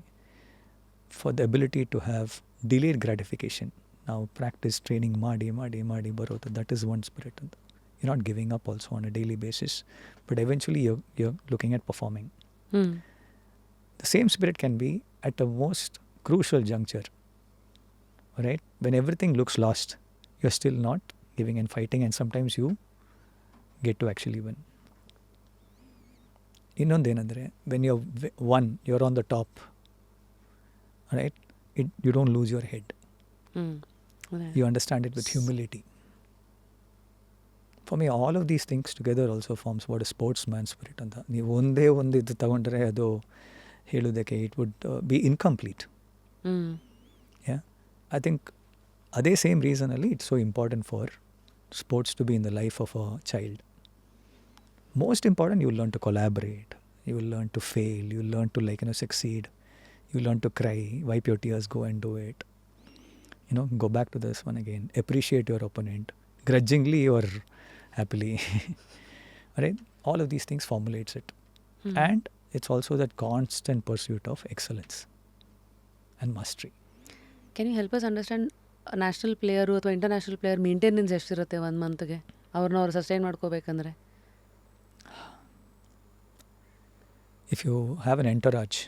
For the ability to have delayed gratification. ನಾವು practice training ಮಾಡಿ ಮಾಡಿ ಮಾಡಿ ಬರೋದು, ದಟ್ ಈಸ್ ಒನ್ ಸ್ಪಿರಿಟ್ ಅಂತ. You not giving up also on a daily basis, but eventually you looking at performing. The same spirit can be at a most crucial juncture, right? When everything looks lost, you're still not giving and fighting, and sometimes you get to actually win. ಇನ್ನೊಂದೇನೆಂದರೆ when you're won, you're on the top, right? You don't lose your head. You understand it with humility. For me, all of these things together also forms what a sportsman spirit ಅಂತ. ನೀವು ಒಂದೇ ಒಂದು ಇದು ತಗೊಂಡ್ರೆ ಅದು ಹೇಳೋದಕ್ಕೆ it would be incomplete. Yeah, I think ಅದೇ same ರೀಸನಲ್ಲಿ it's so important for sports to be in the life of a child. Most important, you will learn to collaborate, you will learn to fail, you will learn to succeed, you will learn to cry, wipe your tears, go and do it. Go back to this one again, appreciate your opponent, grudgingly or happily. Right? All of these things formulates it. And it's also that constant pursuit of excellence and mastery. Can you help us understand national player ಅಥವಾ international player maintenance ಎಷ್ಟಿರುತ್ತೆ ಒಂದು ಮಂತ್ಗೆ, ಅವ್ರನ್ನ ಅವ್ರು sustain ಮಾಡ್ಕೋಬೇಕಂದ್ರೆ? If you have an entourage,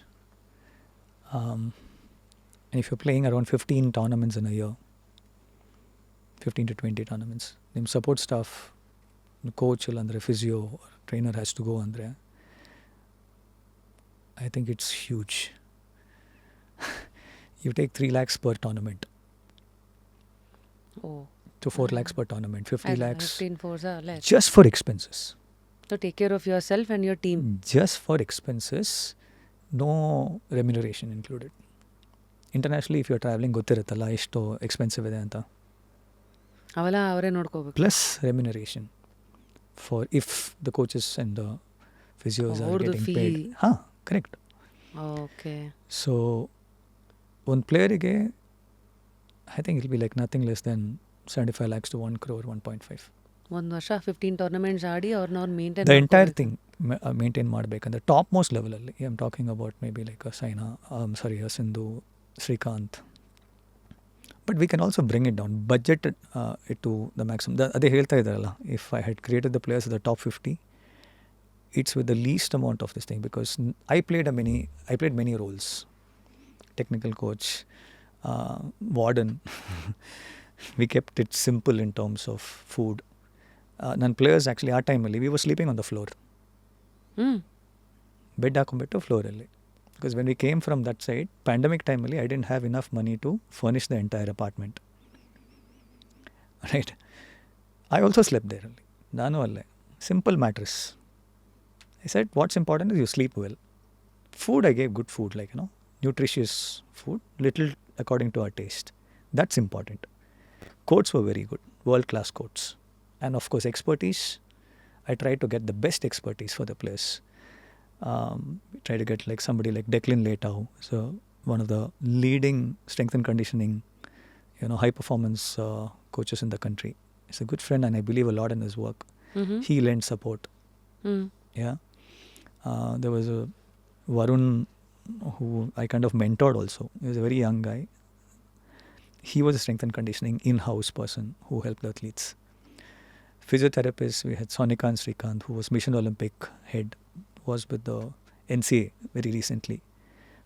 and if you're playing around 15 tournaments in a year, 15 to 20 tournaments, ನಿಮ್ಮ support staff, coach ಇಲ್ಲ ಅಂದರೆ physio trainer has to go ಅಂದರೆ, I think it's huge. You take 3 lakhs per tournament. To 4 lakhs per tournament, 50 lakhs 15 just for expenses. To take care of yourself and your team. Just for expenses, no remuneration included. Internationally, if you're traveling, ಗೊತ್ತಿರುತ್ತಲ್ಲ ಎಷ್ಟು expensive ಇದೆ ಅಂತ. ಅವೆಲ್ಲ ಅವರೇ ನೋಡ್ಕೋಬೇಕು. Plus remuneration for if the coaches and the physios are getting paid. Correct. Okay. So one ಪ್ಲೇಯರಿಗೆ I think it'll be like nothing less than 75 lakhs to 1 crore, 1.5. ಒಂದು ವರ್ಷ 15 tournaments ಆಡಿ ಅವ್ರನ್ನ ಅವ್ರು maintain the entire thing maintain ಮಾಡಬೇಕಂದ್ರೆ top most ಲೆವೆಲಲ್ಲಿ. I am talking about maybe like a Sindhu, Srikanth. But we can also bring it down, budget it to the maximum. ಅದೇ ಹೇಳ್ತಾ ಇದ್ದಾರಲ್ಲ, if I had created the players the top 50, it's with the least amount of this thing, because I played many roles. Technical coach, warden. We kept it simple in terms of food. None players actually our time we were sleeping on the floor. Bed hakonbittu floor alli, because when we came from that side, pandemic time I didn't have enough money to furnish the entire apartment. Right? I also slept there only. Nanu alle simple mattress. I said what's important is you sleep well. Food, I gave good food, like nutritious food, little according to our taste. That's important. Coats were very good, world class coats. And of course expertise, I tried to get the best expertise for the players. Try to get like somebody like Declan Leitao, so one of the leading strength and conditioning, high performance coaches in the country. He's a good friend and I believe a lot in his work. He lent support. Yeah. There was a Varun who I kind of mentored also. He was a very young guy. He was a strength and conditioning in-house person who helped the athletes. Physiotherapists, we had Sonika and Srikanth, who was Mission Olympic head, was with the NCA very recently.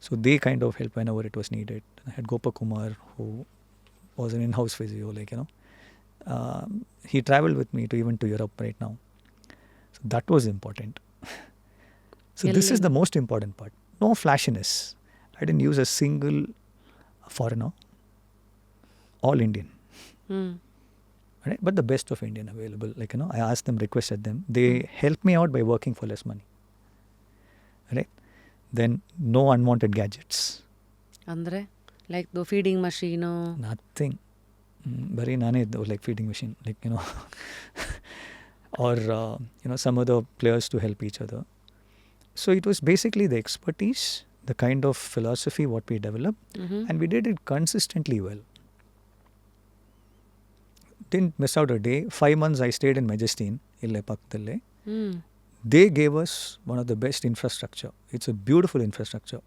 So they kind of helped whenever it was needed. I had Gopa Kumar, who was an in-house physio, he traveled with me to even to Europe right now. So that was important. So this is the most important part. No flashiness. I didn't use a single foreigner. All Indian. Right? But the best of Indian available. I asked them, requested them. They helped me out by working for less money. Right? Then no unwanted gadgets. ಅಂದರೆ like the feeding machine Nothing. ಬರೀ ನಾನೇ ಇದ್ದು feeding machine. Or some other players to help each other. So it was basically the expertise, the kind of philosophy what we developed, and we did it consistently well. Didn't miss out a day. 5 months I stayed in Majesteen, ille pakdalle. They gave us one of the best infrastructure. It's a beautiful infrastructure.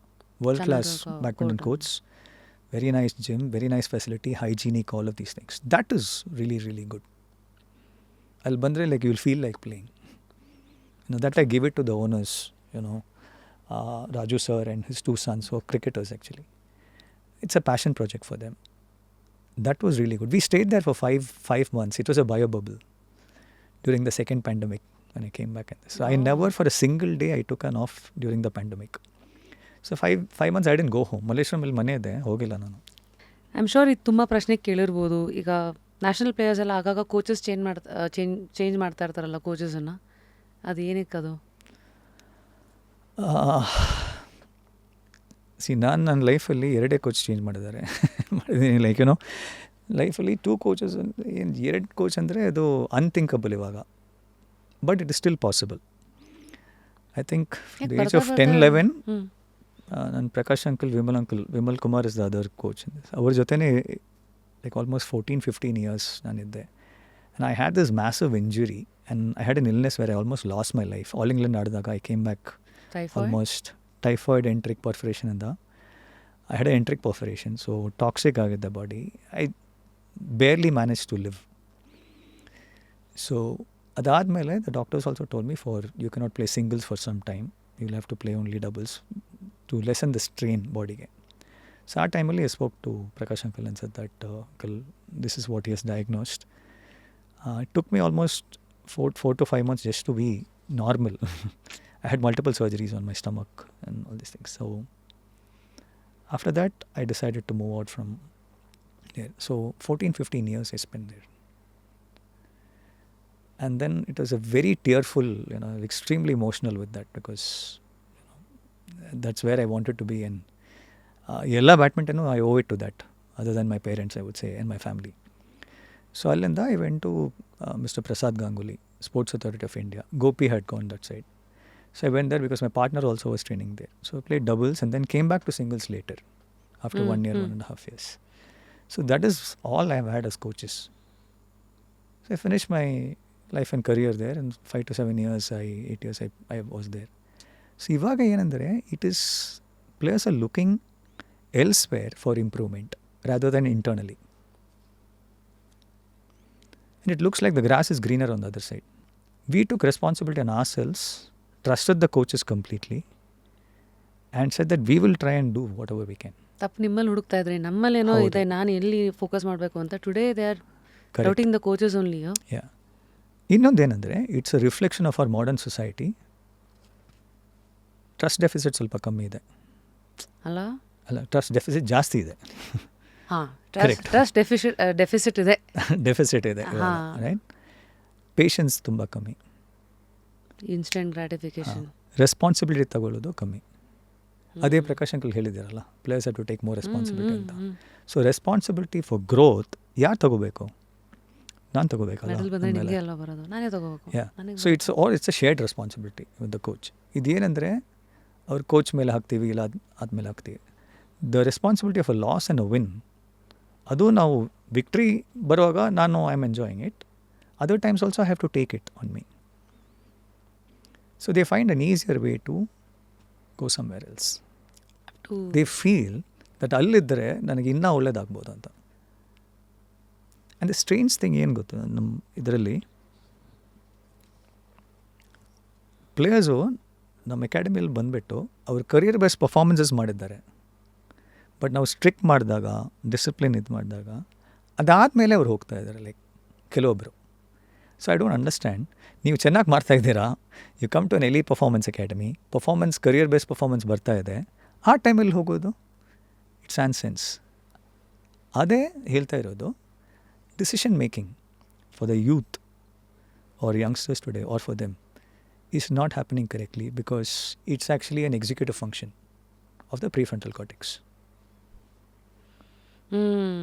World class badminton courts, very nice gym, very nice facility, hygienic, all of these things. That is really, really good. I'll bandre you'll feel like playing. That I give it to the owners, Raju sir and his 2 sons who are cricketers actually. It's a passion project for them. That was really good. We stayed there for five months. It was a bio bubble during the second pandemic when I came back. So I never for a single day I took an off during the pandemic. So five months I didn't go home. ಮಲ್ಲೇಶ್ವರಮಲ್ಲಿ ಮನೆ ಇದೆ, ಹೋಗಿಲ್ಲ ನಾನು. I am sure ಇದು ತುಂಬ ಪ್ರಶ್ನೆ ಕೇಳಿರ್ಬೋದು. ಈಗ national players ಎಲ್ಲ ಆಗಾಗ ಕೋಚಸ್ ಚೇಂಜ್ ಮಾಡ್ತಾ ಇರ್ತಾರಲ್ಲ ಕೋಚಸನ್ನು, ಅದು ಏನಕ್ಕೆ ಅದು? ನಾನು ನನ್ನ ಲೈಫಲ್ಲಿ 2 ಕೋಚ್ ಚೇಂಜ್ ಮಾಡಿದ್ದಾರೆ. ಮಾಡಿದ್ದೀನಿ ಲೈಫಲ್ಲಿ 2 ಕೋಚಸ್ ಏನು 2 ಕೋಚ್ ಅಂದರೆ ಅದು ಅನ್ಥಿಂಕಬಲ್ ಇವಾಗ. But it is still possible. I think the age of 10-11 ನನ್ನ Prakash uncle, Vimal Kumar is the other coach. ಅವ್ರ ಜೊತೆನೇ ಆಲ್ಮೋಸ್ಟ್ 14-15 years ನಾನಿದ್ದೆ. And I had this massive injury and I had an illness where I almost lost my life. All England ಆಡಿದಾಗ I came back almost typhoid enteric perforation ಇಂದ. I had an enteric perforation, so toxic ಆಗಿದ್ದ body. I barely managed to live. So ಅದಾದಮೇಲೆ the doctors also told me you cannot play singles for some time. You'll have to play only doubles to lessen the strain ಬಾಡಿಗೆ. So ಆ ಟೈಮಲ್ಲಿ I spoke to Prakash uncle and said that uncle, this is what he has diagnosed. It took me almost 4 to 5 months just to be normal. I had multiple surgeries on my stomach and all these things. So after that, I decided to move out from there. So 14-15 years I spent there. And then it was a very tearful, extremely emotional with that, because that's where I wanted to be. And Yella badminton, I owe it to that, other than my parents, I would say, and my family. So Alinda, I went to Mr. Prasad Ganguly, Sports Authority of India. Gopi had gone that side. So I went there because my partner also was training there. So I played doubles and then came back to singles later after 1 year, 1.5 years. So that is all I have had as coaches. So I finished my life and career there, and 5 to 7 years, 8 years I was there. So ಇವಾಗ ಏನಂದರೆ it is players are looking elsewhere for improvement rather than internally. And it looks like the grass is greener on the other side. We took responsibility on ourselves, trusted the coaches completely, and said that we will try and do whatever we can. ತಪ್ಪು ನಿಮ್ಮಲ್ಲಿ ಹುಡುಕ್ತಾ ಇದ್ರಿ, ನಮ್ಮಲ್ಲೇನೋ ಇದೆ, ನಾನು ಎಲ್ಲಿ focus ಮಾಡಬೇಕು ಅಂತ. Today they are doubting the coaches only. Yeah, ಇನ್ನೊಂದೇನೆಂದರೆ it's a reflection of our modern society. Trust deficit ಸ್ವಲ್ಪ ಕಮ್ಮಿ ಇದೆ ಅಲ್ಲ, ಟ್ರಸ್ಟ್ ಡೆಫಿಸಿಟ್ ಜಾಸ್ತಿ ಇದೆ. ಟ್ರಸ್ಟ್ ಡೆಫಿಸಿಟ್ ಇದೆ, ಡೆಫಿಸಿಟ್ ಇದೆ, ರೈಟ್. ಪೇಷನ್ಸ್ ತುಂಬ ಕಮ್ಮಿ, ಇನ್ಸ್ಟೆಂಟ್ ಗ್ರಾಟಿಫಿಕೇಶನ್, ರೆಸ್ಪಾನ್ಸಿಬಿಲಿಟಿ ತಗೊಳ್ಳೋದು ಕಮ್ಮಿ. ಅದೇ ಪ್ರಕಾಶ್ ಅಂಕಲ್ ಹೇಳಿದಾರಲ್ಲ, players have to take more responsibility ಅಂತ. ಸೊ ರೆಸ್ಪಾನ್ಸಿಬಿಲಿಟಿ ಫಾರ್ ಗ್ರೋತ್ ಯಾರು ತಗೋಬೇಕು? ನಾನು ತಗೋಬೇಕಲ್ಲ. So it's a shared responsibility with the coach. ಇದೇನೆಂದರೆ ಅವ್ರ ಕೋಚ್ ಮೇಲೆ ಹಾಕ್ತೀವಿ, ಇಲ್ಲ ಆದ್ಮೇಲೆ ಹಾಕ್ತೀವಿ. The responsibility of a loss and a win, ಅದು ನಾವು ವಿಕ್ಟ್ರಿ ಬರುವಾಗ ನಾನು I am enjoying it. Other times also I have to take it on me. So they find an easier way to go somewhere else. They feel that ಅಲ್ಲಿದ್ದರೆ ನನಗೆ ಇನ್ನೂ ಒಳ್ಳೇದಾಗ್ಬೋದು ಅಂತ. And the strange thing ಏನು ಗೊತ್ತು, ನಮ್ಮ ಇದರಲ್ಲಿ players ನಮ್ಮ ಅಕಾಡೆಮಿಯಲ್ಲಿ ಬಂದುಬಿಟ್ಟು ಅವ್ರು ಕರಿಯರ್ ಬೇಸ್ ಪರ್ಫಾರ್ಮೆನ್ಸಸ್ ಮಾಡಿದ್ದಾರೆ. ಬಟ್ ನಾವು ಸ್ಟ್ರಿಕ್ಟ್ ಮಾಡಿದಾಗ, ಡಿಸಿಪ್ಲಿನ್ ಇದು ಮಾಡಿದಾಗ ಅದಾದಮೇಲೆ ಅವ್ರು ಹೋಗ್ತಾ ಇದ್ದಾರೆ, ಲೈಕ್ ಕೆಲವೊಬ್ಬರು. So I don't understand. ನೀವು ಚೆನ್ನಾಗಿ ಮಾಡ್ತಾಯಿದ್ದೀರಾ, ಯು ಕಮ್ ಟು ಅನ್ ಎಲಿ performance academy, performance career base performance ಬರ್ತಾ ಇದೆ, ಆ ಟೈಮಲ್ಲಿ ಹೋಗೋದು ಇಟ್ಸ್ ಆ್ಯನ್ ಸೆನ್ಸ್. ಅದೇ ಹೇಳ್ತಾ ಇರೋದು, decision making for the youth or youngsters today or for them is not happening correctly because it's actually an executive function of the prefrontal cortex.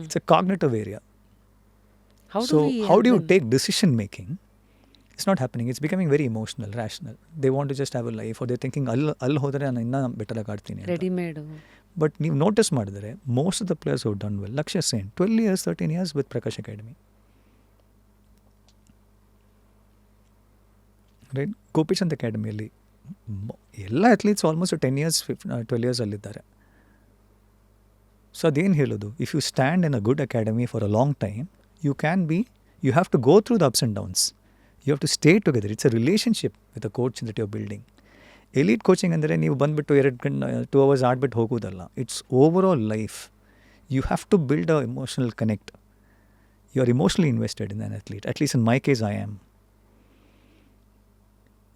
It's a cognitive area. How do you take decision making? It's not happening. It's becoming very emotional, rational. They want to just have a life, or they're thinking all hodre ನಾನು ಇನ್ನೂ better ಆಗಿ ಆಡ್ತೀನಿ. Ready made. But ನೀವು notice ಮಾಡಿದರೆ most of the players who done well, Lakshya Sen 12 years 13 years with Prakash Academy. Right, Gopichand ಅಕಾಡೆಮಿಯಲ್ಲಿ ಎಲ್ಲ athletes almost 10 years 12 years ಅಲ್ಲಿದ್ದಾರೆ. So ಅದೇನು ಹೇಳೋದು, if you stand in a good academy for a long time, you have to go through the ups and downs. You have to stay together. It's a relationship with a coach that you are building. Elite coaching ಅಂದರೆ ನೀವು ಬಂದುಬಿಟ್ಟು 2 hours ಆಡ್ಬಿಟ್ಟು ಹೋಗೋದಲ್ಲ. It's over all life. You have to build a emotional connect. You are emotionally invested in an athlete. At least in my case I am.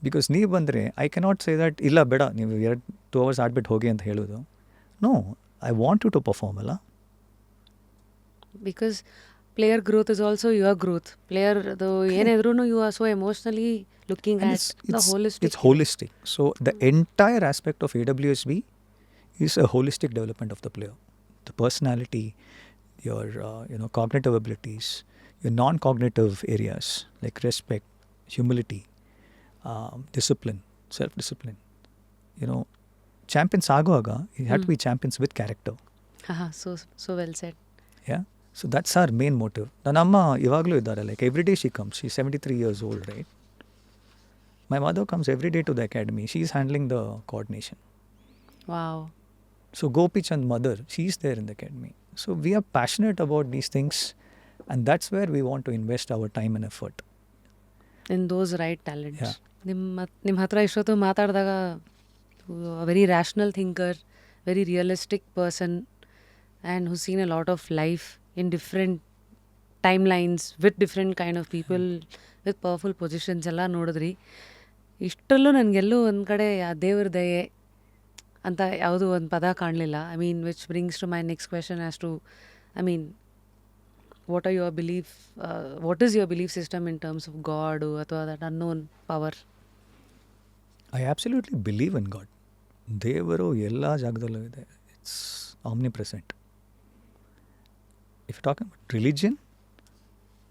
Because ನೀವು ಬಂದರೆ I cannot say that ಇಲ್ಲ ಬೇಡ ನೀವು 2 hours ಆಡ್ಬಿಟ್ಟು ಹೋಗಿ ಅಂತ ಹೇಳೋದು. No, I want you to perform ಅಲ್ಲ. Because player growth is also your growth. Player ಅದು ಏನಿದ್ರೂ you are so emotionally looking at the holistic. It's holistic. So the entire aspect of AWSB is a holistic development of the player. The personality, your cognitive abilities, your non-cognitive areas like respect, humility, discipline, self-discipline. Champions ಆಗುವಾಗ you have to be champions with character. So well said. Yeah. So that's our main motive. ನನ್ನ ಅಮ್ಮ ಇವಾಗಲೂ ಇದ್ದಾರೆ. Like every day she comes. She's 73 years old, right? My mother comes every day to the academy. She's handling the coordination. Wow. So Gopichand mother, she's there in the academy. So we are passionate about these things, and that's where we want to invest our time and effort. In those right talents. Yeah. ನಿಮ್ಮ ಹತ್ರ ಇಷ್ಟೊತ್ತು ಮಾತಾಡಿದಾಗ very rational thinker, very realistic person, and who seen a lot of life in different time lines with different kind of people with powerful positions ಎಲ್ಲ ನೋಡಿದ್ರಿ. ಇಷ್ಟರಲ್ಲೂ ನನಗೆಲ್ಲೂ ಒಂದು ಕಡೆ ಆ ದೇವ್ರ ದಯೆ ಅಂತ ಯಾವುದೂ ಒಂದು ಪದ ಕಾಣಲಿಲ್ಲ. I mean which brings to my next question as to, I mean what is your belief system in terms of God ಅಥವಾ that unknown power? I absolutely believe in God. ದೇವರು ಎಲ್ಲ ಜಾಗದಲ್ಲೂ ಇದೆ. It's omnipresent. If you talk about religion,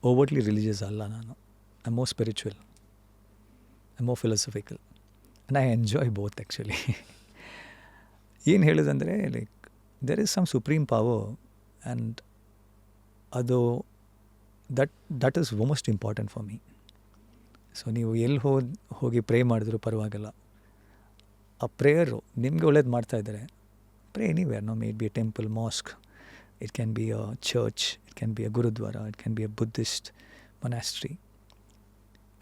overtly religious ಅಲ್ಲ ನಾನು. I more spiritual, I more philosophical, and I enjoy both actually. ಏನು ಹೇಳೋದಂದರೆ, like there is some supreme power, and ಅದು that is most important for me. So ನೀವು ಎಲ್ಲಿ ಹೋಗಿ pray ಮಾಡಿದ್ರು ಪರವಾಗಿಲ್ಲ. ಆ ಪ್ರೇಯರು ನಿಮಗೆ ಒಳ್ಳೇದು ಮಾಡ್ತಾ ಇದ್ದಾರೆ, pray anywhere. No, may it be a temple, mosque, it can be a church, it can be a gurdwara, it can be a Buddhist monastery.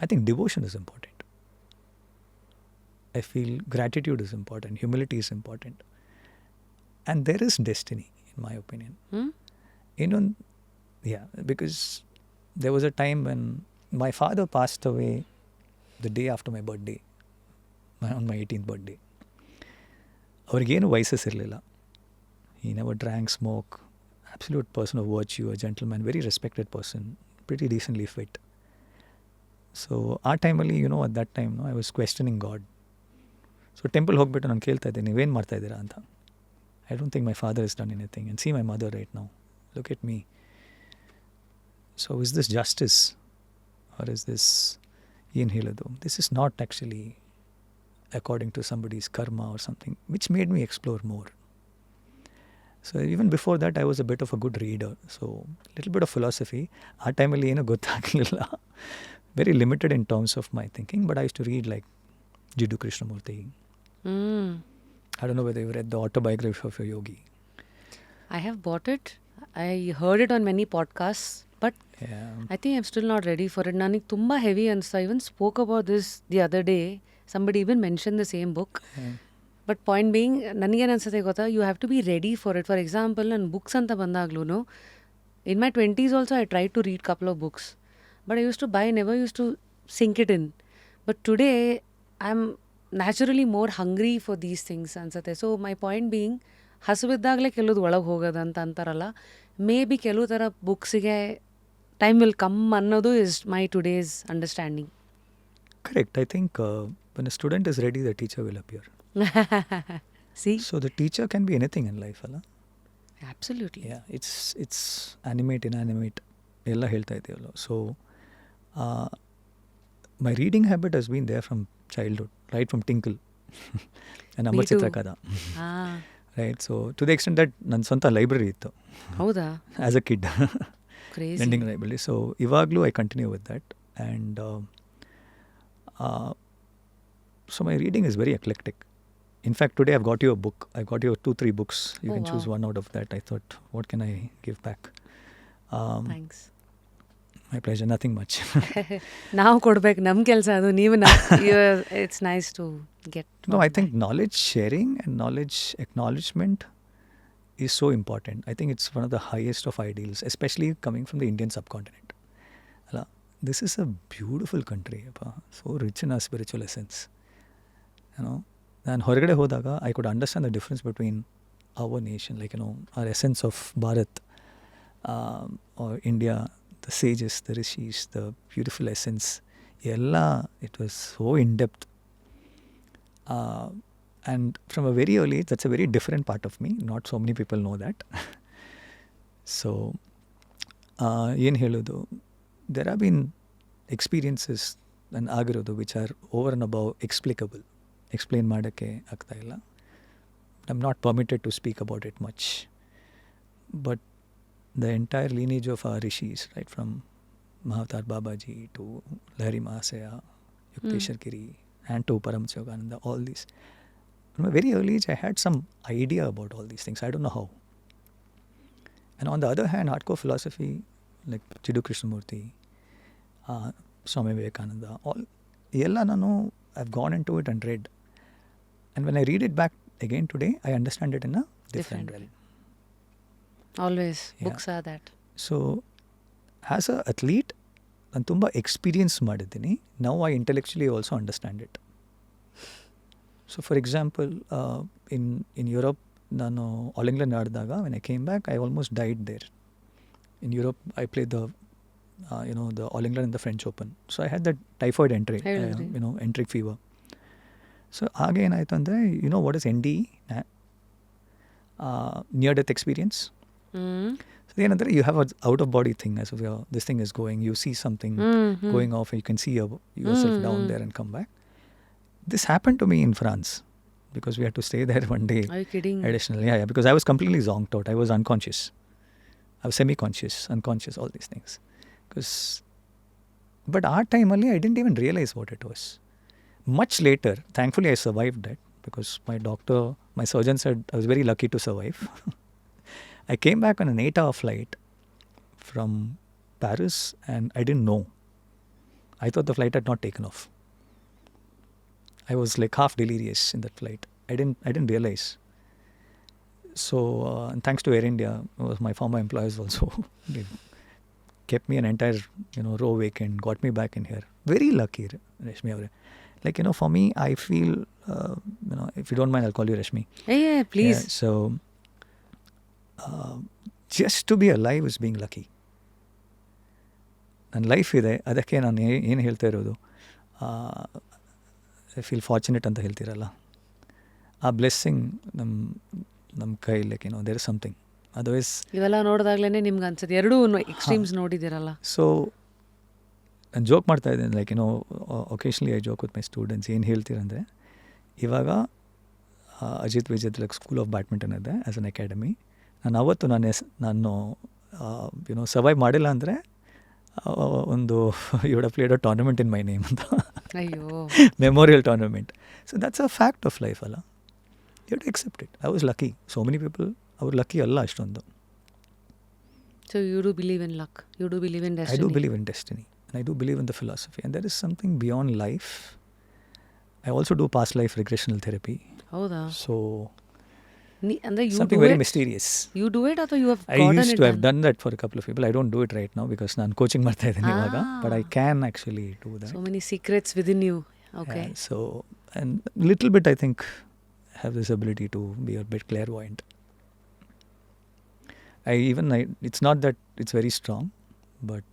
I think devotion is important. I feel gratitude is important, humility is important. And there is destiny, in my opinion. Yeah, because there was a time when my father passed away the day after my birthday, on my 18th birthday. ಅವ್ರಿಗೇನು ವಯಸ್ಸಸ್ ಇರಲಿಲ್ಲ. He never drank, smoke, absolute person of virtue, a gentleman, very respected person, pretty decently fit. So ಆ ಟೈಮಲ್ಲಿ at that time I was questioning God. So temple ಹೋಗ್ಬಿಟ್ಟು ನಾನು ಕೇಳ್ತಾ ಇದ್ದೆ, ನೀವೇನು ಮಾಡ್ತಾಯಿದ್ದೀರಾ ಅಂತ. I don't think my father is done anything, and see my mother right now, look at me. So is this justice or is this, ಏನು ಹೇಳೋದು, this is not actually according to somebody's karma or something, which made me explore more. So even before that I was a bit of a good reader. So little bit of philosophy ಆ ಟೈಮಲ್ಲಿ ಏನೂ ಗೊತ್ತಾಗಲಿಲ್ಲ. Very limited in terms of my thinking, but I used to read like Jiddu Krishnamurti. I don't know whether you've read the autobiography of a yogi. I have bought it. I heard it on many podcasts, but I think I'm still not ready for it. Nanik tumba heavy and I even spoke about this the other day somebody even mentioned the same book. But point being ನನಗೇನು ಅನ್ಸುತ್ತೆ ಗೊತ್ತಾ, you have to be ready for it. For example, ನನ್ನ books ಅಂತ ಬಂದಾಗ್ಲೂ in my 20s also I try to read couple of books, but I use to buy, never use to sink it in. But today I am naturally more hungry for these things ಅನ್ಸುತ್ತೆ. So my point being, ಹಸುವಿದ್ದಾಗಲೇ ಕೆಲವ್ದು ಒಳಗೆ ಹೋಗೋದಂತ ಅಂತಾರಲ್ಲ, maybe ಕೆಲವು ಥರ ಬುಕ್ಸಿಗೆ time will come ಅನ್ನೋದು is my today's understanding. Correct. I think when a student is ready, the teacher will appear. See? So the teacher can be anything in life, ಅಲ್ಲ? Absolutely. Yeah, it's animate, inanimate, ಎಲ್ಲ ಹೇಳ್ತಾ ಇದೆಯಲ್ಲ. So my reading habit has been there from childhood, right from Tinkle and Amma Chitrakada. Right, so to the extent that ನನ್ನ ಸ್ವಂತ library ಇತ್ತು. ಹೌದಾ? As a kid. Crazy. Lending library. So ಇವಾಗಲೂ I continue with that, and so my reading is very eclectic. In fact, today I've got you a book. I got you 2-3 books. You can choose one out of that. I thought, what can I give back? Thanks. My pleasure. Nothing much. ನಾವು ಕೊಡ್ಬೇಕು, ನಮ್ಮ ಕೆಲಸ ಅದು. ನೀವು it's nice to get. No, I think knowledge sharing and knowledge acknowledgement is so important. I think it's one of the highest of ideals, especially coming from the Indian subcontinent. This is a beautiful country, so rich in our spiritual essence. And ಹೊರಗಡೆ ಹೋದಾಗ I could understand the difference between our nation, like, our essence of Bharat, or India, the sages, the rishis, the beautiful essence. It was so in-depth. And from a very early age, that's a very different part of me. Not so many people know that. So, ಏನು ಹೇಳೋದು, there have been experiences and ಆಗಿರೋದು which are over and above explicable. Explain ಮಾಡೋಕ್ಕೆ ಆಗ್ತಾ ಇಲ್ಲ. I'm not permitted to speak about it much. But the entire lineage of our rishis, right from Mahavatar Babaji to Lahari Mahasaya, Yukteswar Giri, and to Paramahansa Yogananda, all these. From a very early age, I had some idea about all these things. I don't know how. And on the other hand, hardcore philosophy, like Jiddu Krishnamurti, Swami Vivekananda, I've gone into it and read. And when I read it back again today, I understand it in a different way. Always. Books are that. So, as an athlete, ನಾನು ತುಂಬ experience ಮಾಡಿದ್ದೀನಿ. Now I intellectually also understand it. So, for example, in Europe, ನಾನು All England ಆಡಿದಾಗ, when I came back, I almost died there. In Europe, I played the All England and the French Open. So, I had that typhoid entry, enteric fever. So, ಆಗ ಏನಾಯಿತು ಅಂದರೆ, what is NDE? Near death experience. So, ಏನಂದರೆ, you have an out of body thing, as if this thing is going, you see something going off, and you can see yourself down there and come back. This happened to me in France, because we had to stay there one day. Are you kidding? Additionally, yeah, because I was completely zonked out. I was unconscious. I was semi-conscious, unconscious, all these things. But our time only, I didn't even realize what it was. Much later, thankfully, I survived that, because my surgeon said I was very lucky to survive. I came back on an 8-hour flight from Paris, and I didn't know. I thought the flight had not taken off. I was like half delirious in that flight. I didn't realize. So, and thanks to Air India, my former employers also, they kept me an entire, row weekend, got me back in here. Very lucky, Rashmi. Like, for me, I feel, if you don't mind, I'll call you Rashmi. Yeah, please. Yeah, so, just to be alive is being lucky. ನನ್ನ life ಇದೆ, ಅದಕ್ಕೆ ನಾನು ಏನು ಹೇಳ್ತಾ ಇರೋದು, I feel fortunate ಅಂತ ಹೇಳ್ತೀರಲ್ಲ, ಆ blessing ನಮ್ಮ ಕೈ, like there is something. Otherwise ಇವೆಲ್ಲ ನೋಡಿದಾಗ್ಲೇ ನಿಮ್ಗೆ ಅನ್ಸುತ್ತೆ, ಎರಡೂ ಎಕ್ಸ್ಟ್ರೀಮ್ಸ್ ನೋಡಿದ್ದೀರಲ್ಲ. ಸೊ ನಾನು ಜೋಕ್ ಮಾಡ್ತಾ ಇದ್ದೀನಿ, like occasionally I joke with my students. ಏನು ಹೇಳ್ತೀರಂದರೆ, ಇವಾಗ Ajit Vijay school of badminton ಇದೆ ಆ್ಯಸ್ ಅನ್ ಅಕಾಡೆಮಿ. ನಾನು ಅವತ್ತು ನಾನು ಸರ್ವೈವ್ ಮಾಡಿಲ್ಲ ಅಂದರೆ ಒಂದು you would have played a tournament in my name ಅಂತ, memorial tournament. So that's a fact of life ಅಲ್ಲ, you to accept it. I was lucky. So many people ಅವ್ರು lucky ಅಲ್ಲ ಅಷ್ಟೊಂದು. So you do believe in luck, you do believe in destiny. I do believe in destiny, and I do believe in the philosophy, and there is something beyond life I also do past life regressional therapy. ಹೌದಾ? So ಅಂದರೆ you something do very it, mysterious. You do it ಅಥವಾ you have I gotten used it to have done? done that for a couple of people. I don't do it right now because ನಾನು coaching ಮಾಡ್ತಾ ಇದ್ದೀನಿ ಇವಾಗ. But I can actually do that. So many secrets within you. Okay. Yeah, so and little bit I think have this ability to be a bit clairvoyant. It's not that it's very strong, but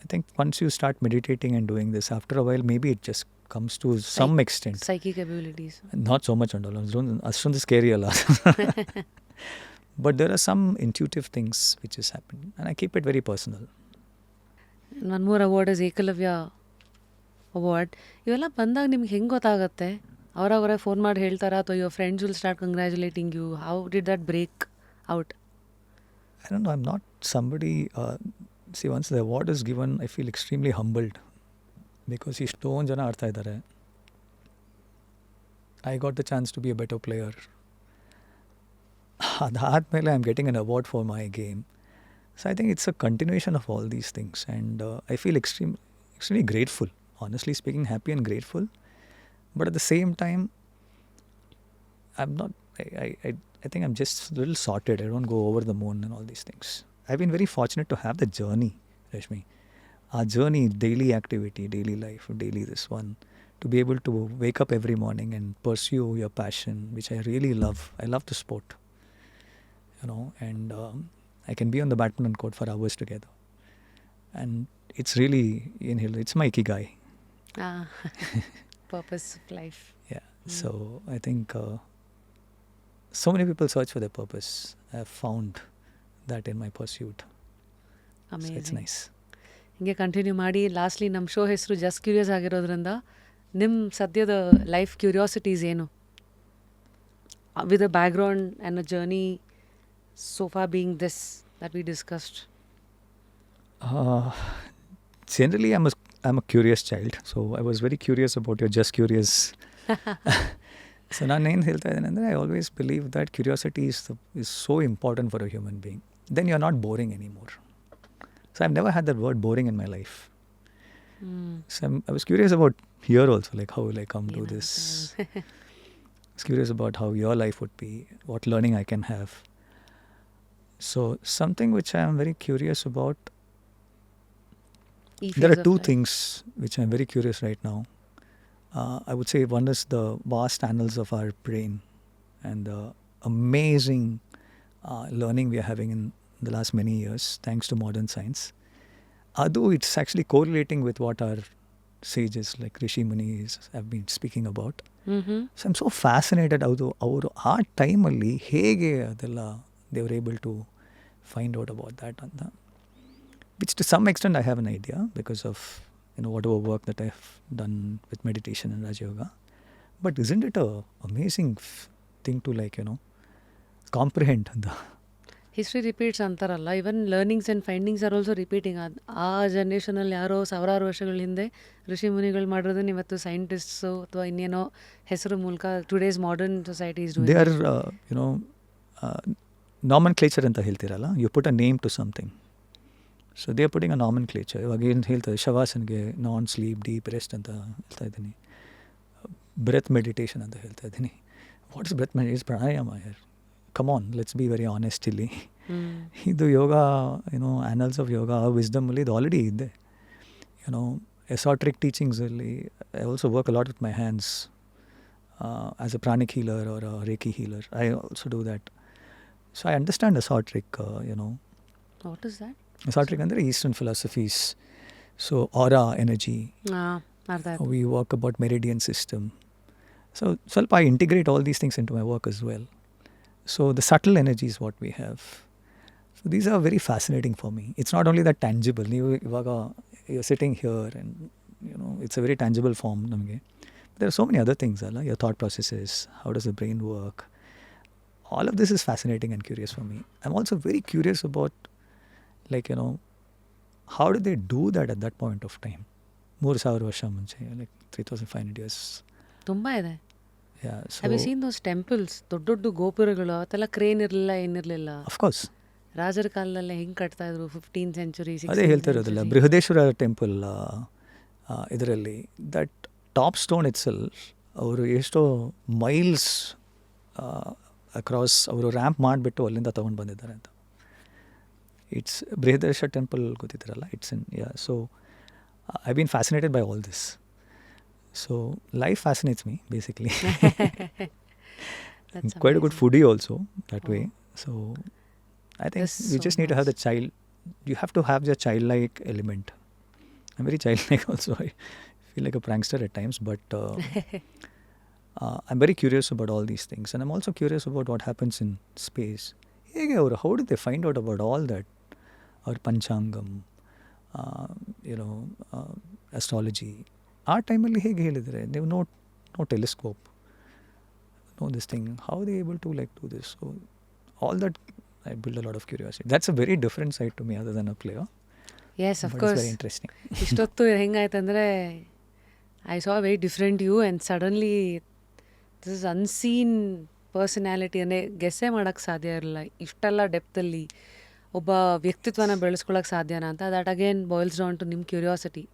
I think once you start meditating and doing this, after a while maybe it just comes to some extent. Psychic abilities. Not so much ಅಷ್ಟೊಂದು scary ಅಲ್ಲ. But there are some intuitive things which is happening and I keep it very personal. One more award is Ekalavya award. ಇವೆಲ್ಲ ಬಂದಾಗ ನಿಮ್ಗೆ ಹೆಂಗೆ ಗೊತ್ತಾಗುತ್ತೆ? ಅವರವರೇ phone ಮಾಡಿ ಹೇಳ್ತಾರಾ ಅಥವಾ your friends will start congratulating you? How did that break out? I don't know, I'm not somebody see once the award is given I feel extremely humbled because ಇಷ್ಟೊಂದು ಜನ ಆಡ್ತಾ ಇದ್ದಾರೆ. I got the chance to be a better player. ಅದಾದಮೇಲೆ I'm getting an award for my game. So I think it's a continuation of all these things and I feel extremely grateful. Honestly speaking, happy and grateful. But at the same time, I'm not, I think I'm just a little sorted. I don't go over the moon and all these things. I've been very fortunate to have the journey, Rashmi. Our journey, daily activity, daily life, daily this one. To be able to wake up every morning and pursue your passion, which I really love. I love the sport, and I can be on the badminton court for hours together. And it's really, it's my ikigai. Purpose of life. Yeah. So I think so many people search for their purpose. I have found that in my pursuit. Amazing. So it's nice. ಹಿಂಗೆ continue ಮಾಡಿ. Lastly ನಮ್ಮ show ಹೆಸರು just curious ಆಗಿರೋದ್ರಿಂದ ನಿಮ್ಮ ಸದ್ಯದ life ಕ್ಯೂರಿಯಾಸಿಟೀಸ್ ಏನು? With a background and a journey so far being this that we discussed. Generally, I'm a curious child. So I was very curious about your just curious. So ನಾನು ಏನು ಹೇಳ್ತಾ ಇದ್ದೇನೆ ಅಂದರೆ I always believe that curiosity is so important for a human being. Then you're not boring anymore. So I've never had that word boring in my life. So I was curious about here also, like how will I come to this? I was curious about how your life would be, what learning I can have. So something which I am very curious about, there are two things which I am very curious right now. I would say one is the vast annals of our brain and the amazing learning we are having in the last many years thanks to modern science. Although it's actually correlating with what our sages like Rishi Munis have been speaking about. So I'm so fascinated ಅವರು ಆ ಟೈಮಲ್ಲಿ ಹೇಗೆ ಅದೆಲ್ಲ they were able to find out about that ಅಂತ, which to some extent I have an idea because of whatever work that I've done with meditation and Raja Yoga. But isn't it a amazing thing to comprehend the history repeats ಅಂತಾರಲ್ಲ, even learnings and findings are also repeating. ಆ ಜನ್ರೇಷನಲ್ಲಿ ಯಾರೋ ಸಾವಿರಾರು ವರ್ಷಗಳ ಹಿಂದೆ ಋಷಿ ಮುನಿಗಳು ಮಾಡಿರೋದನ್ನ ಇವತ್ತು ಸೈಂಟಿಸ್ಟ್ಸು ಅಥವಾ ಇನ್ನೇನೋ ಹೆಸರು ಮೂಲಕ today's modern society is doing. They are nomenclature ಅಂತ ಹೇಳ್ತೀರಲ್ಲ, you put a name to something. So they are putting a nomenclature. ಇವಾಗ ಏನು ಹೇಳ್ತಾರೆ, ಶವಾಸನ್ಗೆ ನಾನ್ ಸ್ಲೀಪ್ ಡೀಪ್ ರೆಸ್ಟ್ ಅಂತ ಹೇಳ್ತಾ ಇದ್ದೀನಿ, ಬ್ರೆತ್ ಮೆಡಿಟೇಷನ್ ಅಂತ ಹೇಳ್ತಾ ಇದ್ದೀನಿ. What is breath meditation? Pranayama. Come on, let's be very honest ಇಲ್ಲಿ. ಇದು ಯೋಗ, annals of yoga, wisdom ಅಲ್ಲಿ ಇದು ಆಲ್ರೆಡಿ ಇದೆ. Esoteric teachings ಅಲ್ಲಿ I also work a lot with my hands as a pranic healer or a Reiki healer. I also do that. So I understand esoteric, What is that? Esoteric ಅಂದರೆ Eastern philosophies. So aura, energy. We work about meridian system. So ಸ್ವಲ್ಪ I integrate all these things into my work as well. So the subtle energy is what we have. So these are very fascinating for me. It's not only that tangible. You're sitting here and, it's a very tangible form. There are so many other things. Your thought processes, how does the brain work? All of this is fascinating and curious for me. I'm also very curious about, how did they do that at that point of time? 3,000 ವರ್ಷ ಮುಂಚೆ, 3,500 years. ತುಂಬ ಇದೆ. Yeah, so have you seen those temples? ದೊಡ್ಡ ಗೋಪುರಗಳು ಅದೆಲ್ಲ crane ಇರಲಿಲ್ಲ, ಏನಿರಲಿಲ್ಲ. of course ರಾಜರ ಕಾಲದಲ್ಲೇ ಹೆಂಗೆ ಕಟ್ತಾ ಇದ್ರು 15th century. ಅದೇ ಹೇಳ್ತಾ ಇರೋದಿಲ್ಲ, ಬೃಹದೇಶ್ವರ ಟೆಂಪಲ್ ಇದರಲ್ಲಿ that top stone it self ಅವರು ಎಷ್ಟೋ ಮೈಲ್ಸ್ ಅಕ್ರಾಸ್ ಅವರು ರ್ಯಾಂಪ್ ಮಾಡಿಬಿಟ್ಟು ಅಲ್ಲಿಂದ ತೊಗೊಂಡು ಬಂದಿದ್ದಾರೆ ಅಂತ. ಇಟ್ಸ್ ಬೃಹದೇಶ್ವರ ಟೆಂಪಲ್ ಗೊತ್ತಿದ್ದಾರಲ್ಲ, it's in so I been fascinated by all this. So life fascinates me basically. Quite a good foodie also that way. So I think you just need to have the child. You have to have the childlike element. I'm very childlike also. I feel like a prankster at times, but I'm very curious about all these things, and I'm also curious about what happens in space. How did they find out about all that? Or Panchangam, astrology. Our time alli hege helidare. They have no telescope. No this thing. How are they able to do this? So all that, I build a lot of curiosity. That's a very different side to me other than a player. Yes, of but course. It's very interesting. ಇಷ್ಟೊತ್ತು ಹೆಂಗಾಯ್ತಂದರೆ I saw very different you and suddenly this is unseen personality ಅಂದರೆ ಗೆಸ್ಸೇ ಮಾಡೋಕ್ಕೆ ಸಾಧ್ಯ ಇರಲಿಲ್ಲ. ಇಷ್ಟೆಲ್ಲ ಡೆಪ್ತಲ್ಲಿ ಒಬ್ಬ ವ್ಯಕ್ತಿತ್ವನ ಬೆಳೆಸ್ಕೊಳ್ಳೋಕೆ ಸಾಧ್ಯನಾ ಅಂತ. That again boils down to ನಿಮ್ಮ curiosity,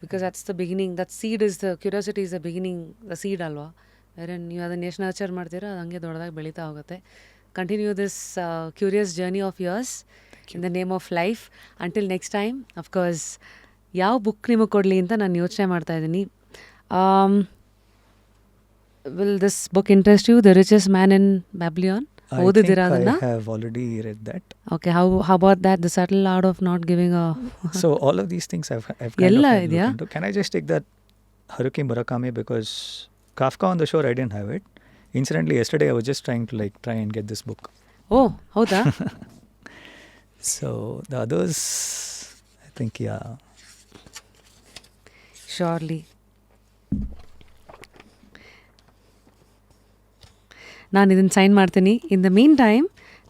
because that's the beginning. That seed is the curiosity is the beginning, the seed ಅಲ್ವಾ. ಬೇರೆ ನೀವು ಅದನ್ನು ಎಷ್ಟು ನರ್ಚರ್ ಮಾಡ್ತೀರೋ ಅದು ಹಂಗೆ ದೊಡ್ಡದಾಗಿ ಬೆಳೀತಾ ಹೋಗುತ್ತೆ. Continue this curious journey of yours in the name of life. Until next time, of course ಯಾವ ಬುಕ್ ನಿಮಗೆ ಕೊಡಲಿ ಅಂತ ನಾನು ಯೋಚನೆ ಮಾಡ್ತಾಯಿದ್ದೀನಿ. Will this book interest you, the richest man in Babylon? ಓದಿದ್ದೀರಾ ಅದನ್ನು? I have already read that. Okay, how about that, the subtle art of not giving a So all of these things I've kind ಎಲ್ಲ of ಇದೆಯಾ? looked into. Can I just take that Haruki Murakami, because Kafka on the Shore I didn't have it. Incidentally, yesterday I was just trying to try and get this book. ಓ ಹೌದಾ? So the others, I think, surely. ನಾನು ಇದನ್ನು sign ಮಾಡ್ತೀನಿ. In the mean time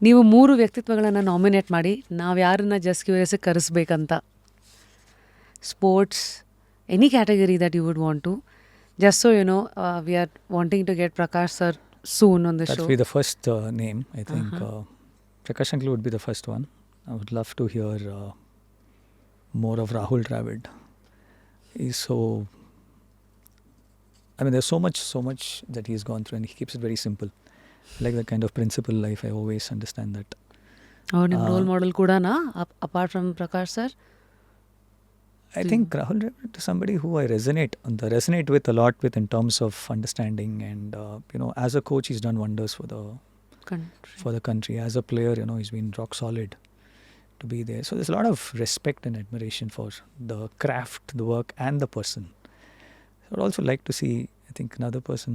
ನೀವು 3 ವ್ಯಕ್ತಿತ್ವಗಳನ್ನು nominate ಮಾಡಿ, ನಾವು ಯಾರನ್ನ just ಕ್ಯೂರಿಯಸ್ಗೆ ಕರೆಸ್ಬೇಕಂತ. Sports, any category that you would want to. Just so you know, we are wanting to get Prakash sir soon on the that show. would be the first name, I think. Prakash Uncle would be the first one. I would love to hear more of Rahul Dravid. He's so... I mean, there's so much that he's gone through, and he keeps it very simple. I like that kind of principle life. I always understand that. ನಿಮ್ಮ role model ಕೂಡನಾ apart from Prakash sir? I think Rahul Dravid is somebody who I resonate with a lot with in terms of understanding, and as a coach he's done wonders for the country. As a player, he's been rock solid to be there. So there's a lot of respect and admiration for the craft, the work, and the person. So I'd also like to see, I think, another person,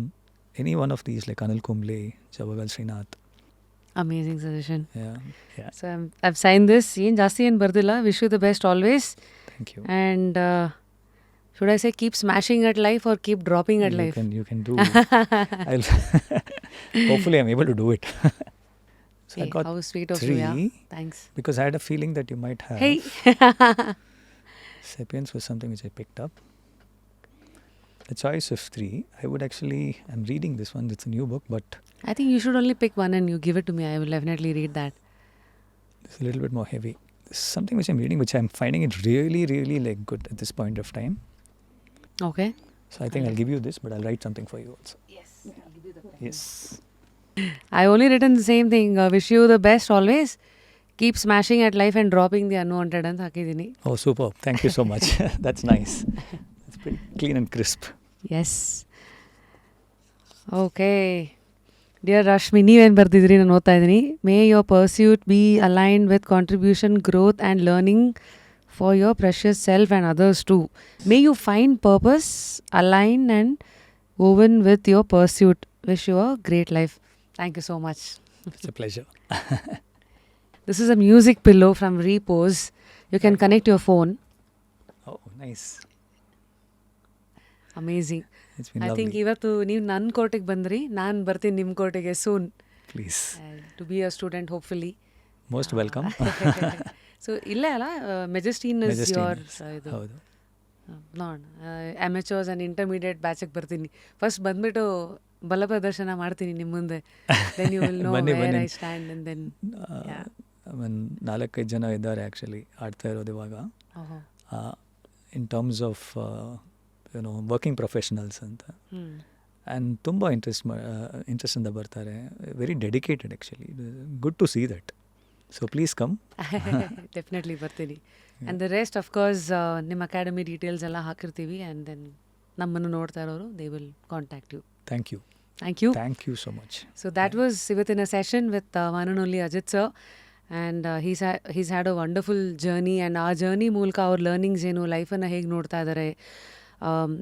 any one of these, like Anil Kumble, Javagal Srinath. Amazing suggestion. Yeah. So I've sign this. ಏನು ಜಾಸ್ತಿ ಏನು ಬರ್ದಿಲ್ಲ. Wish you the best always. Thank you. And should I say keep smashing at life or keep dropping at life? You can do. Hopefully I'm able to do it. So Hey, I got how sweet of 3 you. Yeah. Thanks. because I had a feeling that you might have. Hey. Sapiens was something which I picked up. The choice of 3, I would actually, I'm reading this one, it's a new book, but I think you should only pick one and you give it to me. I will definitely read that. it's a little bit more heavy. This is something which I'm reading, which I'm finding it really, really good at this point of time. Okay. So I think I'll give you this, but I'll write something for you also. Yes. I'll give you the pen. Yes. I only written the same thing. Wish you the best always. Keep smashing at life and dropping the unwanted ಅಂತ ಹಾಕಿದ್ದೀನಿ. Oh, superb. Thank you so much. That's nice. It's pretty clean and crisp. Yes. Okay. Dear Rashmi, ನೀವೇನು ಬರ್ತಿದ್ರಿ? ನಾನು ಓದ್ತಾ ಇದ್ದೀನಿ. May your pursuit be aligned with contribution, growth and learning for your precious self and others too. May you find purpose align and woven with your pursuit. Wish you a great life. Thank you so much. It's a pleasure. This is a music pillow from Repose. You can connect your phone. Oh, nice. Amazing. It's been I lovely. think ಇವತ್ತು ನೀವು ನನ್ನ ಕೋರ್ಟಿಗೆ ಬಂದ್ರಿ, ನಾನು ಬರ್ತೀನಿ ನಿಮ್ಮ ಕೋರ್ಟಿಗೆ soon. Please. To be a student hopefully. Most welcome. So ಇಲ್ಲೇ ಅಲ್ಲ, ಮೆಜೆಸ್ಟಿನ್ ಇಸ್ ಯೋರ್ ಇದು. ಹೌದು. ನೋಡೋಣ, ಅಮೆಚರ್ಸ್ ಆ್ಯಂಡ್ ಇಂಟರ್ಮೀಡಿಯೇಟ್ ಬ್ಯಾಚಿಗೆ ಬರ್ತೀನಿ. ಫಸ್ಟ್ ಬಂದ್ಬಿಟ್ಟು ಬಲ ಪ್ರದರ್ಶನ ಮಾಡ್ತೀನಿ ನಿಮ್ಮ ಮುಂದೆ. Then you will know where I stand and then. 4-5 ಜನ ಇದ್ದಾರೆ ಆ್ಯಕ್ಚುಲಿ ಆಡ್ತಾ ಇರೋದು ಇವಾಗ. ಇನ್ ಟರ್ಮ್ಸ್ ಆಫ್ ಏನೋ ವರ್ಕಿಂಗ್ ಪ್ರೊಫೆಷನಲ್ಸ್ ಅಂತ. ಆ್ಯಂಡ್ ತುಂಬ ಇಂಟ್ರೆಸ್ಟಿಂದ ಬರ್ತಾರೆ. Very dedicated actually. Good to see that. So please come. Definitely ಬರ್ತೀನಿ. ಆ್ಯಂಡ್ ದ ರೆಸ್ಟ್ ಅಫ್ಕೋರ್ಸ್ ನಿಮ್ಮ ಅಕಾಡೆಮಿ ಡೀಟೇಲ್ಸ್ ಎಲ್ಲ ಹಾಕಿರ್ತೀವಿ. ಆ್ಯಂಡ್ ದೆನ್ ನಮ್ಮನ್ನು ನೋಡ್ತಾ ಇರೋರು they will contact you. Thank you. Thank you so much. So that was within a session with one and only Ajit sir. And he's had a wonderful journey. And ಆ journey ಮೂಲಕ ಅವ್ರ learnings ಏನು, ಲೈಫನ್ನು ಹೇಗೆ ನೋಡ್ತಾ ಇದ್ದಾರೆ,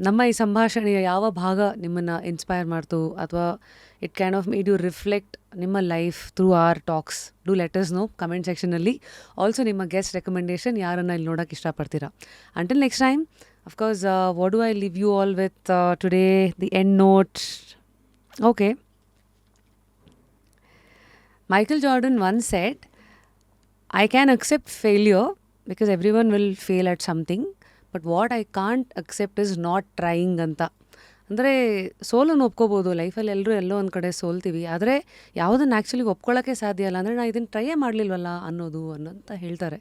ನಮ್ಮ ಈ ಸಂಭಾಷಣೆಯ ಯಾವ ಭಾಗ ನಿಮ್ಮನ್ನು ಇನ್ಸ್ಪೈರ್ ಮಾಡ್ತು ಅಥವಾ it kind of made you reflect ನಿಮ್ಮ life through our talks, do let us know comment ಸೆಕ್ಷನಲ್ಲಿ. ಆಲ್ಸೋ ನಿಮ್ಮ ಗೆಸ್ಟ್ ರೆಕಮೆಂಡೇಷನ್ ಯಾರನ್ನು ಇಲ್ಲಿ ನೋಡೋಕ್ಕೆ ಇಷ್ಟಪಡ್ತೀರಾ. Until next time, of course what do I leave you all with today the end note. Okay. Michael Jordan once said, I can accept failure because everyone will fail at something, but what I can't accept is not trying ಅಂತ. ಅಂದರೆ ಸೋಲನ್ನು ಒಪ್ಕೋಬೋದು, ಲೈಫಲ್ಲಿ ಎಲ್ಲರೂ ಎಲ್ಲೋ ಒಂದು ಕಡೆ ಸೋಲ್ತೀವಿ, ಆದರೆ ಯಾವುದನ್ನು actually ಒಪ್ಕೊಳ್ಳೋಕ್ಕೆ ಸಾಧ್ಯ ಇಲ್ಲ ಅಂದರೆ ನಾನು ಇದನ್ನು ಟ್ರೈಯೇ ಮಾಡಲಿಲ್ವಲ್ಲ ಅನ್ನೋಂತ ಹೇಳ್ತಾರೆ.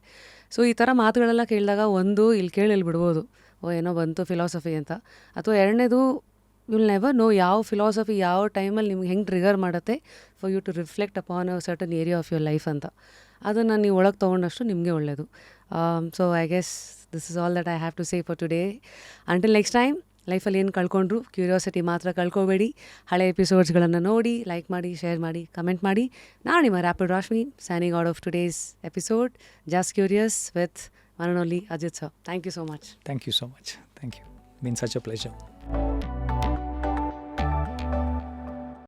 ಸೊ ಈ ಥರ ಮಾತುಗಳೆಲ್ಲ ಕೇಳಿದಾಗ ಒಂದು ಇಲ್ಲಿ ಕೇಳಿ ಬಿಡ್ಬೋದು, ಏನೋ ಬಂತು ಫಿಲಾಸಫಿ ಅಂತ. ಅಥವಾ ಎರಡನೇದು, ವಿಲ್ ನೆವರ್ ನೋ ಯಾವ ಫಿಲಾಸಫಿ ಯಾವ ಟೈಮಲ್ಲಿ ನಿಮ್ಗೆ ಹೆಂಗೆ ಟ್ರಿಗರ್ ಮಾಡುತ್ತೆ for you to reflect upon a certain area of your life ಅಂತ. ಅದನ್ನು ನೀವು ಒಳಗೆ ತೊಗೊಂಡಷ್ಟು ನಿಮಗೆ ಒಳ್ಳೆಯದು. So I guess this is all that I have to say for today. Until next time, ಲೈಫಲ್ಲಿ ಏನು ಕಳ್ಕೊಂಡ್ರು ಕ್ಯೂರಿಯಾಸಿಟಿ ಮಾತ್ರ ಕಳ್ಕೊಬೇಡಿ. ಹಳೆ ಎಪಿಸೋಡ್ಸ್ಗಳನ್ನು ನೋಡಿ, ಲೈಕ್ ಮಾಡಿ, ಶೇರ್ ಮಾಡಿ, ಕಮೆಂಟ್ ಮಾಡಿ. ನಾನು ನಿಮ್ಮ rapid Rashmi, signing out of today's episode just curious with one and only Ajith sir. Thank you so much. Thank you so much. Thank you. Been such a pleasure.